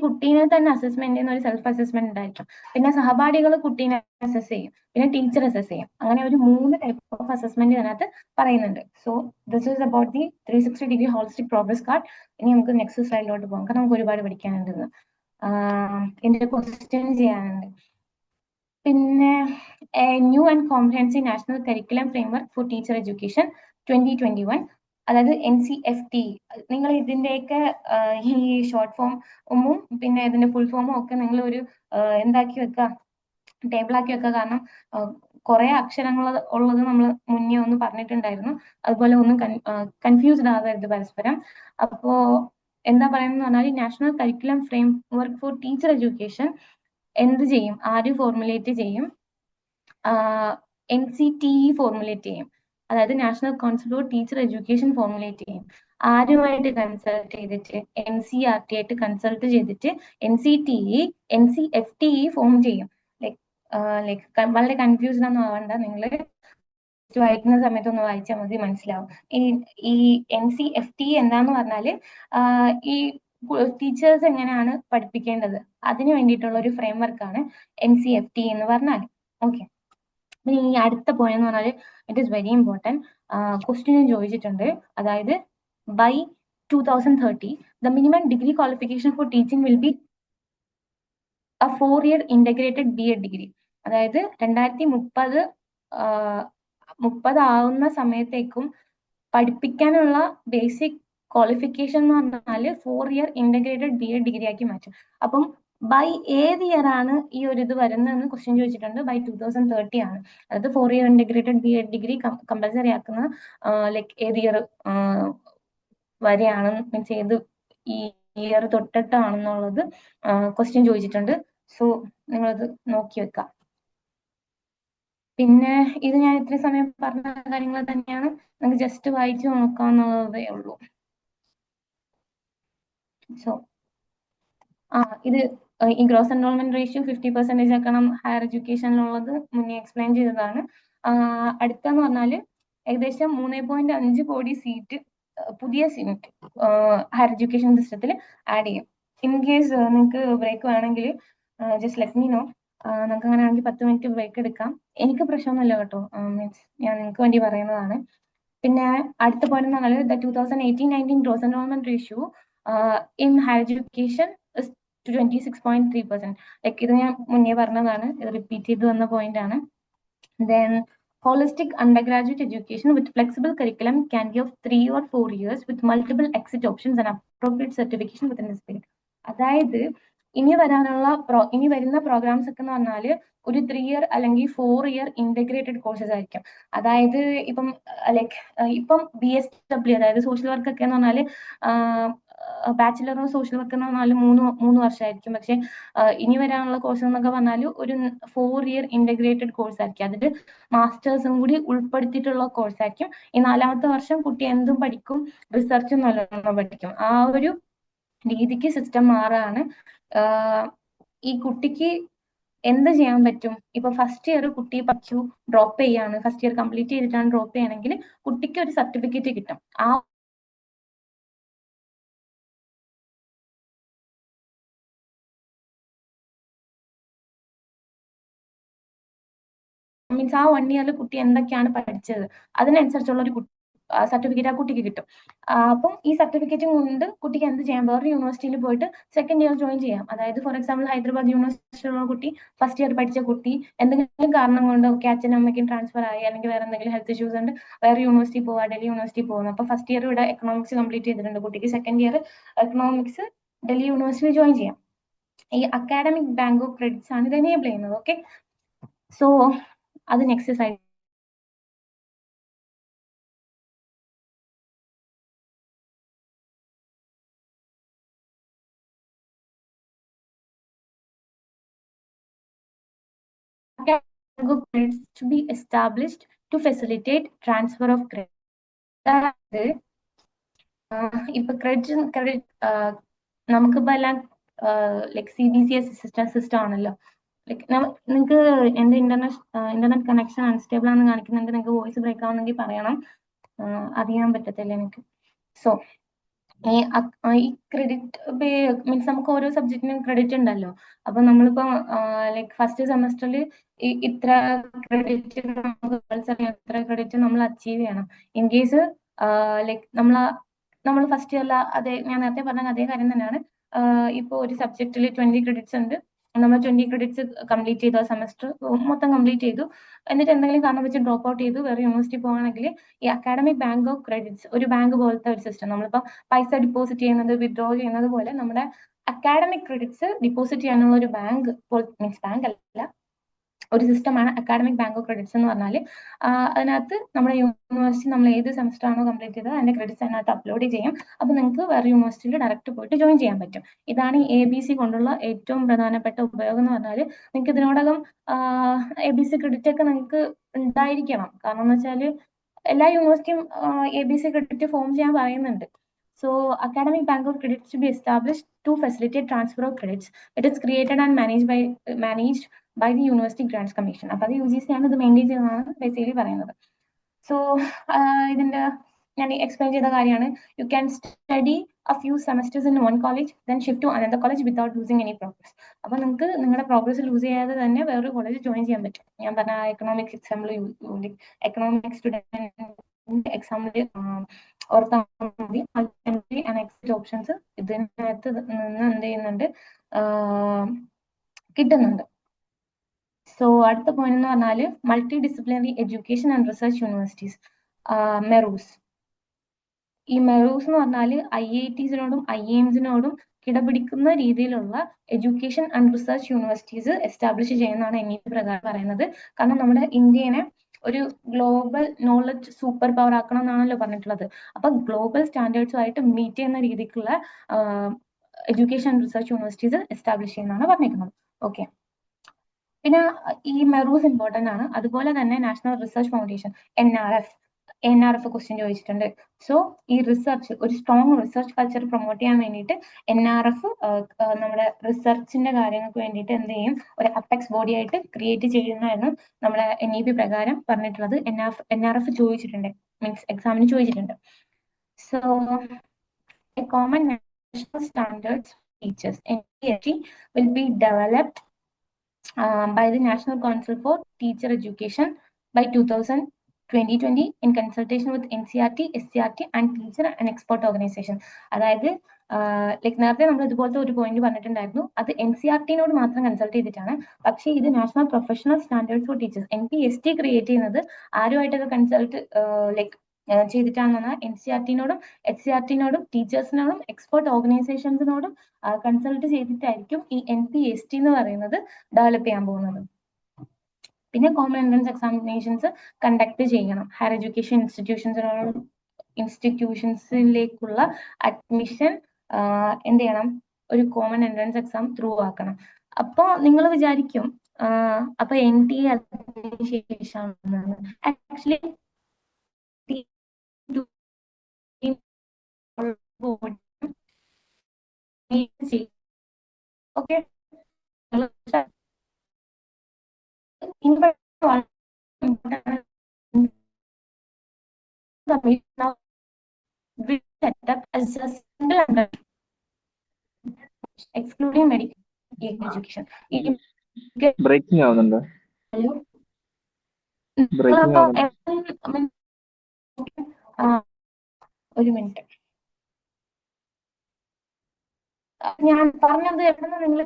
കുട്ടീനെ തന്നെ അസസ്മെന്റ് ചെയ്യുന്ന ഒരു സെൽഫ് അസസ്മെന്റ് ഉണ്ടായിരിക്കും. പിന്നെ സഹപാഠികൾ കുട്ടീനെ അസസ് ചെയ്യും, പിന്നെ ടീച്ചർ അസസ് ചെയ്യും. അങ്ങനെ ഒരു 3 ടൈപ്പ് ഓഫ് അസസ്മെന്റ് ഇതിനകത്ത് പറയുന്നുണ്ട്. So this is about the 360 degree holistic progress card. ഇനി നമുക്ക് നെക്സ്റ്റ് സ്ലൈഡിലോട്ട് പോകാം, കാരണം നമുക്ക് ഒരുപാട് പഠിക്കാനുണ്ട്. ഇതിന്റെ ക്വസ്റ്റ്യൻ ചെയ്യാനുണ്ട്. പിന്നെ new and comprehensive national Curriculum Framework for Teacher education 2021, അതായത് NCFT. നിങ്ങൾ ഇതിന്റെയൊക്കെ ഈ ഷോർട്ട് ഫോമും പിന്നെ ഇതിന്റെ ഫുൾ ഫോമും ഒക്കെ നിങ്ങൾ ഒരു എന്താക്കി വെക്കുക, ടേബിൾ ആക്കി വെക്കുക. കാരണം കുറെ അക്ഷരങ്ങൾ ഉള്ളത് നമ്മൾ മുന്നേ ഒന്ന് പറഞ്ഞിട്ടുണ്ടായിരുന്നു. അതുപോലെ ഒന്നും കൺഫ്യൂസ്ഡ് ആവരുത് പരസ്പരം. അപ്പോ എന്താ പറയുന്നത് പറഞ്ഞാൽ, National Curriculum Framework for Teacher Education എന്ത് ചെയ്യും, ആര് ഫോർമുലേറ്റ് ചെയ്യും? NCTE ഫോർമുലേറ്റ് ചെയ്യും, അതായത് National Council for Teacher Education formulate ചെയ്യും. ആരുമായിട്ട് കൺസൾട്ട് ചെയ്തിട്ട്? NCERT ആയിട്ട് കൺസൾട്ട് ചെയ്തിട്ട് NCFTE ഫോം ചെയ്യും. ലൈക്ക് വളരെ കൺഫ്യൂസ്ഡ് ഒന്നും ആവണ്ട, നിങ്ങൾ വായിക്കുന്ന സമയത്ത് ഒന്ന് വായിച്ചാൽ മതി, മനസ്സിലാവും. ഈ NCFTE എന്താന്ന് പറഞ്ഞാല് ഈ ടീച്ചേഴ്സ് എങ്ങനെയാണ് പഠിപ്പിക്കേണ്ടത് അതിന് വേണ്ടിയിട്ടുള്ള ഒരു ഫ്രെയിംവർക്ക് ആണ് NCFTE എന്ന് പറഞ്ഞാൽ. ഓക്കെ, പിന്നെ ഈ അടുത്ത പോയിന്റ് എന്ന് പറഞ്ഞാൽ it is very important. Question ചോദിച്ചിട്ടുണ്ട്, അതായത് by 2030 the minimum degree qualification for teaching will be a 4-year integrated B.Ed degree. അതായത് 2030 ആവുന്ന സമയത്തേക്കും പഠിപ്പിക്കാനുള്ള ബേസിക് ക്വാളിഫിക്കേഷൻ എന്ന് പറഞ്ഞാൽ 4-year integrated B.Ed ഡിഗ്രി ആക്കി മാറ്റും. അപ്പം ബൈ ഏത് ഇയർ ആണ് ഈ ഒരു ഇത് വരുന്നതെന്ന് ക്വസ്റ്റ്യൻ ചോദിച്ചിട്ടുണ്ട്. ബൈ 2030 ആണ്. അതായത് 4-year integrated B.Ed degree compulsory ആക്കുന്ന ലൈക്ക് ഏത് ഇയർ വരെയാണ്, മീൻസ് ഏത് ഈ ഇയർ തൊട്ടിട്ടാണെന്നുള്ളത് ക്വസ്റ്റ്യൻ ചോദിച്ചിട്ടുണ്ട്. സോ നിങ്ങളത് നോക്കി വെക്കാം. പിന്നെ ഇത് ഞാൻ ഇത്രയും സമയം പറഞ്ഞ കാര്യങ്ങൾ തന്നെയാണ്, നിങ്ങൾക്ക് ജസ്റ്റ് വായിച്ചു നോക്കാവുന്നതേ ഉള്ളൂ. സോ ഇത് ഈ ഗ്രോസ് എൻറോൾമെന്റ് റേഷ്യോ 50% ആക്കണം ഹയർ എഡ്യൂക്കേഷനിലുള്ളത് മുന്നേ എക്സ്പ്ലെയിൻ ചെയ്തതാണ്. അടുത്തെന്ന് പറഞ്ഞാൽ ഏകദേശം 3.5 കോടി സീറ്റ് പുതിയ സീറ്റ് ഹയർ എഡ്യൂക്കേഷൻ സിസ്റ്റത്തിൽ ആഡ് ചെയ്യും. ഇൻ കേസ് നിങ്ങൾക്ക് ബ്രേക്ക് വേണമെങ്കിൽ ജസ്റ്റ് ലെറ്റ് മീ നോ. നമുക്ക് അങ്ങനെ ആണെങ്കിൽ 10 മിനിറ്റ് ബ്രേക്ക് എടുക്കാം. എനിക്ക് പ്രശ്നമൊന്നുമില്ല കേട്ടോ, മീൻസ് ഞാൻ നിങ്ങൾക്ക് വേണ്ടി പറയുന്നതാണ്. പിന്നെ അടുത്ത പോയിന്റ് എന്ന് പറഞ്ഞാൽ the 2018-19 gross enrolment ratio in higher education 26.3%. Like ഇത് ഞാൻ മുന്നേ പറഞ്ഞതാണ്, ഇത് റിപ്പീറ്റ് ചെയ്ത് വന്ന പോയിന്റ് ആണ്. Then holistic undergraduate education with flexible curriculum can be of 3 or 4 years with multiple exit options and appropriate certification within this period. അതായത് ഇനി വരുന്ന പ്രോഗ്രാംസ് ഒക്കെ എന്ന് പറഞ്ഞാൽ ഒരു 3 year അല്ലെങ്കിൽ 4 year ഇന്റഗ്രേറ്റഡ് കോഴ്സസ് ആയിരിക്കും. അതായത് ഇപ്പം ലൈക്ക് ഇപ്പം BSW അതായത് സോഷ്യൽ വർക്ക് ഒക്കെ എന്ന് പറഞ്ഞാൽ ബാച്ചിലർ ഓഫ് സോഷ്യൽ വർക്ക് എന്ന് പറഞ്ഞാൽ 3 വർഷമായിരിക്കും. പക്ഷെ ഇനി വരാനുള്ള കോഴ്സ് എന്നൊക്കെ പറഞ്ഞാൽ ഒരു 4 year ഇന്റഗ്രേറ്റഡ് കോഴ്സ് ആയിരിക്കും. അതിൽ മാസ്റ്റേഴ്സും കൂടി ഉൾപ്പെടുത്തിയിട്ടുള്ള കോഴ്സ് ആയിരിക്കും. ഈ 4ാമത്തെ വർഷം കുട്ടി എന്തും പഠിക്കും, റിസർച്ചും നല്ലോണം പഠിക്കും. ആ ഒരു രീതിക്ക് സിസ്റ്റം മാറാണ്. ഈ കുട്ടിക്ക് എന്ത് ചെയ്യാൻ പറ്റും? ഇപ്പൊ ഫസ്റ്റ് ഇയർ കുട്ടി പഠിച്ചു ഡ്രോപ്പ് ചെയ്യാണ്, ഫസ്റ്റ് ഇയർ കംപ്ലീറ്റ് ചെയ്തിട്ടാണ് ഡ്രോപ്പ് ചെയ്യണമെങ്കിൽ കുട്ടിക്ക് ഒരു സർട്ടിഫിക്കറ്റ് കിട്ടും. ആ മീൻസ് ആ 1 year കുട്ടി എന്തൊക്കെയാണ് പഠിച്ചത് അതിനനുസരിച്ചുള്ള ഒരു സർട്ടിഫിക്കറ്റ് ആ കുട്ടിക്ക് കിട്ടും. അപ്പം ഈ സർട്ടിഫിക്കറ്റും കൊണ്ട് കുട്ടിക്ക് എന്ത് ചെയ്യാം? വേറെ യൂണിവേഴ്സിറ്റിയിൽ പോയിട്ട് സെക്കൻഡ് ഇയർ ജോയിൻ ചെയ്യാം. അതായത് ഫോർ എക്സാമ്പിൾ ഹൈദരാബാദ് യൂണിവേഴ്സിറ്റിയിലുള്ള കുട്ടി ഫസ്റ്റ് ഇയർ പഠിച്ച കുട്ടി എന്തെങ്കിലും കാരണം കൊണ്ട് ഒക്കെ അച്ഛനും അമ്മയ്ക്കും ട്രാൻസ്ഫർ ആയി അല്ലെങ്കിൽ വേറെ എന്തെങ്കിലും ഹെൽത്ത് ഇഷ്യൂസ് ഉണ്ട്, വേറെ യൂണിവേഴ്സിറ്റി പോവാ, ഡൽഹി യൂണിവേഴ്സിറ്റി പോകുന്നു. അപ്പൊ ഫസ്റ്റ് ഇയർ ഇവിടെ എക്കണോമിക്സ് കംപ്ലീറ്റ് ചെയ്തിട്ടുണ്ട് കുട്ടിക്ക്, സെക്കൻഡ് ഇയർ എക്കണോമിക്സ് ഡൽഹി യൂണിവേഴ്സിറ്റിയിൽ ജോയിൻ ചെയ്യാം. ഈ അക്കാഡമിക് ബാങ്ക് ഓഫ് ക്രെഡിറ്റ്സ് ആണ് ഇത് എനേബിൾ ചെയ്യുന്നത്. ഓക്കെ, സോ അത് next side. Bank of credits to be established to facilitate transfer of credit. അതായത് ഇപ്പൊ ക്രെഡിറ്റ് നമുക്കിപ്പോ എല്ലാം ലൈക് CBCS സിസ്റ്റം ആണല്ലോ. ലൈക്ക് നിങ്ങൾക്ക് എന്റെ ഇന്റർനെറ്റ് കണക്ഷൻ അൺസ്റ്റേബിൾ ആണെന്ന് കാണിക്കുന്നുണ്ട്. നിങ്ങൾക്ക് വോയിസ് ബ്രേക്ക് ആവുന്നെങ്കിൽ പറയണം. അറിയാൻ പറ്റത്തില്ല എനിക്ക്. സോ ഈ ക്രെഡിറ്റ് മീൻസ് നമുക്ക് ഓരോ സബ്ജക്റ്റിനും ക്രെഡിറ്റ് ഉണ്ടല്ലോ. അപ്പൊ നമ്മളിപ്പോ ലൈക്ക് ഫസ്റ്റ് സെമസ്റ്ററിൽ ഇത്ര ക്രെഡിറ്റ് ഇത്ര ക്രെഡിറ്റ് നമ്മൾ അച്ചീവ് ചെയ്യണം. ഇൻ കേസ് ലൈക്ക് നമ്മൾ ഫസ്റ്റ് ഇയറിൽ അതേ ഞാൻ നേരത്തെ പറഞ്ഞ അതേ കാര്യം തന്നെയാണ്. ഇപ്പൊ ഒരു സബ്ജക്റ്റിൽ 20 ക്രെഡിറ്റ്സ് ഉണ്ട്. നമ്മൾ 20 ക്രെഡിറ്റ്സ് കംപ്ലീറ്റ് ചെയ്തു, ആ സെമസ്റ്റർ മൊത്തം കംപ്ലീറ്റ് ചെയ്തു. എന്നിട്ട് എന്തെങ്കിലും കാരണം വെച്ച് ഡ്രോപ്പ് ഔട്ട് ചെയ്തു വേറെ യൂണിവേഴ്സിറ്റി പോകുകയാണെങ്കിൽ ഈ അക്കാഡമിക് ബാങ്ക് ഓഫ് ക്രെഡിറ്റ്സ്, ഒരു ബാങ്ക് പോലത്തെ ഒരു സിസ്റ്റം. നമ്മളിപ്പോ പൈസ ഡിപ്പോസിറ്റ് ചെയ്യുന്നത്, വിത്ഡ്രോ ചെയ്യുന്നത് പോലെ നമ്മുടെ അക്കാഡമിക് ക്രെഡിറ്റ്സ് ഡിപ്പോസിറ്റ് ചെയ്യാനുള്ള ഒരു ബാങ്ക്, മീൻസ് ബാങ്ക് അല്ല, ഒരു സിസ്റ്റമാണ് അക്കാഡമിക് ബാങ്ക് ഓഫ് ക്രെഡിറ്റ്സ് എന്ന് പറഞ്ഞാൽ. അതിനകത്ത് നമ്മുടെ യൂണിവേഴ്സിറ്റി നമ്മൾ ഏത് സെമസ്റ്റർ ആണോ കംപ്ലീറ്റ് ചെയ്തത് അതിന്റെ ക്രെഡിറ്റ്സ് അതിനകത്ത് അപ്ലോഡ് ചെയ്യും. അപ്പൊ നിങ്ങൾക്ക് വേറെ യൂണിവേഴ്സിറ്റിയിൽ ഡയറക്റ്റ് പോയിട്ട് ജോയിൻ ചെയ്യാൻ പറ്റും. ഇതാണ് ഈ ABC കൊണ്ടുള്ള ഏറ്റവും പ്രധാനപ്പെട്ട ഉപയോഗം എന്ന് പറഞ്ഞാൽ, നിങ്ങൾക്ക് ഇതിനോടകം ABC ക്രെഡിറ്റ് ഒക്കെ നിങ്ങൾക്ക് ഉണ്ടായിരിക്കണം. കാരണം എന്ന് വെച്ചാൽ എല്ലാ യൂണിവേഴ്സിറ്റിയും ABC ക്രെഡിറ്റ് ഫോം ചെയ്യാൻ പറയുന്നുണ്ട്. So, Academic Bank of Credits to be established to facilitate transfer of credits. It is created and managed by the University Grants Commission. അപ്പോൾ അത് UGC ആണ് ഇത് മെയിൻറ്റെയിൻ ചെയ്യുന്നതാണ് ബേസിക്കലി പറയുന്നത്. സോ ഇതിന്റെ ഞാൻ എക്സ്പ്ലെയിൻ ചെയ്ത കാര്യമാണ്. You can study a few semesters in one college, then shift to another college without losing any progress. അപ്പൊ നിങ്ങൾക്ക് നിങ്ങളുടെ പ്രോഗ്രസ് ലൂസ് ചെയ്യാതെ തന്നെ വേറൊരു കോളേജ് ജോയിൻ ചെയ്യാൻ പറ്റും. ഞാൻ പറഞ്ഞ economics example, economics student example ഓർത്താൽ മതി. എക്സിറ്റ് ഓപ്ഷൻസ് ഇതിനകത്ത് നിന്ന് എന്ത് ചെയ്യുന്നുണ്ട്, കിട്ടുന്നുണ്ട്. സോ അടുത്ത പോയിന്റ് എന്ന് പറഞ്ഞാല് multi disciplinary education and research universities, MERUs. ഈ മെറൂസ് എന്ന് പറഞ്ഞാല് IITസിനോടും IIMസിനോടും കിടപിടിക്കുന്ന രീതിയിലുള്ള education and research universities establish ചെയ്യുന്നതാണ് NEP പ്രകാരം പറയുന്നത്. കാരണം നമ്മുടെ ഇന്ത്യനെ ഒരു ഗ്ലോബൽ നോളജ് സൂപ്പർ പവർ ആക്കണം എന്നാണല്ലോ പറഞ്ഞിട്ടുള്ളത്. അപ്പൊ ഗ്ലോബൽ സ്റ്റാൻഡേർഡ്സുമായിട്ട് മീറ്റ് ചെയ്യുന്ന രീതിക്കുള്ള education and research universities establish ചെയ്യുന്നതാണ് പറഞ്ഞിരിക്കുന്നത്. ഓക്കെ, പിന്നെ ഈ മെറൂസ് ഇമ്പോർട്ടന്റ് ആണ്. അതുപോലെ തന്നെ national research foundation, NRF question ചോദിച്ചിട്ടുണ്ട്. സോ ഈ റിസർച്ച്, ഒരു സ്ട്രോങ് റിസർച്ച് കൾച്ചർ പ്രൊമോട്ട് ചെയ്യാൻ വേണ്ടിയിട്ട് NRF നമ്മുടെ റിസർച്ചിന്റെ കാര്യങ്ങൾക്ക് വേണ്ടിയിട്ട് എന്ത് ചെയ്യും, ഒരു അപ്പെക്സ് ബോഡി ആയിട്ട് ക്രിയേറ്റ് ചെയ്യുന്നതായിരുന്നു നമ്മുടെ NEP പ്രകാരം പറഞ്ഞിട്ടുള്ളത്. NRF ചോദിച്ചിട്ടുണ്ട്, മീൻസ് എക്സാമിന് ചോദിച്ചിട്ടുണ്ട്. So common national standards teachers NCERT will be developed by the National Council for Teacher Education by 2020 in consultation with NCERT, SCERT and Teacher and Expert Organization. അതായത് like നേരത്തെ നമ്മൾ ഇതുപോലത്തെ ഒരു പോയിന്റ് പറഞ്ഞിട്ടുണ്ടായിരുന്നു, അത് NCERT-നോട് മാത്രം കൺസൾട്ട് ചെയ്തിട്ടാണ്. പക്ഷേ ഇത് national professional standards four teachers, NPST create ചെയ്യുന്നത് ആരുമായിട്ടൊക്കെ കൺസൾട്ട് ലൈക്ക് ചെയ്തിട്ടാണെന്ന് NCERT-നോടും SCERT-നോടും ടീച്ചേഴ്സിനോടും എക്സ്പേർട്ട് ഓർഗനൈസേഷൻസിനോടും കൺസൾട്ട് ചെയ്തിട്ടായിരിക്കും ഈ NPST എന്ന് പറയുന്നത് ഡെവലപ്പ് ചെയ്യാൻ പോകുന്നത്. പിന്നെ കോമൺ എൻട്രൻസ് എക്സാമിനേഷൻസ് കണ്ടക്ട് ചെയ്യണം. ഹയർ എഡ്യൂക്കേഷൻ ഇൻസ്റ്റിറ്റ്യൂഷൻസിലേക്കുള്ള അഡ്മിഷൻ എന്ത് ചെയ്യണം, ഒരു കോമൺ എൻട്രൻസ് എക്സാം ത്രൂ ആക്കണം. അപ്പൊ നിങ്ങൾ വിചാരിക്കും അപ്പൊ NTA അതിന് ശേഷം actually okay, now we set up as a single under excluding medical education. Breaking ആവുന്നുണ്ടോ? ബ്രേക്കിംഗ് ആവുന്നുണ്ടോ? ഒരു മിനിറ്റ്, ഞാൻ പറഞ്ഞത് എവിടെ നിങ്ങൾ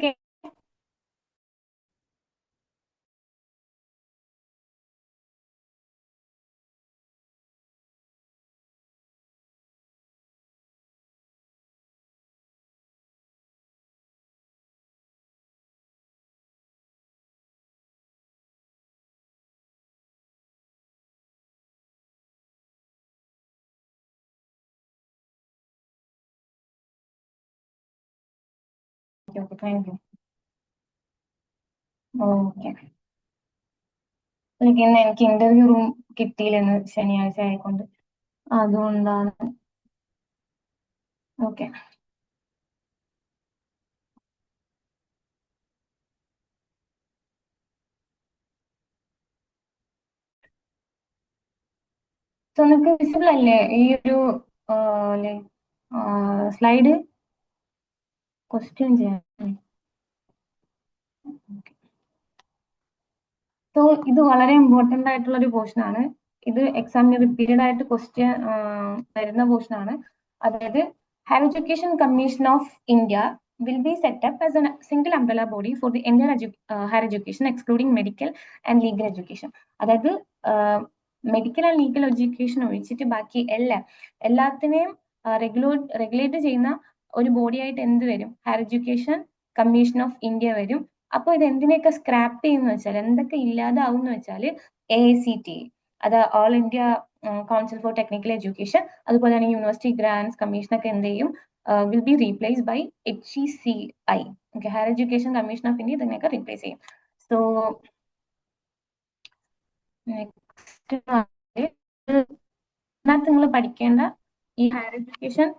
താങ്ക് യു. ഓക്കെ, ഇന്ന് എനിക്ക് ഇന്റർവ്യൂ റൂം കിട്ടിയില്ലെന്ന്, ശനിയാഴ്ച ആയിക്കൊണ്ട്, അതുകൊണ്ടാണ്. ഓക്കെ, സോ നിങ്ങൾക്ക് വിസിബിൾ അല്ലേ ഈ ഒരു സ്ലൈഡ്? ക്വസ്റ്റ്യൻ ചെയ്യാം. സോ ഇത് വളരെ ഇമ്പോർട്ടന്റ് ആയിട്ടുള്ള ഒരു പോർഷൻ ആണ്. ഇത് എക്സാമിന് റിപ്പീറ്റഡ് ആയിട്ട് ക്വസ്റ്റ്യൻ വരുന്ന പോർഷൻ ആണ്. അതായത് higher education commission of India will be set up as a single umbrella body for the entire higher education excluding medical and legal education. അതായത് മെഡിക്കൽ ആൻഡ് ലീഗൽ എഡ്യൂക്കേഷൻ ഒഴിച്ചിട്ട് ബാക്കി എല്ലാത്തിനെയും regulate ചെയ്യുന്ന ഒരു body ആയിട്ട് എന്ത് വരും? Higher education commission of India വരും. അപ്പോൾ ഇത് എന്തിനെയൊക്കെ സ്ക്രാപ്പ് ചെയ്യുന്ന വെച്ചാൽ, എന്തൊക്കെ ഇല്ലാതാവും എന്ന് വെച്ചാൽ AICTE, അത് All India Council for Technical Education, അതുപോലെ തന്നെ യൂണിവേഴ്സിറ്റി ഗ്രാൻസ് കമ്മീഷൻ ഒക്കെ എന്ത് ചെയ്യും? Will be replaced by HECI. Okay, higher education commission of India ഇതിനെയൊക്കെ റീപ്ലേസ് ചെയ്യും. സോ നെക്സ്റ്റ് നിങ്ങൾ പഠിക്കേണ്ട ഈ ഹയർ എഡ്യൂക്കേഷൻ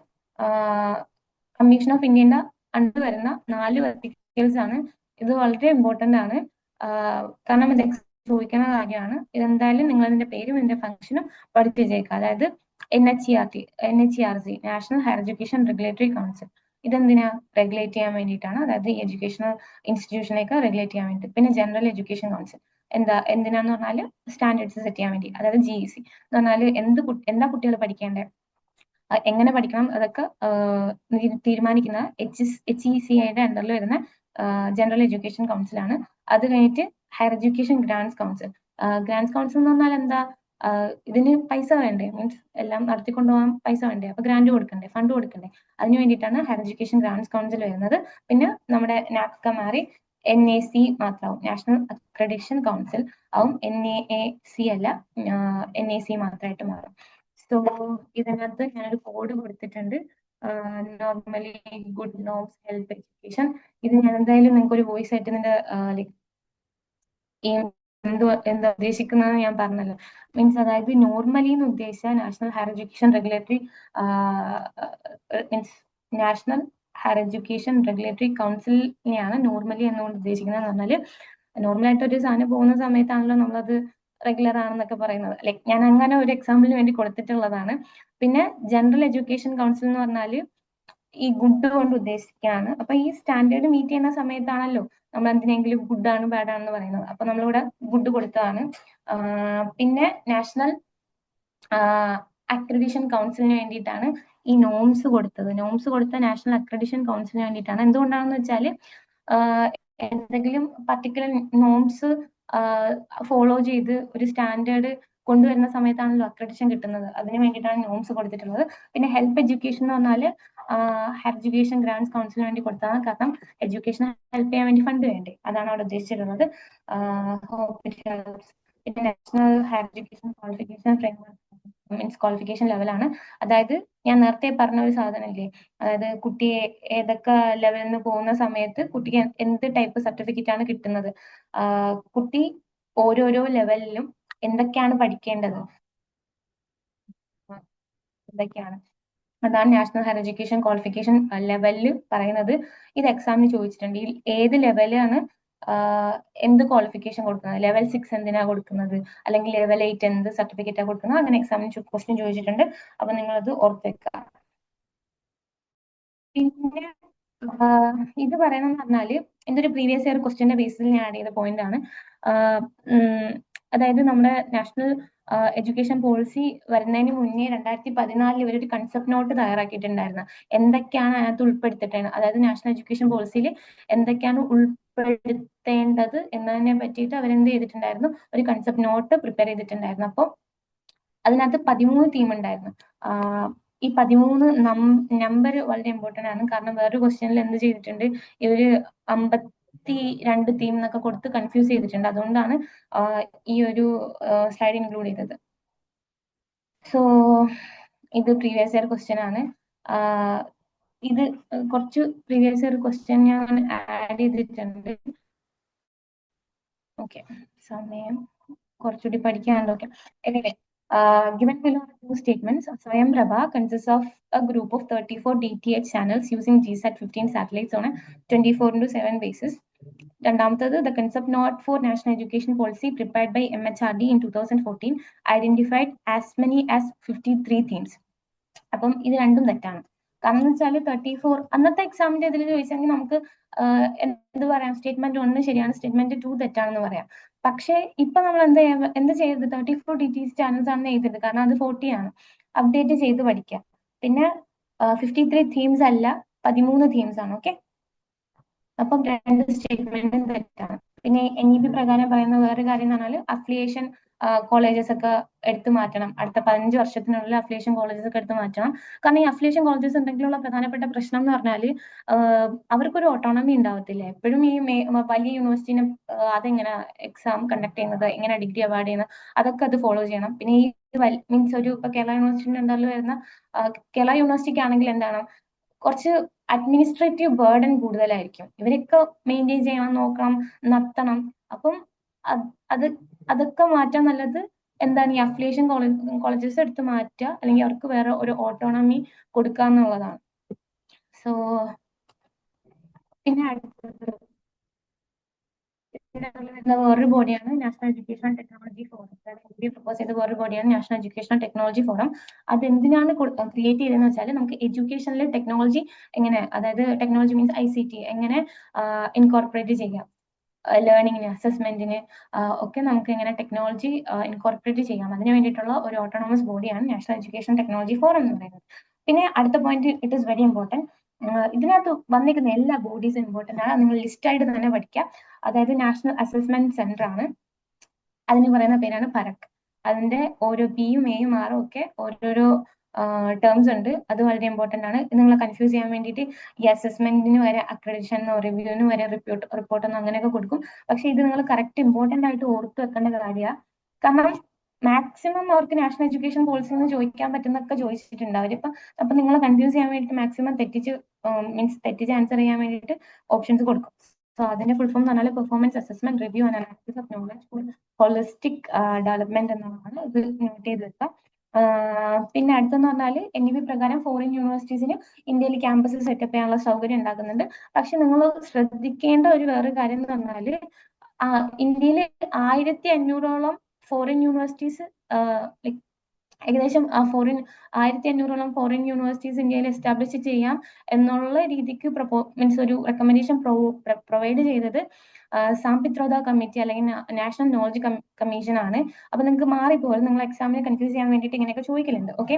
കമ്മീഷൻ ഓഫ് ഇന്ത്യയുടെ അണ്ടർ വരുന്ന 4 വെർട്ടിക്കൽസ് ആണ്. ഇത് വളരെ ഇമ്പോർട്ടന്റ് ആണ്, കാരണം ഇത് ചോദിക്കുന്ന കാര്യമാണ്. ഇതെന്തായാലും നിങ്ങൾ ഇതിന്റെ പേരും ഇതിന്റെ ഫംഗ്ഷനും പഠിച്ചു വെച്ചേക്കുക. അതായത് NHERC, national higher education regulatory council. ഇതെന്തിനാ? റെഗുലേറ്റ് ചെയ്യാൻ വേണ്ടിയിട്ടാണ്. അതായത് ഈ എഡ്യൂക്കേഷണൽ ഇൻസ്റ്റിറ്റ്യൂഷനെയൊക്കെ റെഗുലേറ്റ് ചെയ്യാൻ വേണ്ടി. പിന്നെ ജനറൽ എഡ്യൂക്കേഷൻ കൗൺസിൽ എന്തിനാന്ന് പറഞ്ഞാൽ സ്റ്റാൻഡേർഡ്സ് സെറ്റ് ചെയ്യാൻ വേണ്ടി. അതായത് GEC എന്ന് പറഞ്ഞാൽ എന്താ കുട്ടികൾ പഠിക്കേണ്ടത്, എങ്ങനെ പഠിക്കണം, അതൊക്കെ തീരുമാനിക്കുന്ന HECIയുടെ അണ്ടറിൽ വരുന്ന ജനറൽ എഡ്യൂക്കേഷൻ കൗൺസിലാണ്. അത് കഴിഞ്ഞിട്ട് higher education grants council. Grants council എന്ന് പറഞ്ഞാൽ എന്താ? ഇതിന് പൈസ വേണ്ടേ? മീൻസ് എല്ലാം നടത്തിക്കൊണ്ടുപോകാൻ പൈസ വേണ്ടേ? അപ്പൊ ഗ്രാന്റ് കൊടുക്കണ്ടേ, ഫണ്ട് കൊടുക്കണ്ടേ? അതിന് വേണ്ടിയിട്ടാണ് ഹയർ എഡ്യൂക്കേഷൻ ഗ്രാൻസ് കൗൺസിൽ വരുന്നത്. പിന്നെ നമ്മുടെ NAAC മാറി NAC മാത്രമാവും, നാഷണൽ അക്രഡിറ്റേഷൻ കൗൺസിൽ ആവും. NAAC അല്ല, NAC മാത്രമായിട്ട് മാറും. സോ ഇതിനകത്ത് ഞാനൊരു കോഡ് കൊടുത്തിട്ടുണ്ട്, normally good norms help education. ഇത് ഞാൻ എന്തായാലും നിങ്ങൾക്ക് ഒരു വോയിസ് ആയിട്ട് ഇതിന്റെ എന്താ ഉദ്ദേശിക്കുന്നതെന്ന് ഞാൻ പറഞ്ഞല്ലോ. മീൻസ് അതായത് നോർമലി എന്ന് ഉദ്ദേശിച്ച national higher education regulatory means national higher education regulatory കൗൺസിലിനെയാണ് നോർമലി എന്നുകൊണ്ട് ഉദ്ദേശിക്കുന്നത്. എന്ന് പറഞ്ഞാൽ നോർമലായിട്ട് ഒരു സാധനം പോകുന്ന സമയത്താണല്ലോ നമ്മളത് റെഗുലർ ആണെന്നൊക്കെ പറയുന്നത്. ലൈക്ക് ഞാൻ അങ്ങനെ ഒരു എക്സാമ്പിളിന് വേണ്ടി കൊടുത്തിട്ടുള്ളതാണ്. പിന്നെ ജനറൽ എഡ്യൂക്കേഷൻ കൗൺസിൽ എന്ന് പറഞ്ഞാൽ ഈ ഗുഡ് കൊണ്ട് ഉദ്ദേശിക്കുകയാണ്. അപ്പൊ ഈ സ്റ്റാൻഡേർഡ് മീറ്റ് ചെയ്യുന്ന സമയത്താണല്ലോ നമ്മൾ എന്തിനെങ്കിലും ഗുഡ് ആണ് ബാഡ് ആണെന്ന് പറയുന്നത്. അപ്പൊ നമ്മളിവിടെ ഗുഡ് കൊടുത്തതാണ്. പിന്നെ നാഷണൽ അക്രഡിറ്റേഷൻ കൗൺസിലിന് വേണ്ടിയിട്ടാണ് ഈ നോംസ് കൊടുത്തത്. നോംസ് കൊടുത്ത നാഷണൽ അക്രഡിറ്റേഷൻ കൗൺസിലിന് വേണ്ടിയിട്ടാണ്. എന്തുകൊണ്ടാണെന്ന് വെച്ചാൽ എന്തെങ്കിലും പർട്ടിക്കുലർ നോംസ് ഫോളോ ചെയ്ത് ഒരു സ്റ്റാൻഡേർഡ് കൊണ്ടുവരുന്ന സമയത്താണല്ലോ അക്രഡിറ്റേഷൻ കിട്ടുന്നത്. അതിന് വേണ്ടിയിട്ടാണ് നോംസ് കൊടുത്തിട്ടുള്ളത്. പിന്നെ ഹെൽപ്പ് എഡ്യൂക്കേഷൻ എന്ന് പറഞ്ഞാൽ ഹയർ എഡ്യൂക്കേഷൻ ഗ്രാൻസ് കൗൺസിലിന് വേണ്ടി കൊടുത്തതാണ്. കാരണം എഡ്യൂക്കേഷൻ ഹെൽപ്പ് ചെയ്യാൻ വേണ്ടി ഫണ്ട് വേണ്ടേ, അതാണ് അവിടെ ഉദ്ദേശിച്ചിരുന്നത്. പിന്നെ national higher education qualification framework means qualification ലെവലാണ്. അതായത് ഞാൻ നേരത്തെ പറഞ്ഞ ഒരു സാധനമില്ലേ, അതായത് കുട്ടിയെ ഏതൊക്കെ ലെവലിൽ നിന്ന് പോകുന്ന സമയത്ത് കുട്ടിക്ക് എന്ത് ടൈപ്പ് സർട്ടിഫിക്കറ്റ് ആണ് കിട്ടുന്നത്, കുട്ടി ഓരോരോ ലെവലിലും എന്തൊക്കെയാണ് പഠിക്കേണ്ടത്, എന്തൊക്കെയാണ്, അതാണ് നാഷണൽ ഹയർ എഡ്യൂക്കേഷൻ ക്വാളിഫിക്കേഷൻ ലെവലിൽ പറയുന്നത്. ഇത് എക്സാമിന് ചോദിച്ചിട്ടുണ്ട്. ഏത് ലെവലാണ് എന്ത് ക്വാളിഫിക്കേഷൻ കൊടുക്കുന്നത്, ലെവൽ 6 എന്തിനാ കൊടുക്കുന്നത്, അല്ലെങ്കിൽ ലെവൽ 8 എന്ത് സർട്ടിഫിക്കറ്റാ കൊടുക്കുന്നത്, അങ്ങനെ എക്സാമിന് ക്വസ്റ്റ്യൻ ചോദിച്ചിട്ടുണ്ട്. അപ്പൊ നിങ്ങളത് ഓർത്ത് വെക്കുക. പിന്നെ ഇത് പറയണമെന്ന് പറഞ്ഞാല് എന്റെ ഒരു പ്രീവിയസ് ഇയർ ക്വസ്റ്റ്യന്റെ ബേസിൽ ഞാൻ ആഡ് ചെയ്ത പോയിന്റ് ആണ്. അതായത് നമ്മുടെ നാഷണൽ എഡ്യൂക്കേഷൻ പോളിസി വരുന്നതിന് മുന്നേ 2014 ഇവരൊരു കൺസെപ്റ്റ് നോട്ട് തയ്യാറാക്കിയിട്ടുണ്ടായിരുന്നു. എന്തൊക്കെയാണ് അതിനകത്ത് ഉൾപ്പെടുത്തിയിട്ടാണ്, അതായത് നാഷണൽ എഡ്യൂക്കേഷൻ പോളിസിയിൽ എന്തൊക്കെയാണ് ഉൾപ്പെടുത്തേണ്ടത് എന്നതിനെ പറ്റിയിട്ട് അവരെന്ത് ചെയ്തിട്ടുണ്ടായിരുന്നു, ഒരു കൺസെപ്റ്റ് നോട്ട് പ്രിപ്പയർ ചെയ്തിട്ടുണ്ടായിരുന്നു. അപ്പോൾ അതിനകത്ത് 13 തീം ഉണ്ടായിരുന്നു. ഈ 13 നമ്പർ വളരെ ഇമ്പോർട്ടന്റ് ആണ്. കാരണം വേറൊരു ക്വസ്റ്റ്യനിൽ എന്ത് ചെയ്തിട്ടുണ്ട്, ഇവര് 52 തീം എന്നൊക്കെ കൊടുത്ത് കൺഫ്യൂസ് ചെയ്തിട്ടുണ്ട്. അതുകൊണ്ടാണ് ഈ ഒരു സ്ലൈഡ് ഇൻക്ലൂഡ് ചെയ്തത്. സോ ഇത് പ്രീവിയസ് ഇയർ ക്വസ്റ്റ്യൻ ആണ്. ഇത് കുറച്ച് പ്രീവിയസ് ഇയർ ക്വസ്റ്റ്യൻ ഞാൻ ആഡ് ചെയ്തിട്ടുണ്ട്. ഓക്കെ, സമയം കുറച്ചുകൂടി പഠിക്കാനുണ്ട്. Okay, anyway given below are two statements. Swayam Prabha consists of a group of 34 DTH channels using GSAT 15 satellites on a 24/7 basis. രണ്ടാമത്തത് the concept note for national education policy prepared by MHRD in 2014 identified as many as 53 themes. അപ്പം ഇത് രണ്ടും തെറ്റാണ്. കാരണം എന്ന് വെച്ചാൽ 34 അന്നത്തെ എക്സാമിന്റെ ഇതിൽ ചോദിച്ചെങ്കിൽ നമുക്ക് എന്ത് പറയാം, സ്റ്റേറ്റ്മെന്റ് 1 ശരിയാണ്, സ്റ്റേറ്റ്മെന്റ് 2 തെറ്റാണെന്ന് പറയാം. പക്ഷേ ഇപ്പൊ നമ്മൾ എന്ത് ചെയ്ത് 34 DTC ചാനൽസ് ആണ് എഴുതിയത്, കാരണം അത് 40 ആണ്. അപ്ഡേറ്റ് ചെയ്ത് പഠിക്കാം. പിന്നെ 53 തീംസ് അല്ല, 13 തീംസ് ആണ്. ഓക്കെ, അപ്പം 2 സ്റ്റേറ്റ്മെന്റും തെറ്റാണ്. പിന്നെ NEP പ്രകാരം പറയുന്ന വേറെ കാര്യം എന്ന് പറഞ്ഞാൽ അഫിലിയേഷൻ കോളേജസ് ഒക്കെ എടുത്തു മാറ്റണം. അടുത്ത 15 വർഷത്തിനുള്ളിൽ അഫിലിയേഷൻ കോളേജസ് ഒക്കെ എടുത്തു മാറ്റണം. കാരണം ഈ അഫിലിയേഷൻ കോളേജസ് ഉണ്ടെങ്കിലുള്ള പ്രധാനപ്പെട്ട പ്രശ്നം എന്ന് പറഞ്ഞാൽ അവർക്കൊരു ഓട്ടോണമി ഉണ്ടാവത്തില്ല. എപ്പോഴും ഈ വലിയ യൂണിവേഴ്സിറ്റിനെ അതെങ്ങനെ എക്സാം കണ്ടക്ട് ചെയ്യുന്നത്, എങ്ങനെ ഡിഗ്രി അവാർഡ് ചെയ്യുന്നത്, അതൊക്കെ അത് ഫോളോ ചെയ്യണം. പിന്നെ ഈ മീൻസ് ഒരു ഇപ്പൊ കേരള യൂണിവേഴ്സിറ്റിന്റെ അണ്ടറിൽ വരുന്ന കേരള യൂണിവേഴ്സിറ്റിക്ക് ആണെങ്കിൽ എന്താണ്, കുറച്ച് അഡ്മിനിസ്ട്രേറ്റീവ് ബേർഡൻ കൂടുതലായിരിക്കും. ഇവരൊക്കെ മെയിൻറ്റെയിൻ ചെയ്യണം, നോക്കണം, നടത്തണം. അപ്പം അത് അതൊക്കെ മാറ്റാൻ നല്ലത് എന്താണ്, ഈ അഫിലിയേഷൻ കോളേജസ് എടുത്ത് മാറ്റുക, അല്ലെങ്കിൽ അവർക്ക് വേറെ ഒരു ഓട്ടോണമി കൊടുക്കുക എന്നുള്ളതാണ്. സോ പിന്നെ അടുത്തത് വേറൊരു ബോഡിയാണ് national education technology forum. Propose ചെയ്ത വേറൊരു ബോഡിയാണ് നാഷണൽ എഡ്യൂക്കേഷൻ ടെക്നോളജി ഫോറം. അത് എന്തിനാണ് ക്രിയേറ്റ് ചെയ്തതെന്ന് വെച്ചാൽ നമുക്ക് എഡ്യൂക്കേഷനിൽ ടെക്നോളജി എങ്ങനെ, അതായത് ടെക്നോളജി മീൻസ് ICT എങ്ങനെ ഇൻകോർപ്പറേറ്റ് ചെയ്യാം, ലേണിങ്ങിന്, അസസ്മെന്റിന് ഒക്കെ നമുക്ക് എങ്ങനെ ടെക്നോളജി ഇൻകോർപ്പറേറ്റ് ചെയ്യാം, അതിന് വേണ്ടിയിട്ടുള്ള ഒരു ഓട്ടോണമസ് ബോഡിയാണ് നാഷണൽ എഡ്യൂക്കേഷൻ ടെക്നോളജി ഫോറം എന്ന് പറയുന്നത്. പിന്നെ അടുത്ത point, it is very important. ഇതിനകത്ത് വന്നിരിക്കുന്ന എല്ലാ ബോഡീസും ഇമ്പോർട്ടൻ്റ് ആണ്, നിങ്ങൾ ലിസ്റ്റ് ആയിട്ട് തന്നെ പഠിക്കുക. അതായത് നാഷണൽ അസസ്മെന്റ് സെന്റർ ആണ്, അതിന് പറയുന്ന പേരാണ് പരക്. അതിന്റെ ഓരോ Pയും Aയും Rഉം ഒക്കെ ഓരോരോ ടേംസ് ഉണ്ട്, അത് വളരെ ഇമ്പോർട്ടൻ്റ് ആണ്. നിങ്ങളെ കൺഫ്യൂസ് ചെയ്യാൻ വേണ്ടിയിട്ട് ഈ അസസ്മെന്റിന് വരെ അക്രഡിറ്റേഷൻ, റിവ്യൂവിന് വരെ റിപ്പോർട്ട് അങ്ങനെയൊക്കെ കൊടുക്കും. പക്ഷെ ഇത് നിങ്ങൾ കറക്റ്റ് ഇമ്പോർട്ടൻ്റ് ആയിട്ട് ഓർത്ത് വെക്കേണ്ട കാര്യമാണ്. കാരണം മാക്സിമം അവർക്ക് നാഷണൽ എഡ്യൂക്കേഷൻ പോളിസി എന്ന് ചോദിക്കാൻ പറ്റുന്നൊക്കെ ചോദിച്ചിട്ടുണ്ട് അവരിപ്പം. അപ്പൊ നിങ്ങളെ കൺഫ്യൂസ് ചെയ്യാൻ വേണ്ടിയിട്ട് മാക്സിമം തെറ്റിച്ച് ആൻസർ ചെയ്യാൻ വേണ്ടിയിട്ട് ഓപ്ഷൻസ് കൊടുക്കും. സോ അതിന്റെ ഫുൾ ഫോം എന്ന് പറഞ്ഞാൽ performance assessment review and analysis of knowledge four holistic development എന്നാണ്. ഇത് നോട്ട് ചെയ്ത് വെക്കാം. പിന്നെ അടുത്തെന്ന് പറഞ്ഞാൽ NEP പ്രകാരം ഫോറിൻ യൂണിവേഴ്സിറ്റീസിന് ഇന്ത്യയിൽ ക്യാമ്പസ് സെറ്റപ്പ് ചെയ്യാനുള്ള സൗകര്യം ഉണ്ടാക്കുന്നുണ്ട്. പക്ഷെ നിങ്ങൾ ശ്രദ്ധിക്കേണ്ട ഒരു വേറെ കാര്യം എന്ന് പറഞ്ഞാൽ ഇന്ത്യയിൽ 1500ഓളം ഫോറിൻ യൂണിവേഴ്സിറ്റീസ്, ഏകദേശം 1500ഓളം ഫോറിൻ യൂണിവേഴ്സിറ്റീസ് ഇന്ത്യയിൽ എസ്റ്റാബ്ലിഷ് ചെയ്യാം എന്നുള്ള രീതിക്ക് മീൻസ് ഒരു റെക്കമെൻഡേഷൻ പ്രൊവൈഡ് ചെയ്തത് സാം പിത്രോദ കമ്മിറ്റി അല്ലെങ്കിൽ നാഷണൽ നോളജ് കമ്മീഷൻ ആണ്. അപ്പൊ നിങ്ങൾക്ക് മാറിപ്പോലും നിങ്ങൾ എക്സാമിനെ കൺഫ്യൂസ് ചെയ്യാൻ വേണ്ടിയിട്ട് ഇങ്ങനെയൊക്കെ ചോദിക്കലുണ്ട്. ഓക്കെ,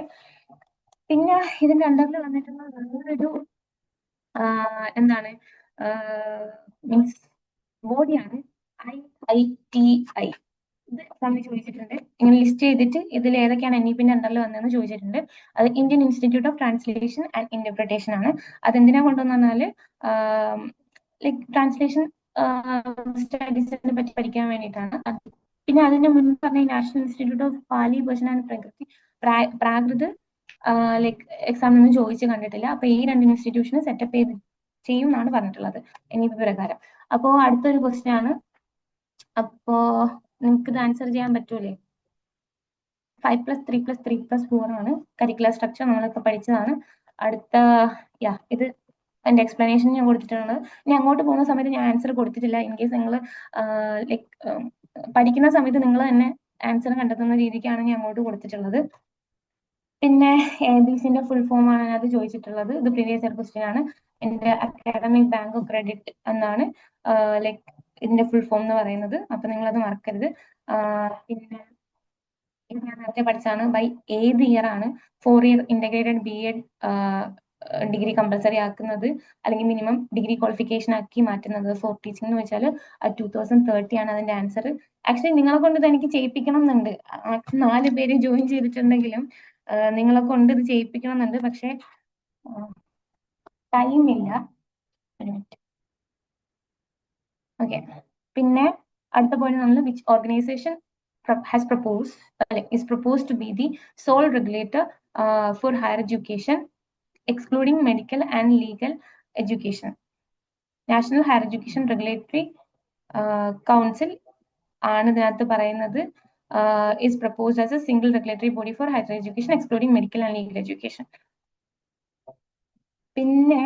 പിന്നെ ഇതിന്റെ അണ്ടറിൽ വന്നിട്ടുള്ള വേറൊരു എന്താണ് മീൻസ് ബോഡിയാണ് IITI. ഇത് എക്സാമിന് ചോദിച്ചിട്ടുണ്ട്. ഇങ്ങനെ ലിസ്റ്റ് ചെയ്തിട്ട് ഇതിൽ ഏതൊക്കെയാണ് NEPന്റെ അണ്ടറിൽ വന്നതെന്ന് ചോദിച്ചിട്ടുണ്ട്. അത് Indian institute of translation and interpretation ആണ്. അതെന്തിനാ കൊണ്ടുവന്നാൽ ലൈക് ട്രാൻസ്ലേഷൻ സ്റ്റഡീസിനെ പറ്റി പഠിക്കാൻ വേണ്ടിയിട്ടാണ്. പിന്നെ അതിന് മുൻപ് പറഞ്ഞ നാഷണൽ ഇൻസ്റ്റിറ്റ്യൂട്ട് ഓഫ് പാലി ഭാഷ ആൻഡ് പ്രകൃതി, പ്രാകൃത് ലൈക് എക്സാമിനൊന്നും ചോദിച്ച് കണ്ടിട്ടില്ല. അപ്പൊ ഈ 2 ഇൻസ്റ്റിറ്റ്യൂഷന് സെറ്റപ്പ് ചെയ്യും എന്നാണ് പറഞ്ഞിട്ടുള്ളത് NEP പ്രകാരം. അപ്പോ അടുത്തൊരു ക്വസ്റ്റ്യൻ ആണ്. അപ്പോ നിങ്ങൾക്ക് ഇത് ആൻസർ ചെയ്യാൻ പറ്റൂലേ? 5+3+3+4 ആണ് കരിക്കുലർ സ്ട്രക്ചർ, നമ്മളൊക്കെ പഠിച്ചതാണ്. അടുത്ത ഇത് എന്റെ എക്സ്പ്ലനേഷൻ ഞാൻ കൊടുത്തിട്ടുണ്ട്. ഇനി അങ്ങോട്ട് പോകുന്ന സമയത്ത് ഞാൻ ആൻസർ കൊടുത്തിട്ടില്ല. ഇൻ കേസ് നിങ്ങൾ ലൈക് പഠിക്കുന്ന സമയത്ത് നിങ്ങൾ തന്നെ ആൻസർ കണ്ടെത്തുന്ന രീതിക്കാണ് ഞാൻ അങ്ങോട്ട് കൊടുത്തിട്ടുള്ളത്. പിന്നെ ABCന്റെ ഫുൾ ഫോം ആണ് അത് ചോദിച്ചിട്ടുള്ളത്. ഇത് പ്രീവിയസ് ഇയർ ക്വസ്റ്റ്യൻ ആണ്. എന്റെ അക്കാഡമിക് ബാങ്ക് ഓഫ് ക്രെഡിറ്റ് എന്നാണ് ലൈക് ഇതിന്റെ ഫുൾ ഫോം എന്ന് പറയുന്നത്. അപ്പൊ നിങ്ങൾ അത് മറക്കരുത്. പിന്നെ ഇത് ഞാൻ നേരത്തെ പഠിച്ചതാണ്. ബൈ ഏത് ഇയർ ആണ് 4 year integrated BEd degree compulsory ആക്കുന്നത്, അല്ലെങ്കിൽ മിനിമം ഡിഗ്രി ക്വാളിഫിക്കേഷൻ ആക്കി മാറ്റുന്നത് ഫോർ ടീച്ചിങ് എന്ന് വെച്ചാൽ 2030 ആണ് അതിന്റെ ആൻസർ. ആക്ച്വലി നിങ്ങളെ കൊണ്ട് ഇത് എനിക്ക് ചെയ്യിപ്പിക്കണം എന്നുണ്ട്. 4 പേര് ജോയിൻ ചെയ്തിട്ടുണ്ടെങ്കിലും നിങ്ങളെ കൊണ്ട് ഇത് ചെയ്യിപ്പിക്കണം എന്നുണ്ട്. പക്ഷെ ടൈം ഇല്ല. ഒരു മിനിറ്റ്. ഓക്കെ, പിന്നെ അടുത്ത പോയിന്റ് നമ്മൾ which organisation has is proposed to be the sole regulator for higher education excluding medical and legal education. National Higher Education Regulatory Council ആണ് ഇതിനകത്ത് പറയുന്നത്. is proposed as a single regulatory body for higher education excluding medical and legal education. പിന്നെ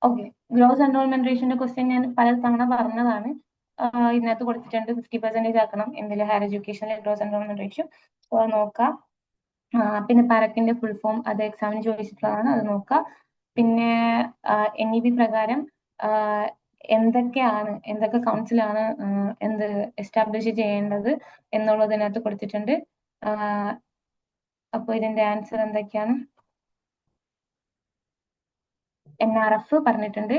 okay, gross enrolment റേഷ്യോന്റെ question ഞാൻ പല തവണ പറഞ്ഞതാണ്. ഇതിനകത്ത് കൊടുത്തിട്ടുണ്ട് 50% ആക്കണം എന്തില് ഹയർ എഡ്യൂക്കേഷനിലെ ഗ്രോസ് എൻറോൾമെന്റ് റേഷ്യോ. അത് നോക്കാം. പിന്നെ പാരക്കിന്റെ ഫുൾ ഫോം അത് എക്സാമിന് ചോദിച്ചിട്ടുള്ളതാണ്, അത് നോക്കാം. പിന്നെ NEP പ്രകാരം എന്തൊക്കെ കൗൺസിലാണ് എന്ത് എസ്റ്റാബ്ലിഷ് ചെയ്യേണ്ടത് എന്നുള്ളത് ഇതിനകത്ത് കൊടുത്തിട്ടുണ്ട്. അപ്പൊ ഇതിന്റെ ആൻസർ എന്തൊക്കെയാണ്? NRF പറഞ്ഞിട്ടുണ്ട്.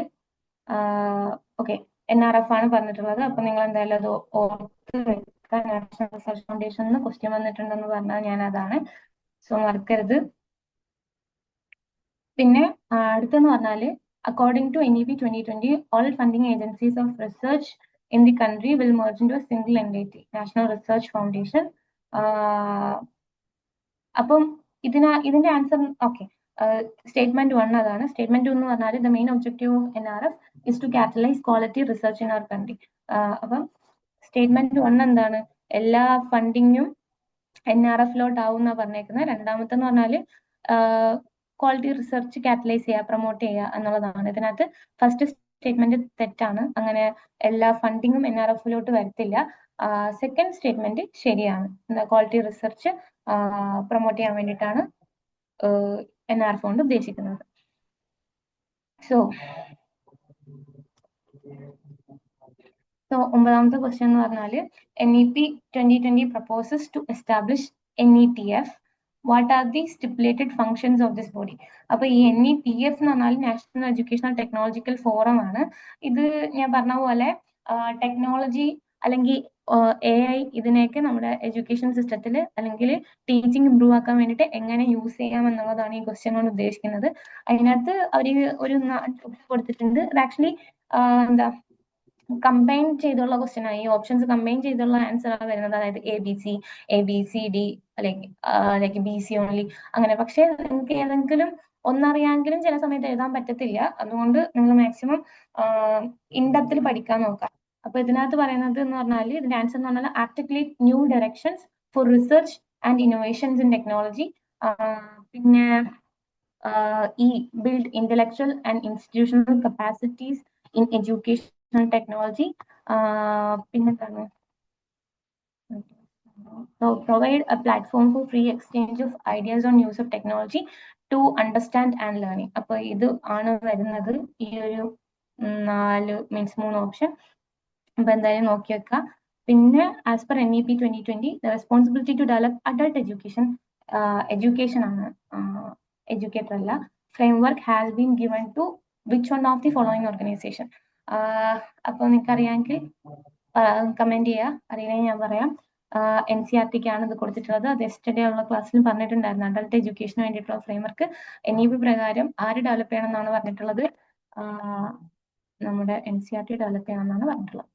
ഓക്കെ, NRF ആണ് പറഞ്ഞിട്ടുള്ളത്. അപ്പൊ നിങ്ങൾ എന്തായാലും അത് ഓർത്ത് വെക്കുക. നാഷണൽ റിസർച്ച് ഫൗണ്ടേഷൻ ക്വസ്റ്റ്യൻ വന്നിട്ടുണ്ടെന്ന് പറഞ്ഞാൽ ഞാൻ അതാണ്, സോ മറക്കരുത്. പിന്നെ അടുത്തെന്ന് പറഞ്ഞാല് according to NEP 2020 all funding agencies of research in the country will merge into a single entity, National Research Foundation. അപ്പം ഇതിന്റെ ആൻസർ ഓക്കെ, സ്റ്റേറ്റ്മെന്റ് 1 അതാണ്. സ്റ്റേറ്റ്മെന്റ് 2 എന്ന് പറഞ്ഞാൽ the main objective of NRF is to catalyse quality research in our country. അപ്പം statement 1 എന്താണ്? എല്ലാ ഫണ്ടിങ്ങും NRF-ലോട്ടാവും എന്നാ പറഞ്ഞേക്കുന്നത്. രണ്ടാമത്തെന്ന് പറഞ്ഞാല് ക്വാളിറ്റി റിസർച്ച് കാറ്റലൈസ് ചെയ്യുക, പ്രൊമോട്ട് ചെയ്യുക എന്നുള്ളതാണ്. ഇതിനകത്ത് ഫസ്റ്റ് സ്റ്റേറ്റ്മെന്റ് തെറ്റാണ്. അങ്ങനെ എല്ലാ ഫണ്ടിങ്ങും NRF-ലോട്ട് വരത്തില്ല. സെക്കൻഡ് സ്റ്റേറ്റ്മെന്റ് ശരിയാണ്. ക്വാളിറ്റി റിസർച്ച് പ്രൊമോട്ട് ചെയ്യാൻ വേണ്ടിയിട്ടാണ് NRF കൊണ്ട് ഉദ്ദേശിക്കുന്നത്. സോ 9ാമത്തെ ക്വസ്റ്റ്യൻ എന്ന് പറഞ്ഞാല് NEP 2020 proposes to establish NEPF. What are the stipulated functions of this body? അപ്പൊ ഈ NEPF എന്ന് പറഞ്ഞാൽ നാഷണൽ എഡ്യൂക്കേഷണൽ ടെക്നോളജിക്കൽ ഫോറം ആണ്. ഇത് ഞാൻ പറഞ്ഞ പോലെ ടെക്നോളജി അല്ലെങ്കിൽ AI ഇതിനെയൊക്കെ നമ്മുടെ എഡ്യൂക്കേഷൻ സിസ്റ്റത്തിൽ അല്ലെങ്കിൽ ടീച്ചിങ് ഇംപ്രൂവ് ആക്കാൻ വേണ്ടിയിട്ട് എങ്ങനെ യൂസ് ചെയ്യാം എന്നുള്ളതാണ് ഈ ക്വസ്റ്റ്യൻ കൊണ്ട് ഉദ്ദേശിക്കുന്നത്. അതിനകത്ത് അവർ ഒരു കൊടുത്തിട്ടുണ്ട്. അത് ആക്ച്വലി എന്താ കമ്പൈൻ ചെയ്തുള്ള ക്വസ്റ്റ്യൻ ആണ്. ഈ ഓപ്ഷൻസ് കമ്പൈൻ ചെയ്തുള്ള ആൻസർ ആണ് വരുന്നത്. അതായത് ABCD ലൈക്ക് BC ഓൺലി അങ്ങനെ. പക്ഷെ നിങ്ങൾക്ക് ഏതെങ്കിലും ഒന്നറിയാമെങ്കിലും ചില സമയത്ത് എഴുതാൻ പറ്റത്തില്ല. അതുകൊണ്ട് നിങ്ങൾ മാക്സിമം ഇൻഡെപ്തിൽ പഠിക്കാൻ നോക്കാം. അപ്പൊ ഇതിനകത്ത് പറയുന്നത് എന്ന് പറഞ്ഞാൽ ഇതിന്റെ ആൻസർ എന്ന് പറഞ്ഞാൽ articulate new directions for research and innovations in technology. പിന്നെ build intellectual and institutional capacities in educational technology. So provide a platform for free exchange of ideas on use of technology to understand and learning. അപ്പോൾ ഇത് ആണ് വരുന്നത് ഈ ഒരു 3 option. അപ്പൊ എന്തായാലും നോക്കി വെക്കുക. പിന്നെ as per NEP 2020 the responsibility to develop adult education ആണ്, എഡ്യൂക്കേറ്റർ അല്ല, framework has been given to which one of the following organisation? അപ്പോൾ നിങ്ങൾക്ക് അറിയാമെങ്കിൽ കമന്റ് ചെയ്യുക, അറിയില്ലെങ്കിൽ ഞാൻ പറയാം. NCERT-ക്കാണ് ഇത് കൊടുത്തിട്ടുള്ളത്. അത് യെസ്റ്റർഡേ ഉള്ള ക്ലാസ്സിൽ പറഞ്ഞിട്ടുണ്ടായിരുന്നു. അഡൾട്ട് എഡ്യൂക്കേഷന് വേണ്ടിയിട്ടുള്ള ഫ്രെയിംവർക്ക് NEP പ്രകാരം ആര് ഡെവലപ്പ് ചെയ്യണം എന്നാണ് പറഞ്ഞിട്ടുള്ളത്? നമ്മുടെ NCERT ഡെവലപ്പ് ചെയ്യണം എന്നാണ് പറഞ്ഞിട്ടുള്ളത്.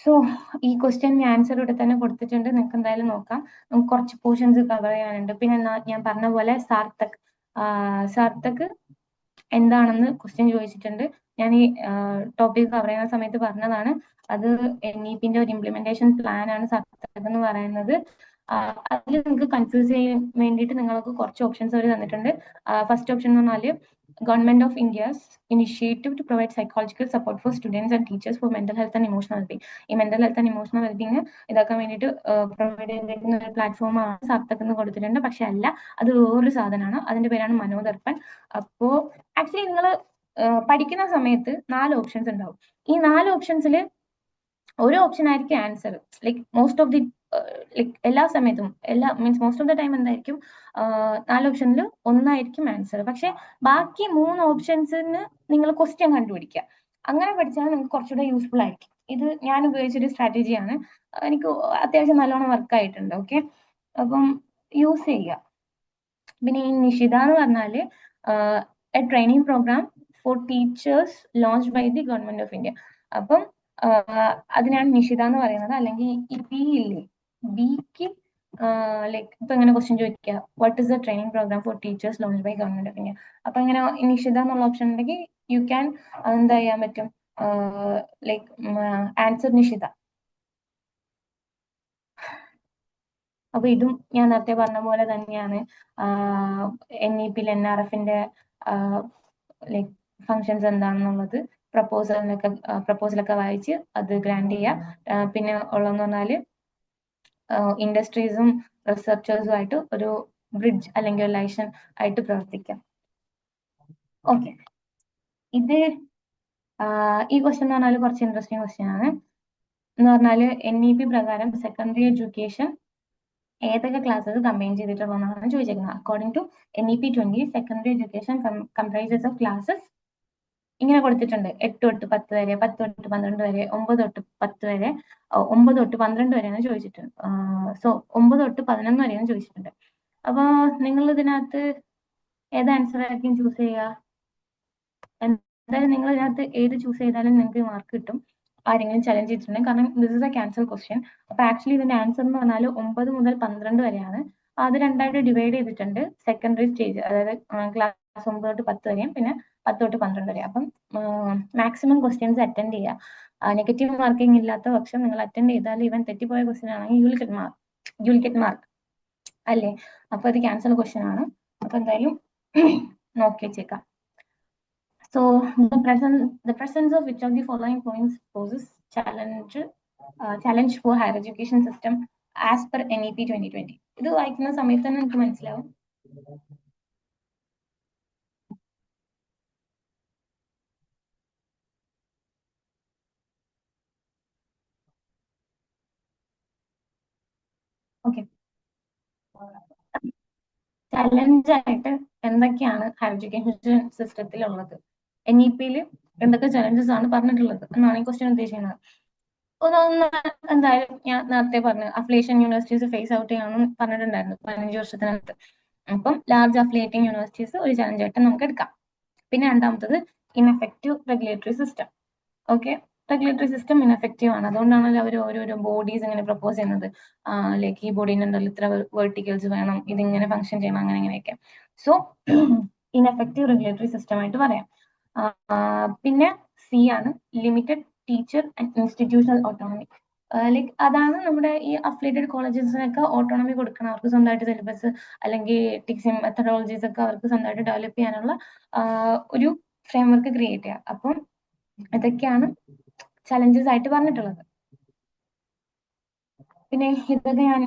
സോ ഈ ക്വസ്റ്റ്യൻ ആൻസർ ഇവിടെ തന്നെ കൊടുത്തിട്ടുണ്ട്, നിങ്ങൾക്ക് എന്തായാലും നോക്കാം. നമുക്ക് കുറച്ച് പോർഷൻസ് കവർ ചെയ്യാനുണ്ട്. പിന്നെ ഞാൻ പറഞ്ഞ പോലെ സാർത്ഥക് എന്താണെന്ന് ക്വസ്റ്റ്യൻ ചോദിച്ചിട്ടുണ്ട്. ഞാൻ ഈ ടോപ്പിക് കവർ ചെയ്യുന്ന സമയത്ത് പറഞ്ഞതാണ്. അത് NEP-ന്റെ ഒരു ഇംപ്ലിമെന്റേഷൻ പ്ലാൻ ആണ് സാർത്ഥക് എന്ന് പറയുന്നത്. അതിൽ നിങ്ങൾക്ക് കൺഫ്യൂസ് ചെയ്യാൻ വേണ്ടിയിട്ട് നിങ്ങൾക്ക് കുറച്ച് ഓപ്ഷൻസ് അവർ തന്നിട്ടുണ്ട്. ഫസ്റ്റ് ഓപ്ഷൻ എന്ന് പറഞ്ഞാല് Government of India's initiative to provide psychological support for students and teachers for mental health and emotional well-being. ഈ mental health and emotional wellbeing ഇതാക്കാൻ വേണ്ടിയിട്ട് പ്രൊവൈഡ് ചെയ്തിരിക്കുന്ന ഒരു പ്ലാറ്റ്ഫോമാണ് സാർത്ഥക് എന്ന് കൊടുത്തിട്ടുണ്ട്. പക്ഷെ അല്ല, അത് വേറൊരു സാധനമാണ്. അതിന്റെ പേരാണ് മനോദർപ്പൺ. അപ്പോ ആക്ച്വലി നിങ്ങൾ പഠിക്കുന്ന സമയത്ത് 4 ഓപ്ഷൻസ് ഉണ്ടാവും. ഈ 4 ഓപ്ഷൻസിൽ ഒരു ഓപ്ഷൻ ആയിരിക്കും answer. Like most of the എല്ലാ സമയത്തും means most of the time എന്തായിരിക്കും 4 ഓപ്ഷനിൽ ഒന്നായിരിക്കും ആൻസർ. പക്ഷെ ബാക്കി 3 ഓപ്ഷൻസിന് നിങ്ങൾ ക്വസ്റ്റ്യൻ കണ്ടുപിടിക്കുക. അങ്ങനെ പഠിച്ചാൽ നിങ്ങൾക്ക് കുറച്ചുകൂടെ യൂസ്ഫുൾ ആയിരിക്കും. ഇത് ഞാൻ ഉപയോഗിച്ചൊരു സ്ട്രാറ്റജിയാണ്. എനിക്ക് അത്യാവശ്യം നല്ലോണം വർക്ക് ആയിട്ടുണ്ട്. ഓക്കെ, അപ്പം യൂസ് ചെയ്യുക. പിന്നെ ഈ നിഷിത എന്ന് പറഞ്ഞാല് a training programme for teachers launch by the government of India. അപ്പം അതിനാണ് നിഷിത എന്ന് പറയുന്നത്. അല്ലെങ്കിൽ ഈ ബി ഇല്ലേ, ബിക്ക് ലൈക്ക് ഇപ്പൊ എങ്ങനെ ക്വസ്റ്റ്യൻ ചോദിക്കുക, what is the training programme for teachers launch by government of India. അപ്പൊ ഇങ്ങനെ നിഷിത എന്നുള്ള ഓപ്ഷൻ ഉണ്ടെങ്കിൽ യു ക്യാൻ എന്താ ചെയ്യാൻ പറ്റും, ലൈക്ക് ആൻസർ നിഷിത. അപ്പൊ ഇതും ഞാൻ നേരത്തെ പറഞ്ഞ പോലെ തന്നെയാണ് NEP-യിൽ NRF-ന്റെ ലൈക്ക് ഫങ്ഷൻസ് എന്താണെന്നുള്ളത് പ്രപ്പോസലൊക്കെ വായിച്ച് അത് ഗ്രാൻഡ് ചെയ്യുക. പിന്നെ ഉള്ളതെന്ന് പറഞ്ഞാല് ഇൻഡസ്ട്രീസും റിസർച്ചേഴ്സും ആയിട്ട് ഒരു ബ്രിഡ്ജ് അല്ലെങ്കിൽ ഒരു ലൈഷൻ ആയിട്ട് പ്രവർത്തിക്കാം. ഓക്കെ, ഇത് ഈ ക്വസ്റ്റ്യൻ എന്ന് പറഞ്ഞാൽ കുറച്ച് ഇൻട്രസ്റ്റിംഗ് ക്വസ്റ്റ്യൻ ആണ്. എന്ന് പറഞ്ഞാല് NEP പ്രകാരം സെക്കൻഡറി എഡ്യൂക്കേഷൻ ഏതൊക്കെ ക്ലാസ്സസ് കമ്പൈൻ ചെയ്തിട്ടുള്ളതാണ് ചോദിച്ചിരിക്കുന്നത്. According to NEP 20, secondary education comprises of classes ഇങ്ങനെ കൊടുത്തിട്ടുണ്ട്: 8 തൊട്ട് 10 വരെ, 10 തൊട്ട് 12 വരെ, 9 തൊട്ട് 10 വരെ, 9 തൊട്ട് 12 വരെയാണ് ചോദിച്ചിട്ടുണ്ട്. 9 തൊട്ട് 11 വരെയാണ് ചോദിച്ചിട്ടുണ്ട്. അപ്പൊ നിങ്ങൾ ഇതിനകത്ത് ഏത് ആൻസർ ആയിരിക്കും ചൂസ് ചെയ്യുക? എന്തായാലും നിങ്ങൾ ഇതിനകത്ത് ഏത് ചൂസ് ചെയ്താലും നിങ്ങൾക്ക് മാർക്ക് കിട്ടും. ആരെങ്കിലും ചലഞ്ച് ചെയ്തിട്ടുണ്ടെങ്കിൽ, കാരണം this is A cancel question. അപ്പൊ ആക്ച്വലി ഇതിന്റെ ആൻസർ എന്ന് പറഞ്ഞാൽ 9 മുതൽ 12 വരെയാണ്. അത് രണ്ടായിട്ട് ഡിവൈഡ് ചെയ്തിട്ടുണ്ട്. സെക്കൻഡറി സ്റ്റേജ്, അതായത് ക്ലാസ് 9 തൊട്ട് 10 വരെയും പിന്നെ 10 തൊട്ട് 12 വരെ. അപ്പം മാക്സിമം ക്വസ്റ്റ്യൻസ് അറ്റൻഡ് ചെയ്യുക. നെഗറ്റീവ് മാർക്കിംഗ് ഇല്ലാത്ത പക്ഷം നിങ്ങൾ അറ്റൻഡ് ചെയ്താൽ ഇവൻ തെറ്റിപ്പോയ ക്വസ്റ്റ്യൻ ആണെങ്കിൽ യു വിൽ ഗെറ്റ് മാർക്ക് അല്ലേ? അപ്പൊ അത് ക്യാൻസൽ ക്വസ്റ്റ്യൻ ആണ്. അപ്പൊ എന്തായാലും നോക്കി വെച്ചേക്കാം. So the presence of which of the following points poses challenge for higher education system as per NEP 2020? ഇത് വായിക്കുന്ന സമയത്ത് തന്നെ എനിക്ക് മനസ്സിലാവും. ഓക്കെ, ചലഞ്ച് ആയിട്ട് എന്തൊക്കെയാണ് ഹയർ എഡ്യൂക്കേഷൻ സിസ്റ്റത്തിൽ ഉള്ളത്, NEP-യിൽ എന്തൊക്കെ ചലഞ്ചസ് ആണ് പറഞ്ഞിട്ടുള്ളത് എന്നാണ് ഈ ക്വസ്റ്റ്യൻ ഉദ്ദേശിക്കുന്നത്. ഒന്ന് എന്തായാലും ഞാൻ നേരത്തെ പറഞ്ഞു, അഫിലിയേഷൻ യൂണിവേഴ്സിറ്റീസ് ഫേസ് ഔട്ട് ചെയ്യണമെന്ന് പറഞ്ഞിട്ടുണ്ടായിരുന്നു 15 വർഷത്തിനകത്ത്. അപ്പം ലാർജ് അഫിലിയേറ്റിംഗ് യൂണിവേഴ്സിറ്റീസ് ഒരു ചലഞ്ച് ആയിട്ട് നമുക്ക് എടുക്കാം. പിന്നെ രണ്ടാമത്തത് ineffective regulatory system. Okay, regulatory system ineffective ആണ്. അതുകൊണ്ടാണല്ലോ അവർ ഓരോരോ ബോഡീസ് ഇങ്ങനെ പ്രപ്പോസ് ചെയ്യുന്നത്. ലൈക്ക് ഈ ബോഡീനുണ്ടല്ലോ ഇത്ര വെർട്ടിക്കൽസ് വേണം, ഇതിങ്ങനെ ഫംഗ്ഷൻ ചെയ്യണം, അങ്ങനെ ഇങ്ങനെയൊക്കെ. സോ ഇൻഎഫക്റ്റീവ് റെഗുലേറ്ററി സിസ്റ്റം ആയിട്ട് പറയാം. പിന്നെ C ആണ് limited teacher and institutional autonomy. Like അതാണ് നമ്മുടെ ഈ അഫിലിയേറ്റഡ് കോളേജസിനൊക്കെ ഓട്ടോണമി കൊടുക്കണം. അവർക്ക് സ്വന്തമായിട്ട് സിലബസ് അല്ലെങ്കിൽ ടീച്ചിങ് മെത്തഡോളജീസ് ഒക്കെ അവർക്ക് സ്വന്തമായിട്ട് ഡെവലപ്പ് ചെയ്യാനുള്ള ഒരു ഫ്രെയിംവർക്ക് ക്രിയേറ്റ് ചെയ്യുക. അപ്പം ഇതൊക്കെയാണ് ചലഞ്ചസ് ആയിട്ട് പറഞ്ഞിട്ടുള്ളത്. പിന്നെ ഇതൊക്കെ ഞാൻ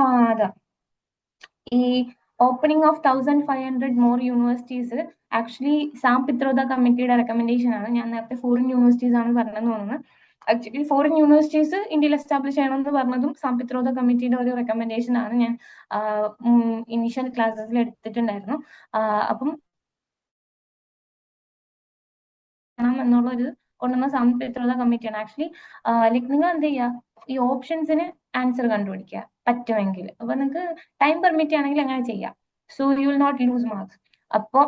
അതാ ഈ opening of 1500 more universities actually Sam Pitroda കമ്മിറ്റിയുടെ റെക്കമെൻഡേഷൻ ആണ്. ഞാൻ നേരത്തെ ഫോറിൻ യൂണിവേഴ്സിറ്റീസ് ആണ് പറഞ്ഞതെന്ന് തോന്നുന്നു. ആക്ച്വലി ഫോറിൻ യൂണിവേഴ്സിറ്റീസ് ഇന്ത്യയിൽ എസ്റ്റാബ്ലിഷ് ചെയ്യണമെന്ന് പറഞ്ഞതും സാം പിത്രോദ കമ്മിറ്റിയുടെ ഒരു റെക്കമെൻഡേഷൻ ആണ്. ഞാൻ ഇനീഷ്യൽ ക്ലാസ്സസിൽ എടുത്തിട്ടുണ്ടായിരുന്നു. അപ്പം എന്നുള്ള ഒരു കൊണ്ടുവന്ന സാം പിത്രോദ കമ്മിറ്റിയാണ്. ആക്ച്വലി ലൈക്ക് നിങ്ങൾ എന്ത് ചെയ്യുക, ഈ ഓപ്ഷൻസിന് ആൻസർ കണ്ടുപിടിക്കുക പറ്റുമെങ്കിൽ. അപ്പൊ നിങ്ങൾക്ക് ടൈം പെർമിറ്റ് ആണെങ്കിൽ അങ്ങനെ ചെയ്യാം. So you will not lose marks. അപ്പൊ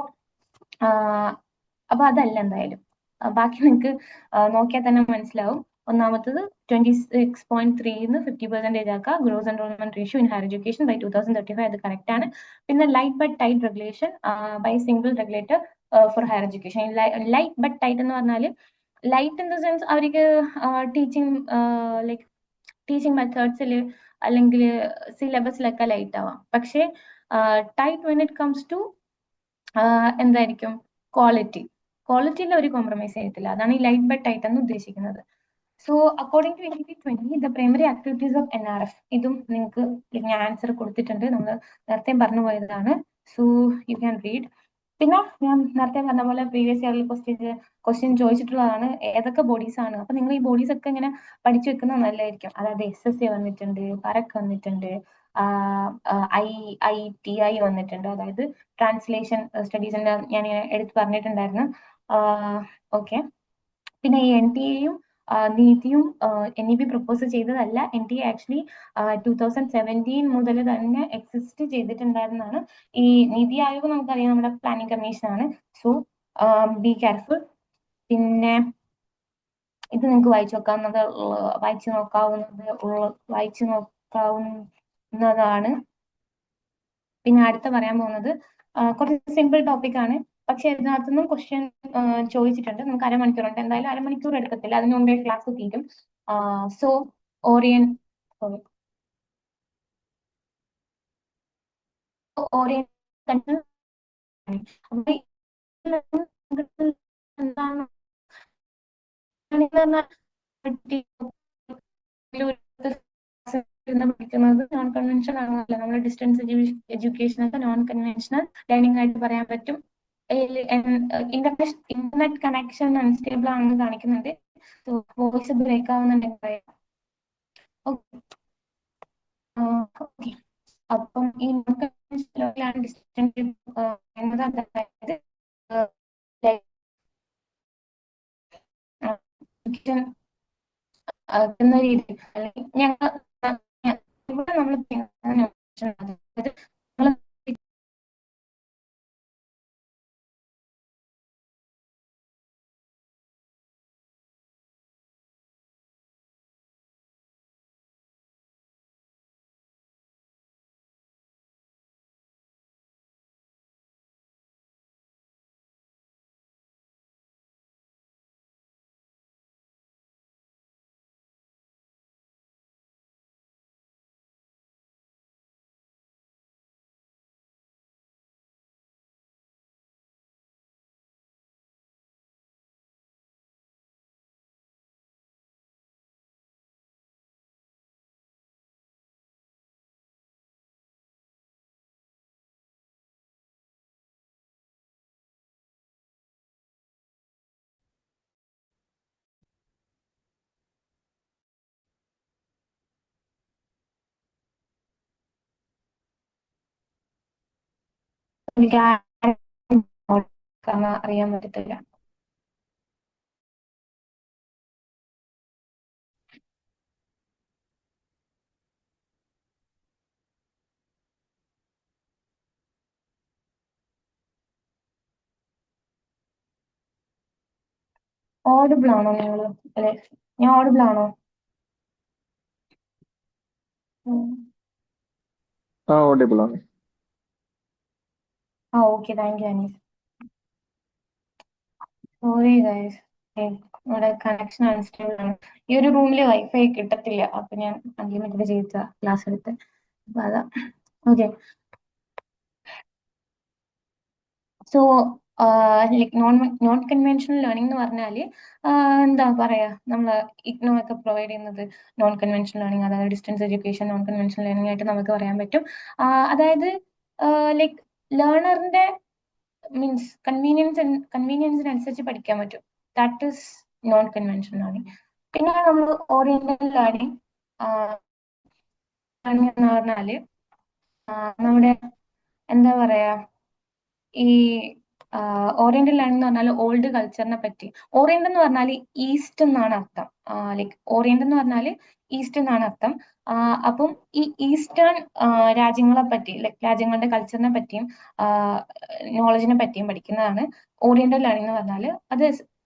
അതല്ല എന്തായാലും ബാക്കി നിങ്ങൾക്ക് നോക്കിയാൽ തന്നെ മനസ്സിലാവും. ഒന്നാമത്തത് 26.3 50% ആക്കുക. Gross enrolment ratio in higher education by 2035. അത് കറക്റ്റ് ആണ്. പിന്നെ light but tight regulation by single regulator for higher education. Light but tight എന്ന് പറഞ്ഞാൽ ലൈറ്റ് ഇൻ ദ സെൻസ് അവർക്ക് ടീച്ചിങ് ലൈക്ക് ടീച്ചിങ് മെത്തേഡ്സിൽ അല്ലെങ്കിൽ സിലബസിലൊക്കെ ലൈറ്റ് ആവാം. പക്ഷേ tight when it comes to എന്തായിരിക്കും ക്വാളിറ്റിയിൽ ഒരു കോംപ്രമൈസ് ചെയ്യത്തില്ല. അതാണ് ഈ ലൈറ്റ് ബട്ട് ടൈറ്റ് എന്ന് ഉദ്ദേശിക്കുന്നത്. So according to NEP 20, the primary activities of NRF, ഇതും നിങ്ങൾക്ക് ഞാൻ ആൻസർ കൊടുത്തിട്ടുണ്ട്, നമ്മൾ നേരത്തെ പറഞ്ഞു പോയതാണ്. So you can read. പിന്നെ ഞാൻ നേരത്തെ പറഞ്ഞ പോലെ പ്രീവിയസ് ഇയറിൽ ക്വസ്റ്റ്യൻ ചോദിച്ചിട്ടുള്ളതാണ് ഏതൊക്കെ ബോഡീസ് ആണ്. അപ്പൊ നിങ്ങൾ ഈ ബോഡീസ് ഒക്കെ ഇങ്ങനെ പഠിച്ചു വെക്കുന്നത് നല്ലതായിരിക്കും. അതായത് SSA വന്നിട്ടുണ്ട്, പരക് വന്നിട്ടുണ്ട്, ITI വന്നിട്ടുണ്ട്, അതായത് ട്രാൻസ്ലേഷൻ സ്റ്റഡീസിന്റെ ഞാൻ എടുത്ത് പറഞ്ഞിട്ടുണ്ടായിരുന്നു. ഓക്കെ, പിന്നെ ഈ NTA-യും നീതിയും NEP പ്രപ്പോസ് ചെയ്തതല്ല. NTA ആക്ച്വലി 2017 മുതൽ തന്നെ എക്സിസ്റ്റ് ചെയ്തിട്ടുണ്ടായിരുന്നതാണ്. ഈ നീതി ആയോഗ് നമുക്കറിയാം നമ്മുടെ പ്ലാനിംഗ് കമ്മീഷൻ ആണ്. So be careful. പിന്നെ ഇത് നിങ്ങൾക്ക് വായിച്ചു നോക്കാവുന്നതാണ്. പിന്നെ അടുത്ത പറയാൻ പോകുന്നത് കുറച്ച് സിമ്പിൾ ടോപ്പിക് ആണ്. പക്ഷെ ഇതിനകത്തുനിന്നും ക്വസ്റ്റ്യൻ ചോദിച്ചിട്ടുണ്ട്. നമുക്ക് അരമണിക്കൂറുണ്ട്. എന്തായാലും അരമണിക്കൂർ എടുക്കത്തില്ല, അതിന് മുമ്പേ ക്ലാസ് തീരും. സോ ഓറിയൻ എന്താണ് പഠിക്കുന്നത് നോൺ കൺവെൻഷണൽ ആണല്ലോ. നമ്മൾ ഡിസ്റ്റൻസ് എഡ്യൂക്കേഷൻ ഒക്കെ നോൺ കൺവെൻഷണൽ ലേണിംഗ് ആയിട്ട് പറയാൻ പറ്റും. ഇന്റർനെറ്റ് കണക്ഷൻ അൺസ്റ്റേബിൾ ആണെന്ന് കാണിക്കുന്നുണ്ട്. വോയിസ് ബ്രേക്ക് ആവുന്നുണ്ടെങ്കിൽ പറയാം. ഓക്കെ, അപ്പം ഈ നോൺ കൺവെൻഷണൽ ഡിസ്റ്റൻസ് എന്നത് അതായത് എന്ന രീതിയിൽ അല്ലെങ്കിൽ ഞങ്ങൾ ഇവിടെ നമ്മൾ അറിയാൻ പറ്റത്തില്ല. ഓഡിബിൾ ആണോ നിങ്ങള്? അല്ലെ, ഞാൻ ഓഡിബിൾ ആണോ? ഓഡിബിൾ ആണ്. Okay, thank you Anees. Sorry guys, ഇവിടെ കണക്ഷൻ അൺസ്റ്റേബിൾ ആണ്. ഈ ഒരു റൂമില് വൈഫൈ കിട്ടത്തില്ല, അപ്പൊ ഞാൻ അൺലിമിറ്റഡ് ചെയ്ത ക്ലാസ് എടുത്ത്. അപ്പൊ അതാ. Okay, so like non conventional learning എന്ന് പറഞ്ഞാല് എന്താ പറയാ, നമ്മള് ഇഗ്നോ ഒക്കെ പ്രൊവൈഡ് ചെയ്യുന്നത് നോൺ കൺവെൻഷണൽ ലേണിംഗ്, അതായത് distance education non conventional learning ആയിട്ട് നമുക്ക് പറയാൻ പറ്റും. അതായത് ലൈക് ലേണറിന്റെ മീൻസ് കൺവീനിയൻസിനനുസരിച്ച് പഠിക്കാൻ പറ്റും. That is known conventional learning. പിന്നെ നമ്മൾ ഓറിയന്റൽ ലേണിംഗ് എന്ന് പറഞ്ഞാല് നമ്മുടെ എന്താ പറയാ, ഈ ഓറിയന്റൽ ലേണിംഗ് എന്ന് പറഞ്ഞാൽ ഓൾഡ് കൾച്ചറിനെ പറ്റി. ഓറിയന്റ് എന്ന് പറഞ്ഞാൽ ഈസ്റ്റ് എന്നാണ് അർത്ഥം. ലൈക് ഓറിയന്റ് എന്ന് പറഞ്ഞാൽ ഈസ്റ്റ് എന്നാണ് അർത്ഥം. അപ്പം ഈ ഈസ്റ്റേൺ രാജ്യങ്ങളെ പറ്റി, ലൈക് രാജ്യങ്ങളുടെ കൾച്ചറിനെ പറ്റിയും നോളജിനെ പറ്റിയും പഠിക്കുന്നതാണ് ഓറിയന്റൽ ലേണിംഗ് എന്ന് പറഞ്ഞാൽ. അത്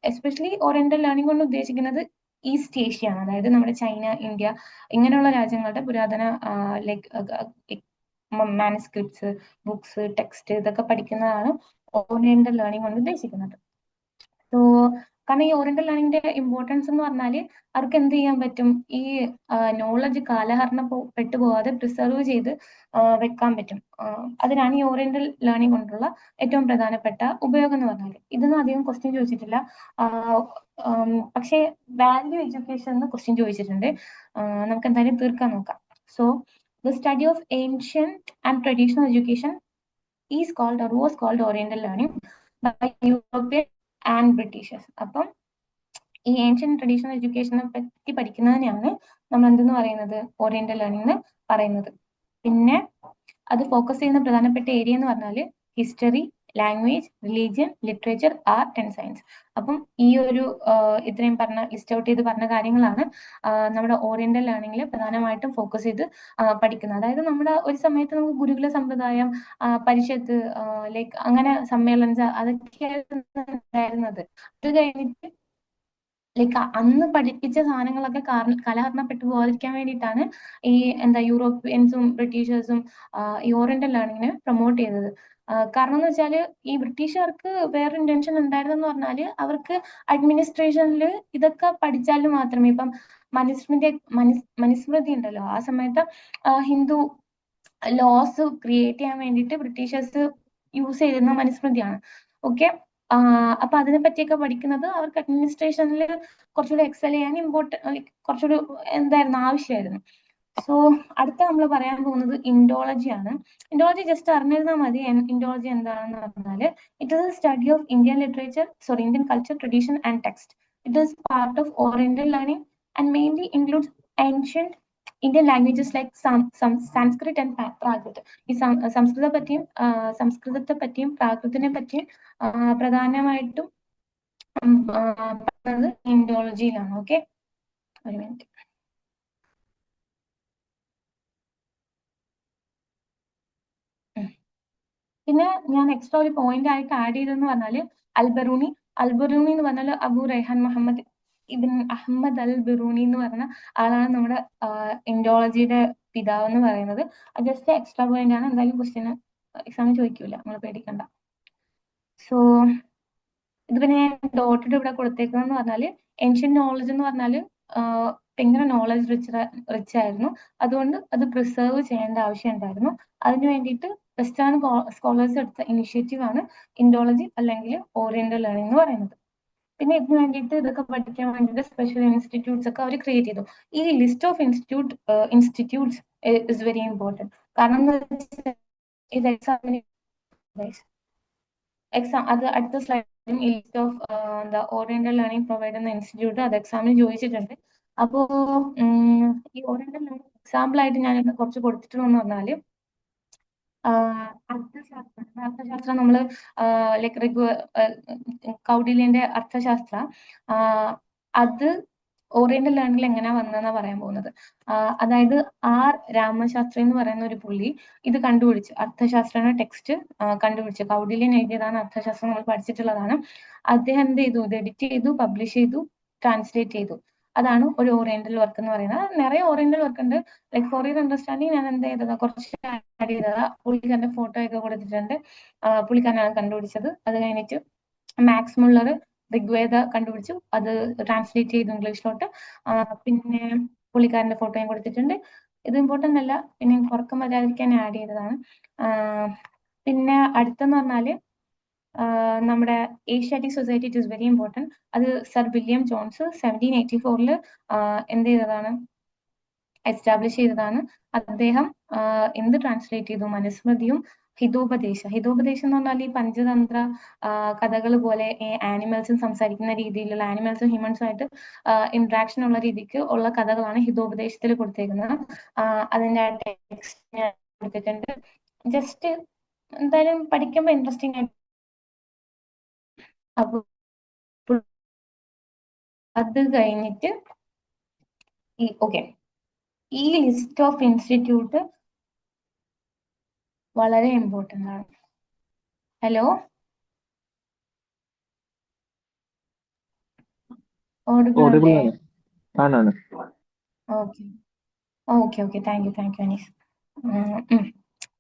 എസ്പെഷ്യലി ഓറിയന്റൽ ലേണിംഗ് കൊണ്ട് ഉദ്ദേശിക്കുന്നത് ഈസ്റ്റ് ഏഷ്യ ആണ്. അതായത് നമ്മുടെ ചൈന, ഇന്ത്യ ഇങ്ങനെയുള്ള രാജ്യങ്ങളുടെ പുരാതന ലൈക് മാനുസ്ക്രിപ്റ്റ്സ്, ബുക്സ്, ടെക്സ്റ്റ് ഇതൊക്കെ പഠിക്കുന്നതാണ് ഓറിയന്റൽ ലേണിംഗ് കൊണ്ട് ഉദ്ദേശിക്കുന്നത്. സോ കാരണം ഈ ഓറിയന്റൽ ലേണിംഗിന്റെ ഇമ്പോർട്ടൻസ് എന്ന് പറഞ്ഞാല് അവർക്ക് എന്ത് ചെയ്യാൻ പറ്റും, ഈ നോളജ് കാലഹരണപ്പെട്ടു പോവാതെ പ്രിസർവ് ചെയ്ത് വെക്കാൻ പറ്റും. അതിനാണ് ഈ ഓറിയന്റൽ ലേണിംഗ് കൊണ്ടുള്ള ഏറ്റവും പ്രധാനപ്പെട്ട ഉപയോഗം എന്ന് പറഞ്ഞാല്. ഇതൊന്നും അധികം ക്വസ്റ്റ്യൻ ചോദിച്ചിട്ടില്ല, പക്ഷേ വാല്യൂ എഡ്യൂക്കേഷൻ എന്ന് ക്വസ്റ്റ്യൻ ചോദിച്ചിട്ടുണ്ട്. നമുക്ക് എന്തായാലും തീർക്കാൻ നോക്കാം. So the study of ancient and traditional education is called or was called Oriental learning by European and Britishers. അപ്പം ഈ ഏൻഷ്യന്റ് ട്രഡീഷണൽ എഡ്യൂക്കേഷനെ പറ്റി പഠിക്കുന്നതിനെയാണ് നമ്മൾ എന്തെന്ന് പറയുന്നത്, ഓറിയന്റൽ ലേണിംഗ് എന്ന് പറയുന്നത്. പിന്നെ അത് ഫോക്കസ് ചെയ്യുന്ന പ്രധാനപ്പെട്ട ഏരിയ എന്ന് പറഞ്ഞാൽ history, language, religion, literature, art and science. അപ്പം ഈ ഒരു ഇത്രയും പറഞ്ഞ ലിസ്റ്റ് ഔട്ട് ചെയ്ത് പറഞ്ഞ കാര്യങ്ങളാണ് നമ്മുടെ ഓറിയന്റൽ ലേണിംഗിൽ പ്രധാനമായിട്ടും ഫോക്കസ് ചെയ്ത് പഠിക്കുന്നത്. അതായത് നമ്മുടെ ഒരു സമയത്ത് നമുക്ക് ഗുരുകുല സമ്പ്രദായം, പരിഷത്ത്, ലൈക്ക് അങ്ങനെ സമ്മേളനം അതൊക്കെയായിരുന്നു ഉണ്ടായിരുന്നത്. അത് കഴിഞ്ഞിട്ട് ലൈക്ക് അന്ന് പഠിപ്പിച്ച സാധനങ്ങളൊക്കെ കാലഹരണപ്പെട്ടു പോകാതിരിക്കാൻ വേണ്ടിയിട്ടാണ് ഈ എന്താ യൂറോപ്യൻസും ബ്രിട്ടീഷേഴ്സും ഈ ഓറിയന്റൽ ലേണിങ്ങിനെ പ്രൊമോട്ട് ചെയ്തത്. കാരണം എന്ന് വെച്ചാല് ഈ ബ്രിട്ടീഷുകാർക്ക് വേറെ ഇന്റൻഷൻ ഉണ്ടായിരുന്നെന്ന് പറഞ്ഞാല് അവർക്ക് അഡ്മിനിസ്ട്രേഷനിൽ ഇതൊക്കെ പഠിച്ചാൽ മാത്രമേ, ഇപ്പം മനുസ്മൃതി ഉണ്ടല്ലോ, ആ സമയത്ത് ഹിന്ദു ലോസ് ക്രിയേറ്റ് ചെയ്യാൻ വേണ്ടിയിട്ട് ബ്രിട്ടീഷേഴ്സ് യൂസ് ചെയ്തിരുന്ന മനുസ്മൃതിയാണ്. ഓക്കെ, അപ്പൊ അതിനെ പറ്റിയൊക്കെ പഠിക്കുന്നത് അവർക്ക് അഡ്മിനിസ്ട്രേഷനിൽ കുറച്ചുകൂടി എക്സൽ ചെയ്യാൻ കുറച്ചുകൂടി എന്തായിരുന്നു ആവശ്യമായിരുന്നു. സോ അടുത്ത നമ്മൾ പറയാൻ പോകുന്നത് ഇൻഡോളജി ആണ്. ഇൻഡോളജി ജസ്റ്റ് അറിഞ്ഞിരുന്നാൽ മതി. ഇൻഡോളജി എന്താണെന്ന് പറഞ്ഞാല് it is study of Indian literature, Indian culture, tradition and text. It is part of oriental learning and mainly includes ancient Indian languages like Sanskrit and Prakrit. ഈ സംസ്കൃതത്തെ പറ്റിയും പ്രാകൃതത്തിനെ പറ്റിയും പ്രധാനമായിട്ടും പറയുന്നത് ഇൻഡോളജിയിലാണ്. Okay, ഒരു minute. പിന്നെ ഞാൻ എക്സ്ട്രാ ഒരു പോയിന്റ് ആയിട്ട് ആഡ് ചെയ്തെന്ന് പറഞ്ഞാല് അൽബറൂണി. അൽബറൂണി എന്ന് പറഞ്ഞാൽ അബു റൈഹാൻ മുഹമ്മദ് ഇബിൻ അഹമ്മദ് അൽ ബിറൂണി എന്ന് പറയുന്ന ആളാണ് നമ്മുടെ ഇൻഡോളജിയുടെ പിതാവ് എന്ന് പറയുന്നത്. ജസ്റ്റ് എക്സ്ട്രാ പോയിന്റ് ആണ്, എന്തായാലും ക്വസ്റ്റ്യന് എക്സാമിന് ചോദിക്കൂല, നിങ്ങൾ പേടിക്കണ്ട. സോ ഇത് പിന്നെ ഞാൻ ഡോട്ടിട്ട് ഇവിടെ കൊടുത്തേക്കുന്നതെന്ന് പറഞ്ഞാല് ഏൻഷ്യൻ നോളജ് എന്ന് പറഞ്ഞാല് ഭയങ്കര നോളജ് റിച്ച് ആയിരുന്നു. അതുകൊണ്ട് അത് പ്രിസർവ് ചെയ്യേണ്ട ആവശ്യം ഉണ്ടായിരുന്നു. അതിനു വേണ്ടിയിട്ട് വെസ്റ്റേൺ സ്കോളേഴ്സ് എടുത്ത ഇനിഷ്യേറ്റീവ് ആണ് ഇൻഡോളജി അല്ലെങ്കിൽ ഓറിയന്റൽ ലേണിംഗ് എന്ന് പറയുന്നത്. പിന്നെ ഇതിന് വേണ്ടിയിട്ട് ഇതൊക്കെ പഠിക്കാൻ വേണ്ടിയിട്ട് സ്പെഷ്യൽ ഇൻസ്റ്റിറ്റ്യൂട്ട്സ് ഒക്കെ അവർ ക്രിയേറ്റ് ചെയ്തു. ഈ list of institutes is very important. കാരണം ഇത് അത് അടുത്ത സ്ലൈഡിലും ഈ list of oriental learning provide ചെയ്യുന്ന ഇൻസ്റ്റിറ്റ്യൂട്ട് അത് എക്സാമിന് ചോദിച്ചിട്ടുണ്ട്. അപ്പോ ഈ ഓറിയന്റൽ ലേണിംഗ് എക്സാമ്പിൾ ആയിട്ട് ഞാൻ ഇന്ന് കുറച്ച് കൊടുത്തിട്ടുണ്ടെന്ന് പറഞ്ഞാല് അർത്ഥശാസ്ത്രം നമ്മള് ലൈക്ക് കൗടില്യന്റെ അർത്ഥശാസ്ത്ര അത് ഓറിയന്റൽ ലേണിംഗിൽ എങ്ങനെയാ വന്നതെന്നാ പറയാൻ പോകുന്നത്. അതായത് ആർ രാമശാസ്ത്രി എന്ന് പറയുന്ന ഒരു പുള്ളി ഇത് കണ്ടുപിടിച്ചു. അർത്ഥശാസ്ത്ര ടെക്സ്റ്റ് കണ്ടുപിടിച്ചു. കൗടില്യൻ എഴുതിയതാണ് അർത്ഥശാസ്ത്രം, നമ്മൾ പഠിച്ചിട്ടുള്ളതാണ്. അദ്ദേഹം എന്ത് ചെയ്തു, ഇത് എഡിറ്റ് ചെയ്തു, പബ്ലിഷ് ചെയ്തു, ട്രാൻസ്ലേറ്റ് ചെയ്തു. അതാണ് ഒരു ഓറിയന്റൽ വർക്ക് എന്ന് പറയുന്നത്. നിറയെ ഓറിയന്റൽ വർക്ക് ഉണ്ട്. ലൈക്ക് ഫോർ യുവർ അണ്ടർസ്റ്റാൻഡിങ് ഞാൻ എന്ത് ചെയ്തതാ, കുറച്ച് ആഡ് ചെയ്തതാ. പുള്ളിക്കാരന്റെ ഫോട്ടോ ഒക്കെ കൊടുത്തിട്ടുണ്ട്. പുള്ളിക്കാരനാണ് കണ്ടുപിടിച്ചത്. അത് കഴിഞ്ഞിട്ട് മാക്സ് മുള്ളർ ഋഗ്വേദ കണ്ടുപിടിച്ചു, അത് ട്രാൻസ്ലേറ്റ് ചെയ്തു ഇംഗ്ലീഷിലോട്ട്. പിന്നെ പുള്ളിക്കാരന്റെ ഫോട്ടോയും കൊടുത്തിട്ടുണ്ട്. ഇത് ഇമ്പോർട്ടന്റ് അല്ല, പിന്നെ ഉറക്കം വരാതിരിക്കാൻ ആഡ് ചെയ്തതാണ്. പിന്നെ അടുത്തെന്ന് പറഞ്ഞാല് നമ്മുടെ Asiatic society it is very important. അത് സർ വില്യം ജോൺസ് 1784 എന്ത് ചെയ്തതാണ്, എസ്റ്റാബ്ലിഷ് ചെയ്തതാണ്. അദ്ദേഹം എന്ത് ട്രാൻസ്ലേറ്റ് ചെയ്തു, മനുസ്മൃതിയും ഹിതോപദേശം. ഹിതോപദേശം എന്ന് പറഞ്ഞാൽ ഈ പഞ്ചതന്ത്ര കഥകൾ പോലെ ആനിമൽസും സംസാരിക്കുന്ന രീതിയിലുള്ള, ആനിമൽസും ഹ്യൂമൻസും ആയിട്ട് ഇന്ററാക്ഷൻ ഉള്ള രീതിക്ക് ഉള്ള കഥകളാണ് ഹിതോപദേശത്തിൽ കൊടുത്തേക്കുന്നത്. അതിന്റെ ടെക്സ്റ്റ് കൊടുത്തിട്ടുണ്ട്. ജസ്റ്റ് എന്തായാലും പഠിക്കുമ്പോൾ ഇൻട്രസ്റ്റിംഗ് ആയിട്ട്. അപ്പൊ അത് കഴിഞ്ഞിട്ട് ഈ ലിസ്റ്റ് ഓഫ് ഇൻസ്റ്റിറ്റ്യൂട്ട് വളരെ ഇമ്പോർട്ടൻ്റ് ആണ്. ഹലോ, ഓഡിബിൾ ഓഡിബിൾ അല്ലേ? ആണ്. ആണ്. Okay okay okay, thank you Anees.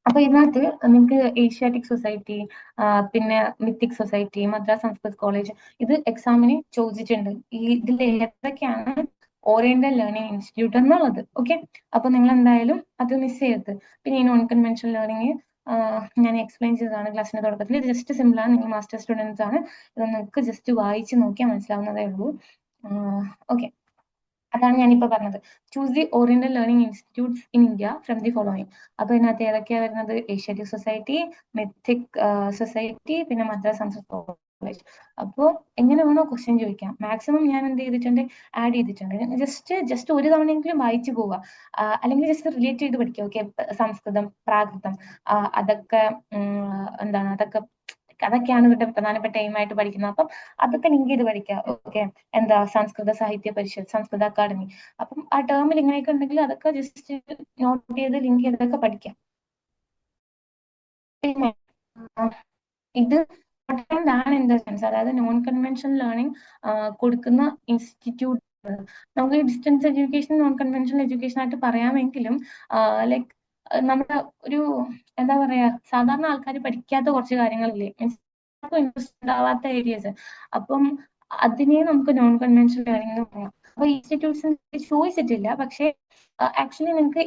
അപ്പൊ ഇതിനകത്ത് നിങ്ങൾക്ക് ഏഷ്യാറ്റിക് സൊസൈറ്റി, പിന്നെ mythic society, Madras Sanskrit college, ഇത് എക്സാമിന് ചോദിച്ചിട്ടുണ്ട്. ഇതിൽ ഏതൊക്കെയാണ് ഓറിയന്റൽ ലേണിംഗ് ഇൻസ്റ്റിറ്റ്യൂട്ട് എന്നുള്ളത്. ഓക്കെ, അപ്പൊ നിങ്ങൾ എന്തായാലും അത് മിസ് ചെയ്യരുത്. പിന്നെ ഈ നോൺ കൺവെൻഷണൽ ലേണിംഗ് ഞാൻ എക്സ്പ്ലെയിൻ ചെയ്തതാണ് ക്ലാസ്സിന്റെ തുടക്കത്തിൽ. ഇത് ജസ്റ്റ് സിമ്പിൾ ആണ്. നിങ്ങൾ മാസ്റ്റർ സ്റ്റുഡൻസ് ആണ്, ഇത് നിങ്ങൾക്ക് ജസ്റ്റ് വായിച്ച് നോക്കിയാൽ മനസ്സിലാവുന്നതേ ഉള്ളൂ. ഓക്കെ, അതാണ് ഞാനിപ്പോ പറഞ്ഞത്. Choose the oriental learning institutes in India from the following. അപ്പൊ ഇതിനകത്ത് ഏതൊക്കെയാ വരുന്നത്, ഏഷ്യാറ്റിക് സൊസൈറ്റി, മിത്തിക് സൊസൈറ്റി, പിന്നെ മദ്രാസ് സംസ്കൃത് കോളേജ്. അപ്പോ എങ്ങനെ വേണോ ക്വസ്റ്റ്യൻ ചോദിക്കാം. മാക്സിമം ഞാൻ എന്ത് ചെയ്തിട്ടുണ്ട്, ആഡ് ചെയ്തിട്ടുണ്ട്. ജസ്റ്റ് ഒരു തവണയെങ്കിലും വായിച്ചു പോവുക, അല്ലെങ്കിൽ ജസ്റ്റ് റിലേറ്റ് ചെയ്ത് പഠിക്കുക. ഓക്കെ, സംസ്കൃതം, പ്രാകൃതം, അതൊക്കെ എന്താണ്, അതൊക്കെയാണ് ഇവരുടെ പ്രധാനപ്പെട്ട എയിമായിട്ട് പഠിക്കുന്നത്. അപ്പം അതൊക്കെ ലിങ്ക് ചെയ്ത് പഠിക്കുക. ഓക്കെ, എന്താ സംസ്കൃത സാഹിത്യ പരിഷത്ത്, സംസ്കൃത അക്കാദമി. അപ്പം ആ ടേമിൽ ഇങ്ങനെയൊക്കെ ഉണ്ടെങ്കിൽ അതൊക്കെ ജസ്റ്റ് നോട്ട് ചെയ്ത് ലിങ്ക് ചെയ്തൊക്കെ പഠിക്കാം. പിന്നെ ഇത് ഇമ്പോർട്ടൻ്റ് ആണ് ഇൻ ദ സെൻസ്, അതായത് നോൺ കൺവെൻഷണൽ ലേണിംഗ് കൊടുക്കുന്ന ഇൻസ്റ്റിറ്റ്യൂട്ട്. നമുക്ക് distance education non conventional education ആയിട്ട് പറയാമെങ്കിലും ലൈക്ക് നമ്മുടെ ഒരു എന്താ പറയാ, സാധാരണ ആൾക്കാർ പഠിക്കാത്ത കുറച്ച് കാര്യങ്ങളില്ലേ, മീൻസ് ഇൻട്രസ്റ്റ് ഉണ്ടാവാത്ത ഏരിയസ്. അപ്പം അതിനെ നമുക്ക് നോൺ കൺവെൻഷണൽ ലേണിംഗ് എന്ന് പറയാം. അപ്പൊ ഇൻസ്റ്റിറ്റ്യൂട്ട്സിന് ചോദിച്ചിട്ടില്ല, പക്ഷേ ആക്ച്വലി നിങ്ങൾക്ക്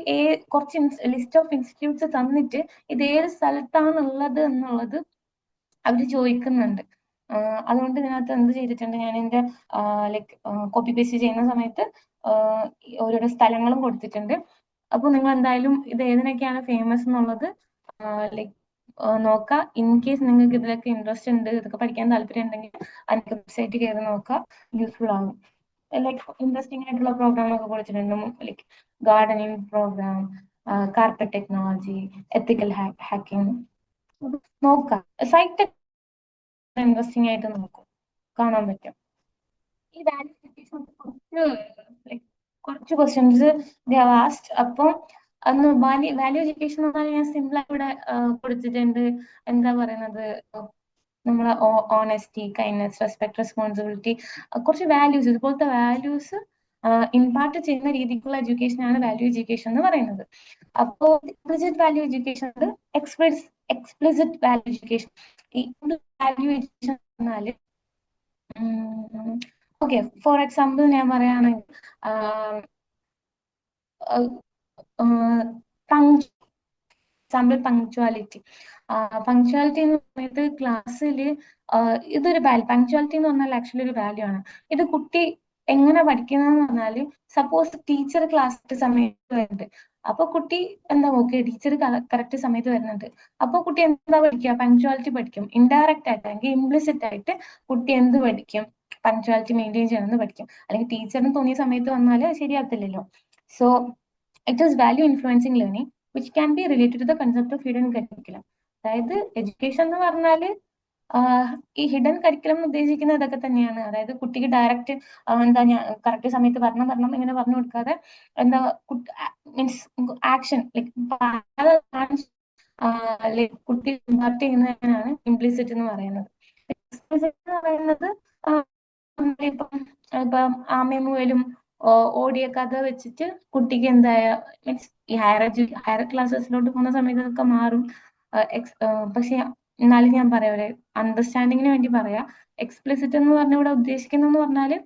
കുറച്ച് ലിസ്റ്റ് ഓഫ് ഇൻസ്റ്റിറ്റ്യൂട്ട്സ് തന്നിട്ട് ഇത് ഏത് സ്ഥലത്താണുള്ളത് എന്നുള്ളത് അവർ ചോദിക്കുന്നുണ്ട്. അതുകൊണ്ട് ഇതിനകത്ത് എന്ത് ചെയ്തിട്ടുണ്ട്, ഞാൻ എൻ്റെ ലൈക്ക് കോപ്പി പേസ്റ്റ് ചെയ്യുന്ന സമയത്ത് ഓരോരോ സ്ഥലങ്ങളും കൊടുത്തിട്ടുണ്ട്. അപ്പൊ നിങ്ങൾ എന്തായാലും ഇത് ഏതിനൊക്കെയാണ് ഫേമസ് എന്നുള്ളത് ലൈക്ക് നോക്കാം. ഇൻ കേസ് നിങ്ങൾക്ക് ഇതിലൊക്കെ ഇൻട്രസ്റ്റ് ഉണ്ട്, ഇതൊക്കെ പഠിക്കാൻ താല്പര്യം ഉണ്ടെങ്കിൽ അതിന്റെ വെബ്സൈറ്റ് കയറി നോക്കാം, യൂസ്ഫുൾ ആകും. ലൈക്ക് ഇൻട്രസ്റ്റിംഗ് ആയിട്ടുള്ള പ്രോഗ്രാം ഒക്കെ കൊടുത്തിട്ടുണ്ട്, like gardening programme, carpet technology, ethical hacking. നോക്കാം, സൈറ്റ് ഇൻട്രസ്റ്റിംഗ് ആയിട്ട് നോക്കും, കാണാൻ പറ്റും. ഈ വാല്യൂ കുറച്ച് ക്വസ്റ്റ്യൻസ് ലാസ്റ്റ്. അപ്പം അന്ന് വാല്യൂ എഡ്യൂക്കേഷൻ എന്ന് പറഞ്ഞാൽ ഞാൻ സിമ്പിൾ ആയി ഇവിടെ കൊടുത്തിട്ടുണ്ട്. എന്താ പറയുന്നത്, നമ്മളെ ഓണസ്റ്റി, കൈൻഡ്നസ്, റെസ്പെക്ട്, റെസ്പോൺസിബിലിറ്റി, കുറച്ച് വാല്യൂസ്, ഇതുപോലത്തെ വാല്യൂസ് ഇമ്പാർട്ട് ചെയ്യുന്ന രീതിക്കുള്ള എഡ്യൂക്കേഷൻ ആണ് വാല്യൂ എഡ്യൂക്കേഷൻ എന്ന് പറയുന്നത്. അപ്പോ ഇംപ്ലിസിറ്റ് വാല്യൂ എഡ്യൂക്കേഷൻ ഉണ്ട്, എക്സ്പ്ലിസിറ്റ് വാല്യൂ എഡ്യൂക്കേഷൻ. ഈ വാല്യൂ എഡ്യൂക്കേഷൻ പറഞ്ഞാല് ഓക്കെ, ഫോർ എക്സാമ്പിൾ ഞാൻ പറയുകയാണെങ്കിൽ എക്സാമ്പിൾ പങ്ക്ച്വാലിറ്റി. പങ്ക്ച്വാലിറ്റി എന്ന് പറയുന്നത് ക്ലാസ്സിൽ ഇതൊരു വാല്യൂ. പങ്ക്ച്വാലിറ്റി എന്ന് പറഞ്ഞാൽ ആക്ച്വലി ഒരു വാല്യൂ ആണ്. ഇത് കുട്ടി എങ്ങനെ പഠിക്കുന്നതെന്ന് പറഞ്ഞാല്, സപ്പോസ് ടീച്ചർ ക്ലാസ് സമയത്ത് വരുന്നുണ്ട്, അപ്പൊ കുട്ടി എന്താ ഓക്കെ ടീച്ചർ കറക്റ്റ് സമയത്ത് വരുന്നുണ്ട്, അപ്പൊ കുട്ടി എന്താ പഠിക്കുക, പങ്ക്ച്വാലിറ്റി പഠിക്കും. ഇൻഡയറക്റ്റ് ആയിട്ട് അല്ലെങ്കിൽ ഇംപ്ലിസിറ്റ് ആയിട്ട് കുട്ടി എന്ത് പഠിക്കും, പങ്ക്ച്വാലിറ്റി മെയിൻറ്റെയിൻ ചെയ്യണമെന്ന് പഠിക്കും. അല്ലെങ്കിൽ ടീച്ചറിന് തോന്നിയ സമയത്ത് വന്നാൽ ശരിയാകത്തില്ലല്ലോ. So it is value influencing learning which can be related to the concept of hidden curriculum. അതായത് എഡ്യൂക്കേഷൻ എന്ന് പറഞ്ഞാല് ഈ ഹിഡൻ കരിക്കുലം എന്ന് ഉദ്ദേശിക്കുന്നത് ഇതൊക്കെ തന്നെയാണ്. അതായത് കുട്ടിക്ക് ഡയറക്റ്റ് എന്താ ഞാൻ കറക്റ്റ് സമയത്ത് വരണം ഇങ്ങനെ പറഞ്ഞു കൊടുക്കാതെ എന്താ മീൻസ് ആക്ഷൻ ലൈക്ക് കുട്ടി ഇമ്പാർട്ട് ചെയ്യുന്നതിനാണ് ഇംപ്ലിസിറ്റ് എന്ന് പറയുന്നത്. എക്സ്പ്ലിസിറ്റ് എന്ന് പറയുന്നത് ഇപ്പം ആമയും മുയലും ഓടിയ കഥ വെച്ചിട്ട് കുട്ടിക്ക് എന്തായ മീൻസ് ഈ ഹയർ ക്ലാസ്സസിലോട്ട് പോകുന്ന സമയത്ത് അതൊക്കെ മാറും. പക്ഷെ എന്നാലും ഞാൻ പറയാം, ഒരു അണ്ടർസ്റ്റാൻഡിങ്ങിന് വേണ്ടി പറയാം. എക്സ്പ്ലിസിറ്റ് എന്ന് പറഞ്ഞ ഇവിടെ ഉദ്ദേശിക്കുന്നതെന്ന് പറഞ്ഞാല്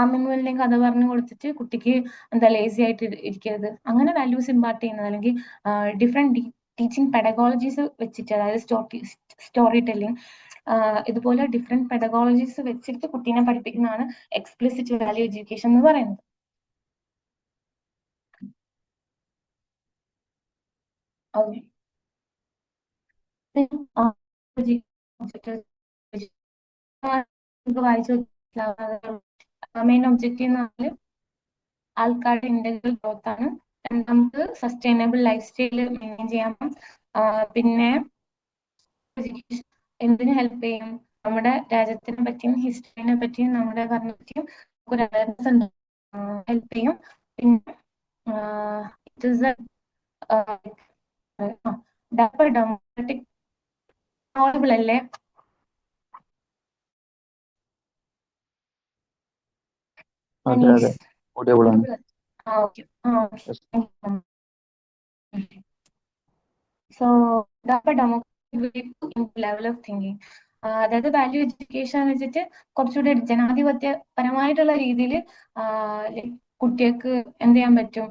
ആമിമുലിനെയും കഥ പറഞ്ഞു കൊടുത്തിട്ട് കുട്ടിക്ക് എന്താ ലേസി ആയിട്ട് ഇരിക്കരുത്, അങ്ങനെ വാല്യൂസ് ഇമ്പാർട്ട് ചെയ്യുന്നത്. അല്ലെങ്കിൽ ഡിഫറെന്റ് ടീച്ചിങ് പെഡഗോളജീസ് വെച്ചിട്ട്, അതായത് സ്റ്റോറി ടെല്ലിംഗ്, ഇതുപോലെ ഡിഫറെന്റ് പെഡഗോളജീസ് വെച്ചിട്ട് കുട്ടീനെ പഠിപ്പിക്കുന്നതാണ് എക്സ്പ്ലിസിറ്റ് വാല്യൂ എഡ്യൂക്കേഷൻ എന്ന് പറയുന്നത്. Okay. മെയിൻ ഒബ്ജക്റ്റീവ് എന്ന് പറഞ്ഞാൽ ആൾക്കാരുടെ ഇന്റഗ്രൽ ഗ്രോത്ത് ആണ്. നമുക്ക് സസ്റ്റൈനബിൾ ലൈഫ് സ്റ്റൈൽ മെയിൻറ്റെയിൻ ചെയ്യാം. പിന്നെ എന്തിനു ഹെൽപ്പ് ചെയ്യും, നമ്മുടെ രാജ്യത്തിനെ പറ്റിയും ഹിസ്റ്ററിനെ പറ്റിയും നമ്മുടെ ഭരണത്തെ പറ്റിയും ഒരു അവയർനെസ് ഹെൽപ്പ് ചെയ്യും. പിന്നെ ഇറ്റ് ഈസ് ഡെമോക്രാറ്റിക് ഓഡിബിൾ അല്ലേ? അതെ അതെ, ഓഡിയബിൾ ആണ്. Okay. So democratic level of thinking, അതായത് വാല്യൂ എഡ്യൂക്കേഷൻ വെച്ചിട്ട് കുറച്ചുകൂടി ജനാധിപത്യപരമായിട്ടുള്ള രീതിയിൽ കുട്ടികൾക്ക് എന്ത് ചെയ്യാൻ പറ്റും,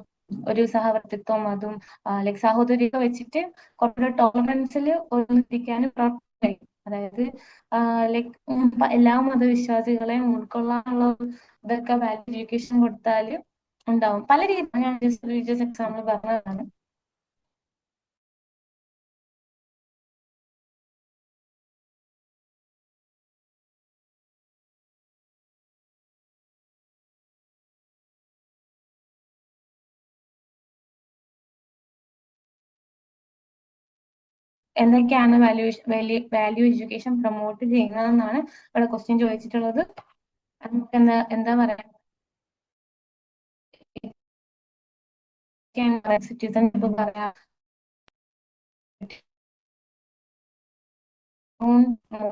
ഒരു സഹവർത്തിത്വം, അതും ലൈക് സഹോദരിയൊക്കെ വെച്ചിട്ട് കുറച്ചുകൂടെ ടോളറൻസിൽ ഒന്നിപ്പിക്കാനും കഴിയും. അതായത് ലൈക് എല്ലാ മതവിശ്വാസികളെയും ഉൾക്കൊള്ളാനുള്ള ഇതൊക്കെ വാല്യൂ എഡ്യൂക്കേഷൻ കൊടുത്താൽ ഉണ്ടാവും. പല രീതിയിൽ ഞാൻ ജസ്റ്റ് റിലീജിയസ് എക്സാമ്പിൾ പറഞ്ഞതാണ്. എന്തൊക്കെയാണ് വാല്യൂ എഡ്യൂക്കേഷൻ പ്രൊമോട്ട് ചെയ്യുന്നതെന്നാണ് ഇവിടെ ക്വസ്റ്റ്യൻ ചോദിച്ചിട്ടുള്ളത്. നമുക്ക് എന്താ പറയാ, സിറ്റിസൺഷിപ്പ് പറയാം,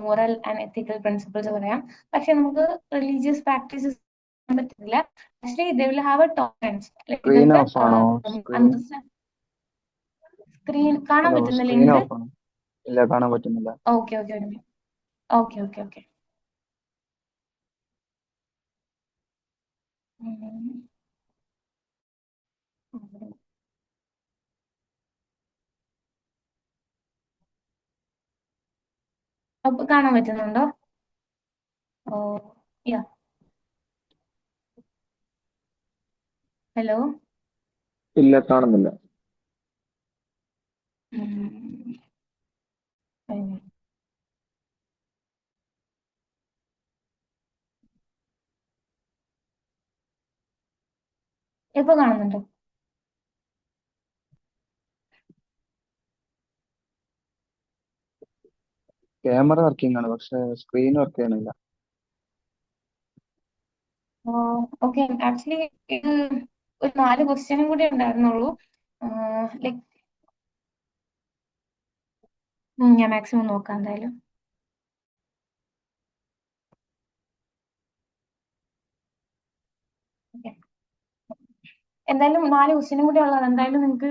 മോറൽ ആൻഡ് എത്തിക്കൽ പ്രിൻസിപ്പിൾസ് പറയാം. പക്ഷെ നമുക്ക് റിലീജിയസ് പ്രാക്ടീസസ് പറ്റില്ല. Actually they will have A tolerance. Screen ഇതൊക്കെ ഓഫ് ആണോ? സ്ക്രീൻ കാണാൻ ഹലോ, പറ്റുന്നില്ല സ്ക്രീൻ എനിക്ക്. ഓഫ് ആണോ? ഇല്ല, കാണാൻ പറ്റുന്നില്ല. Okay okay okay okay okay. അപ്പൊ കാണാൻ പറ്റുന്നുണ്ടോ? ഓ യാ. ഹലോ. ഇല്ല, കാണുന്നില്ല. ഇപ്പൊ കാണുന്നുണ്ടോ? ക്യാമറ വർക്കിംഗ് ആണ്, പക്ഷെ സ്ക്രീൻ വർക്ക് ചെയ്യണില്ല. ഓക്കെ, ആക്ച്വലി ഇത് ഒരു 4 ക്വസ്റ്റ്യനും കൂടി ഉണ്ടായിരുന്നുള്ളൂ. ലൈക് ഞാൻ മാക്സിമം നോക്കാം എന്തായാലും. Okay. എന്തായാലും 4 ക്വസ്റ്റ്യനും കൂടി ഉള്ളത് എന്തായാലും നിങ്ങൾക്ക്.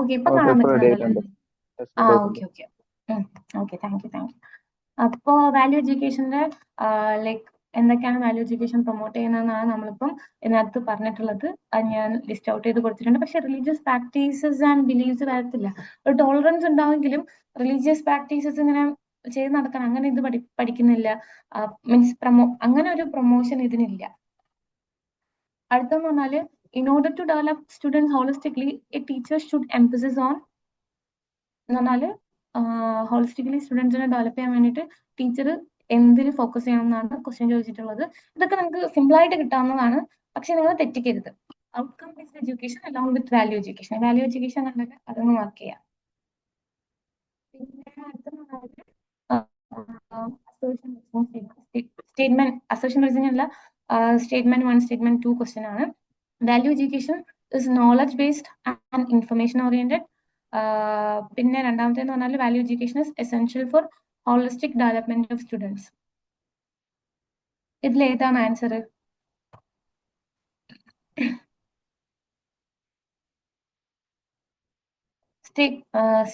ഓക്കെ, ഇപ്പൊ ഓക്കെ, കാണാൻ ഇപ്പൊ റെഡി പറ്റുന്നുണ്ടല്ലോ ആയിട്ടുണ്ട്. അല്ലേ? യെസ്, റെഡി ആയിട്ടുണ്ട്. Okay okay. Okay, thank U. അപ്പോ വാല്യൂ എഡ്യൂക്കേഷന്റെ ലൈക്ക് എന്തൊക്കെയാണ് വാല്യൂ എഡ്യൂക്കേഷൻ പ്രൊമോട്ട് ചെയ്യുന്നതെന്നാണ് നമ്മളിപ്പം ഇതിനകത്ത് പറഞ്ഞിട്ടുള്ളത്. അത് ഞാൻ ലിസ്റ്റ് ഔട്ട് ചെയ്ത് കൊടുത്തിട്ടുണ്ട്. പക്ഷെ റിലീജിയസ് പ്രാക്ടീസസ് ആൻഡ് ബിലീവ്സ് വരത്തില്ല. ഒരു ടോളറൻസ് ഉണ്ടാവുമെങ്കിലും റിലീജിയസ് പ്രാക്ടീസസ് ഇങ്ങനെ ചെയ്ത് നടക്കാൻ അങ്ങനെ ഇത് പഠിക്കുന്നില്ല. മീൻസ് അങ്ങനെ ഒരു പ്രൊമോഷൻ ഇതിനില്ല. അടുത്തെന്ന് പറഞ്ഞാല് in order to develop students holistically a teacher should emphasis on എന്ന് പറഞ്ഞാല് ഹോളിസ്റ്റിക്കലി സ്റ്റുഡൻസിനെ ഡെവലപ്പ് ചെയ്യാൻ വേണ്ടിയിട്ട് ടീച്ചർ എന്തിന് ഫോക്കസ് ചെയ്യണം എന്നാണ് ക്വസ്റ്റ്യൻ ചോദിച്ചിട്ടുള്ളത്. ഇതൊക്കെ നമുക്ക് സിമ്പിൾ ആയിട്ട് കിട്ടാവുന്നതാണ്, പക്ഷെ നിങ്ങൾ തെറ്റിക്കരുത്. Outcome based education along with value education. Value education കണ്ടൊക്കെ അതൊന്ന് മാർക്ക് ചെയ്യാം. പിന്നെ സ്റ്റേറ്റ്മെന്റ് അസേഷൻ റീസണിംഗ് അല്ല, സ്റ്റേറ്റ്മെന്റ് 1 സ്റ്റേറ്റ്മെന്റ് 2 ക്വസ്റ്റ്യൻ ആണ്. Value education is knowledge based and information oriented. പിന്നെ രണ്ടാമത്തേന്ന് പറഞ്ഞാൽ value education is essential for holistic development of students. ഇതിൽ ഏതാണ് ആൻസർ?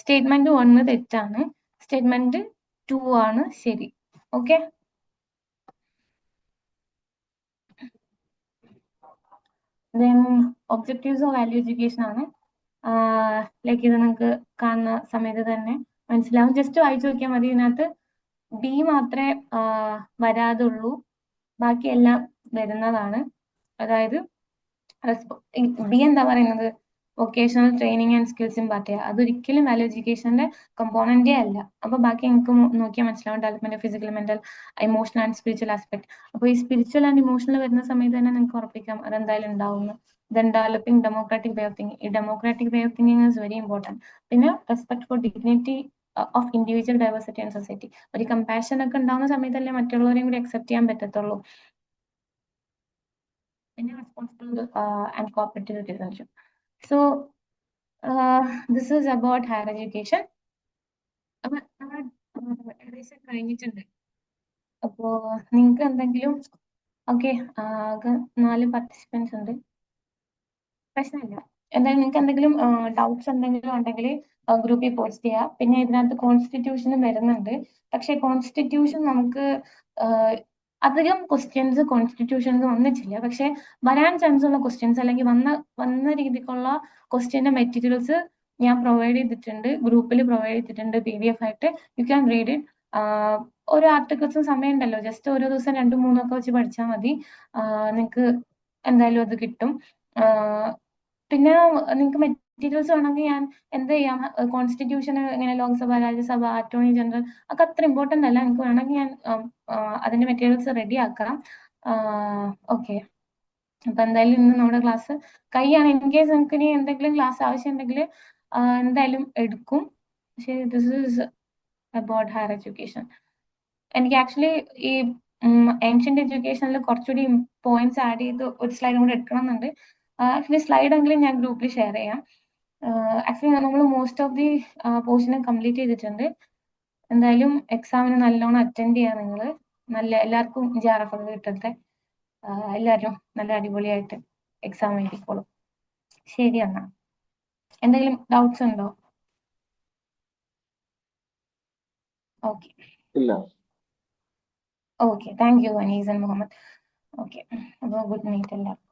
സ്റ്റേറ്റ്മെന്റ് 1 തെറ്റാണ്, സ്റ്റേറ്റ്മെന്റ് 2 ആണ് ശരി. Okay, then objectives of value education ആണ്. ലൈക്ക് ഇത് നിങ്ങൾക്ക് കാണുന്ന സമയത്ത് തന്നെ മനസ്സിലാവും. ജസ്റ്റ് വായിച്ചു നോക്കിയാൽ മതി. ഇതിനകത്ത് ബി മാത്രമേ വരാതുള്ളൂ, ബാക്കിയെല്ലാം വരുന്നതാണ്. അതായത് ബി എന്താ പറയുന്നത്? Vocational training and skills impart ചെയ്യുക. അതൊരിക്കലും വാല്യൂ എഡ്യൂക്കേഷന്റെ കമ്പോണന്റേ അല്ല. അപ്പൊ ബാക്കി നിങ്ങൾക്ക് നോക്കിയാൽ മനസ്സിലാവും. Development of physical, mental, emotional and spiritual aspect. അപ്പൊ ഈ സ്പിരിച്വൽ ആൻഡ് ഇമോഷണൽ വരുന്ന സമയത്ത് തന്നെ നിങ്ങൾക്ക് ഉറപ്പിക്കാം അതെന്തായാലും ഉണ്ടാവുന്നു. Then developing democratic way of thinking. ഈ democratic way of thinking is very important. പിന്നെ respect for dignity of individual diversity and society. ഒരു കമ്പാഷൻ ഒക്കെ ഉണ്ടാവുന്ന സമയത്തല്ലേ മറ്റുള്ളവരെയും കൂടി അക്സെപ്റ്റ് ചെയ്യാൻ പറ്റത്തുള്ളൂ. പിന്നെ responsible and cooperative citizenship. So this is about higher education. അപ്പൊ ഏകദേശം കഴിഞ്ഞിട്ടുണ്ട്. അപ്പോ നിങ്ങൾക്ക് എന്തെങ്കിലും ഓക്കെ, ആകെ 4 പാർട്ടിസിപ്പൻസ് ഉണ്ട്, പ്രശ്നമില്ല. എന്തായാലും നിങ്ങൾക്ക് എന്തെങ്കിലും ഡൗട്ട്സ് എന്തെങ്കിലും ഉണ്ടെങ്കിൽ ഗ്രൂപ്പിൽ പോസ്റ്റ് ചെയ്യാം. പിന്നെ ഇതിനകത്ത് കോൺസ്റ്റിറ്റ്യൂഷനും വരുന്നുണ്ട്. പക്ഷെ കോൺസ്റ്റിറ്റ്യൂഷൻ നമുക്ക് അധികം ക്വസ്റ്റ്യൻസ് കോൺസ്റ്റിറ്റ്യൂഷൻസ് വന്നിട്ടില്ല. പക്ഷെ വരാൻ ചാൻസ് ഉള്ള ക്വസ്റ്റ്യൻസ് അല്ലെങ്കിൽ വന്ന രീതിക്കുള്ള ക്വസ്റ്റ്യന്റെ മെറ്റീരിയൽസ് ഞാൻ പ്രൊവൈഡ് ചെയ്തിട്ടുണ്ട്, ഗ്രൂപ്പിൽ പ്രൊവൈഡ് ചെയ്തിട്ടുണ്ട് PDF ആയിട്ട്. You can read it. ഓരോ ആർട്ടിക്കിൾസും സമയം ഉണ്ടല്ലോ, ജസ്റ്റ് ഓരോ ദിവസം 2-3 ഒക്കെ വെച്ച് പഠിച്ചാൽ മതി. നിങ്ങൾക്ക് എന്തായാലും അത് കിട്ടും. പിന്നെ നിങ്ങൾക്ക് മെറ്റീരിയൽസ് വേണമെങ്കിൽ ഞാൻ എന്ത് ചെയ്യാം, കോൺസ്റ്റിറ്റ്യൂഷൻ ഇങ്ങനെ ലോക്സഭ, രാജ്യസഭ, അറ്റോർണി ജനറൽ ഒക്കെ അത്ര ഇമ്പോർട്ടൻ്റ് അല്ല. നിങ്ങൾക്ക് വേണമെങ്കിൽ ഞാൻ അതിന്റെ മെറ്റീരിയൽസ് റെഡി ആക്കാം. ഓക്കെ, അപ്പൊ എന്തായാലും ഇന്ന് നമ്മുടെ ക്ലാസ് കഴിയാണ്. ഇൻ കേസ് നിങ്ങൾക്ക് ഇനി എന്തെങ്കിലും ക്ലാസ് ആവശ്യം ഉണ്ടെങ്കിൽ എന്തായാലും എടുക്കും. പക്ഷേ this is about higher education. എനിക്ക് ആക്ച്വലി ഈ ഏൻഷ്യന്റ് എഡ്യൂക്കേഷനിൽ കുറച്ചുകൂടി പോയിന്റ്സ് ആഡ് ചെയ്ത് ഒരു സ്ലൈഡും കൂടി എടുക്കണം എന്നുണ്ട്. ആക്ച്വലി സ്ലൈഡ് എങ്കിലും ഞാൻ ഗ്രൂപ്പിൽ ഷെയർ ചെയ്യാം. ആക്ച്വലി നമ്മൾ മോസ്റ്റ് ഓഫ് ദി പോർഷനും കംപ്ലീറ്റ് ചെയ്തിട്ടുണ്ട്. എന്തായാലും എക്സാമിന് നല്ലോണം അറ്റൻഡ് ചെയ്യാം നിങ്ങൾ. എല്ലാവർക്കും JRF ഒക്കെ കിട്ടട്ടെ. എല്ലാവരും നല്ല അടിപൊളിയായിട്ട് എക്സാം എഴുതിക്കോളും. ശരി എന്നാ. എന്തെങ്കിലും ഡൗട്ട്സ് ഉണ്ടോ? ഓക്കെ ഇല്ല. Okay, thank you Anees and Muhammad. Okay, അപ്പോൾ ഗുഡ് നൈറ്റ് എല്ലാവർക്കും.